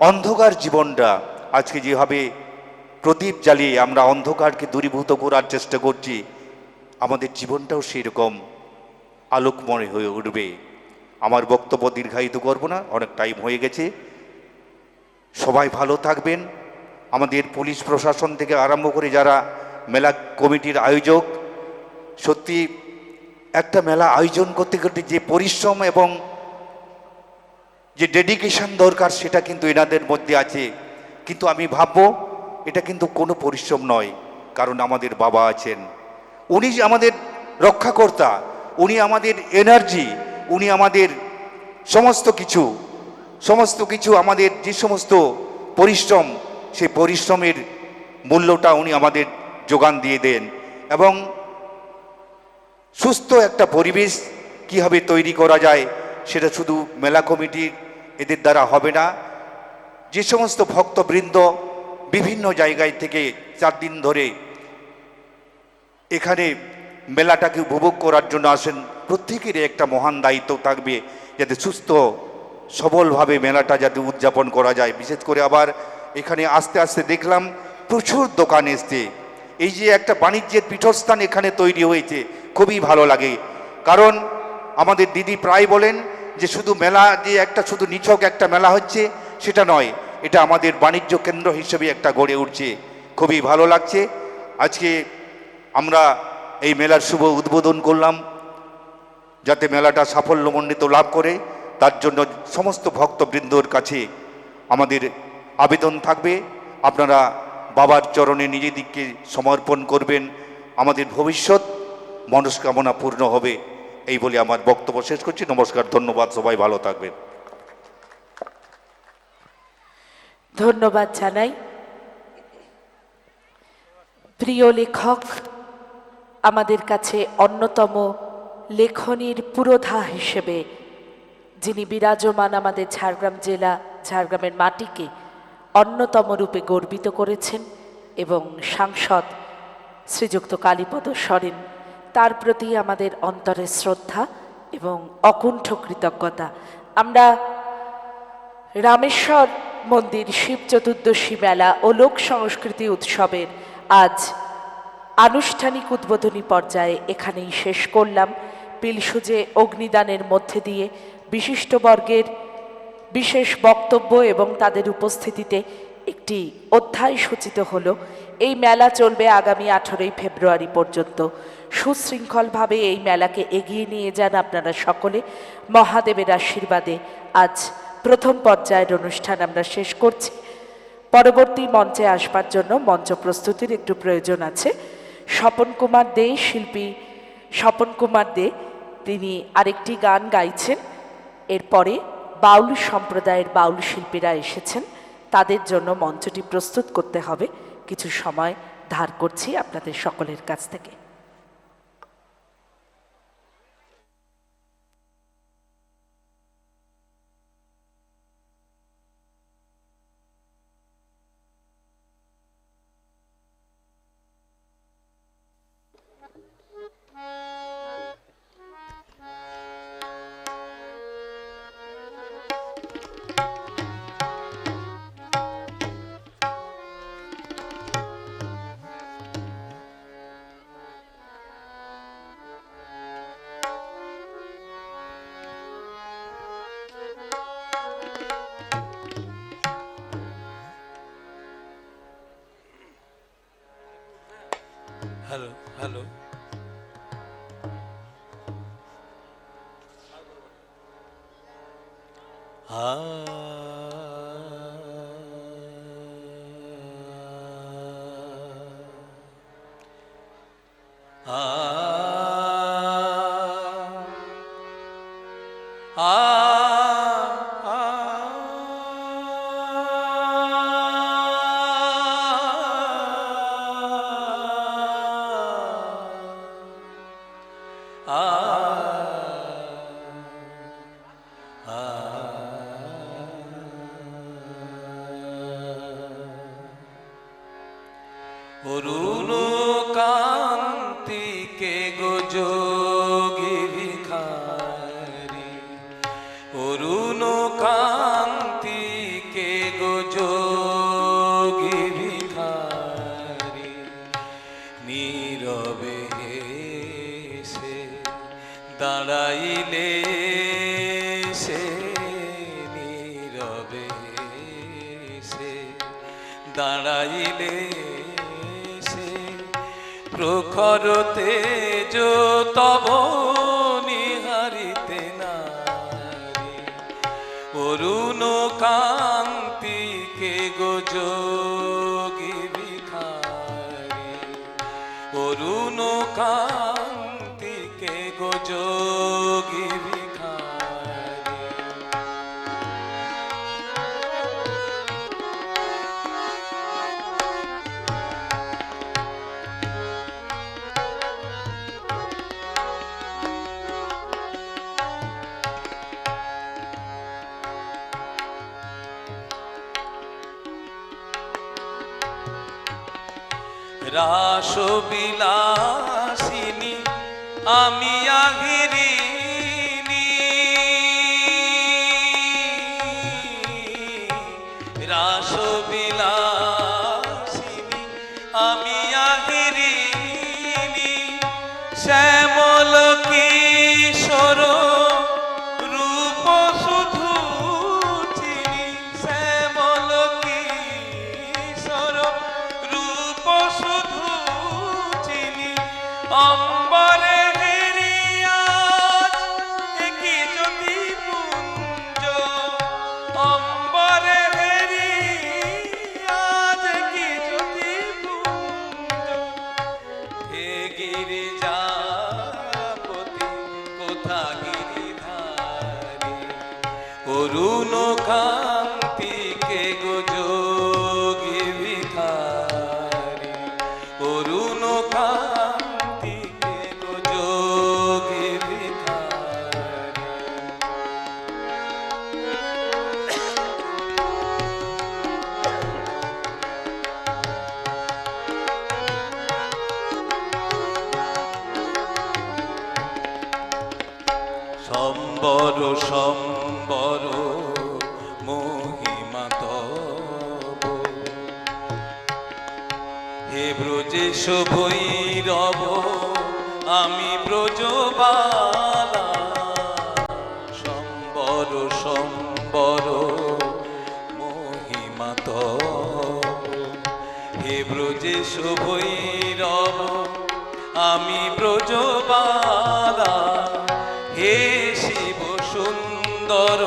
অন্ধকার জীবনটা আজকে যেভাবে প্রদীপ জ্বালিয়ে আমরা অন্ধকারকে দূরীভূত করার চেষ্টা করছি, আমাদের জীবনটাও সেরকম আলোকময় হয়ে উঠবে। আমার বক্তব্য দীর্ঘায়িত করব না, অনেক টাইম হয়ে গেছে। সবাই ভালো থাকবেন। আমাদের পুলিশ প্রশাসন থেকে আরম্ভ করে যারা মেলা কমিটির আয়োজক, সত্যি একটা মেলা আয়োজন করতে করতে যে পরিশ্রম এবং যে ডেডিকেশন দরকার সেটা কিন্তু এনাদের মধ্যে আছে। কিন্তু আমি ভাববো এটা কিন্তু কোনো পরিশ্রম নয়, কারণ আমাদের বাবা আছেন, উনি আমাদের রক্ষাকর্তা, উনি আমাদের এনার্জি, উনি আমাদের সমস্ত কিছু আমাদের যে সমস্ত পরিশ্রম, সেই পরিশ্রমের মূল্যটা উনি আমাদের যোগান দিয়ে দেন। এবং সুস্থ একটা পরিবেশ কীভাবে তৈরি করা যায় সেটা শুধু মেলা কমিটির এদের দ্বারা হবে না। যে সমস্ত ভক্তবৃন্দ বিভিন্ন জায়গায় থেকে 4 দিন ধরে এখানে মেলাটাকে উপভোগ করার জন্য আসেন, প্রত্যেকেরই একটা মহান দায়িত্ব থাকবে যাতে সুস্থ সবলভাবে মেলাটা যাতে উদযাপন করা যায়। বিশেষ করে আবার এখানে আস্তে আস্তে দেখলাম প্রচুর দোকান এসছে, এই যে একটা বাণিজ্যের পীঠস্থান এখানে তৈরি হয়েছে, খুবই ভালো লাগে। কারণ আমাদের দিদি প্রায় বলেন যে শুধু মেলা যে একটা শুধু নিছক একটা মেলা হচ্ছে সেটা নয়, এটা আমাদের বাণিজ্য কেন্দ্র হিসেবে একটা গড়ে উঠছে, খুবই ভালো লাগছে। আজকে আমরা এই মেলার শুভ উদ্বোধন করলাম। যাতে মেলাটা সাফল্যমণ্ডিত লাভ করে তার জন্য সমস্ত ভক্তবৃন্দর কাছে আমাদের আবেদন থাকবে, আপনারা বাবার চরণে নিজেদেরকে সমর্পণ করবেন, আমাদের ভবিষ্যৎ মনস্কামনা পূর্ণ হবে। এই বলে আমার বক্তব্য শেষ করছি। নমস্কার, ধন্যবাদ, সবাই ভালো থাকবেন। ধন্যবাদ জানাই। প্রিয় লেখক, আমাদের কাছে অন্যতম লেখনীর পুরোধা হিসেবে যিনি বিরাজমান, আমাদের ঝাড়গ্রাম জেলা, ঝাড়গ্রামের মাটিকে অন্যতম রূপে গর্বিত করেছেন, এবং সাংসদ শ্রীযুক্ত কালীপদ সরেন, তার প্রতি আমাদের অন্তরের শ্রদ্ধা এবং অকুণ্ঠ কৃতজ্ঞতা। আমরা রামেশ্বর মন্দির শিব চতুর্দশী মেলা ও লোক সংস্কৃতি উৎসবের আজ আনুষ্ঠানিক উদ্বোধনী পর্যায়ে এখানেই শেষ করলাম। পিলসুজে অগ্নিদানের মধ্যে দিয়ে বিশিষ্টবর্গের বিশেষ বক্তব্য এবং তাদের উপস্থিতিতে একটি অধ্যায় সূচিত হলো। এই মেলা চলবে আগামী 18ই ফেব্রুয়ারি পর্যন্ত। সুশৃঙ্খলভাবে এই মেলাকে এগিয়ে নিয়ে যান আপনারা সকলে। মহাদেবের আশীর্বাদে আজ প্রথম পর্যায়ের অনুষ্ঠান আমরা শেষ করছি। পরবর্তী মঞ্চে আসবার জন্য মঞ্চ প্রস্তুতির একটু প্রয়োজন আছে। স্বপন কুমার দে, শিল্পী স্বপন কুমার দে, তিনি আরেকটি গান গাইছেন। এরপরে বাউল সম্প্রদায়ের বাউল শিল্পীরা এসেছেন, তাদের জন্য মঞ্চটি প্রস্তুত করতে হবে। কিছু সময় ধার করছি আপনাদের সকলের কাছ থেকে। হ্যালো হ্যালো, অরুণ কান্তিকে গোযোগী ভিখারি, অরুণ কান্তিকে গোযোগী ভিখারি, নীরবে হেসে দাঁড়াইলে সে, নীরবে হেসে দাঁড়াইলে প্রখর তেজ তব নিহারিতে নারী, অরুণ কান্তিকে গোযোগী ভিখারি, অরুণ কান্তিকে গোযোগী ভিখারি। রাসবিলাসিনী আমি আগিরিনী, রাসবিলাসিনী আমি আগিরিনী, শ্যামল কিশোর রূপ শুধু চিনি, শ্যামল কিশোর রূপ শুধু চিনি, অম্বরে হেরিয়াজ একই জ্যোতি পুঞ্জ, অম্বরে হেরিয়াজ একই জ্যোতি পুঞ্জ। হে গিরিজাপতি কোথা গিরিধারী, অরুণ কান্তিকে গো যোগী ভিখারী, অরুণ কান্তিকে গো যোগী ভিখারী। সম্বর সম্বর মহিমা তব, হে ব্রজেশ ভৈরব আমি ব্রজবালা। সম্বর সম্বর মহিমা তব, হে ব্রজেশ ভৈরব আমি ব্রজবালা। হে শিব সুন্দর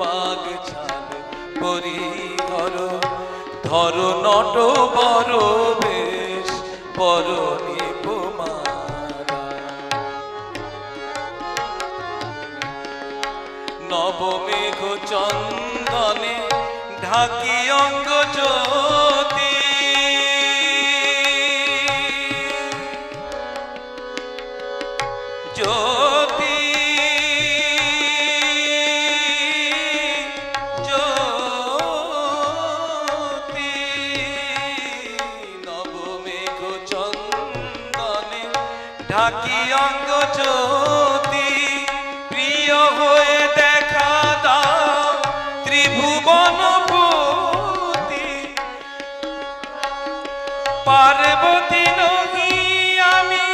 বাগছাল পরিহর, ধর নট বর বেশ পর নিপমালা। নবমেঘ চন্দনে ঢাকি অঙ্গ জ্যোতি, জ্যোতি জ্যোতি। নবমেঘ চন্দনে ঢাকি অঙ্গ জ্যোতি, প্রিয় হয়ে দেখা দাও ত্রিভুবনপতি। পার্বতী নহি আমি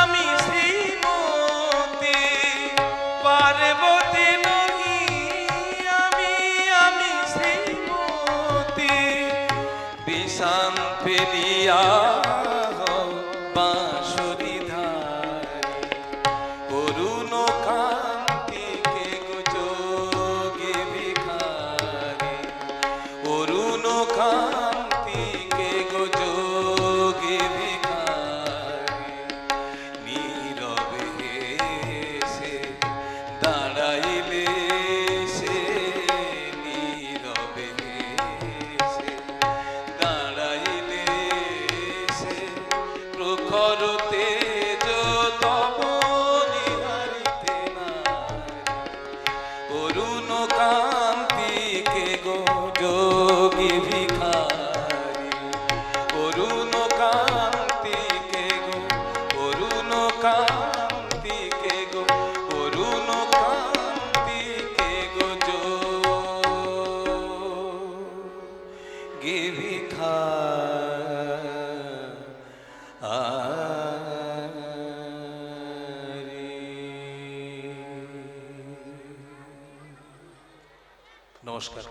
আমি শ্রীমতী, পার্বতী নহি আমি আমি শ্রীমতী। বিষান ফেলিয়া বাঁশরি ধারে, অরুণ কান্তিকে গো যোগী ভিখারী, অরুণ কান্তিকে গো যোগী ভিখারী। নীরবে সে দাঁড়াইলে সে, নীরবে সে দাঁড়াইলে সে, প্রখর তেজ তব নিহারিতে নারী, অরুণ কান্তিকে গো যোগী ভিখারী, অরুণ কান্তিকে গো, অরুণ কান্তিকে গো, অরুণ কান্তিকে গো যোগী ভিখারী। নমস্কার।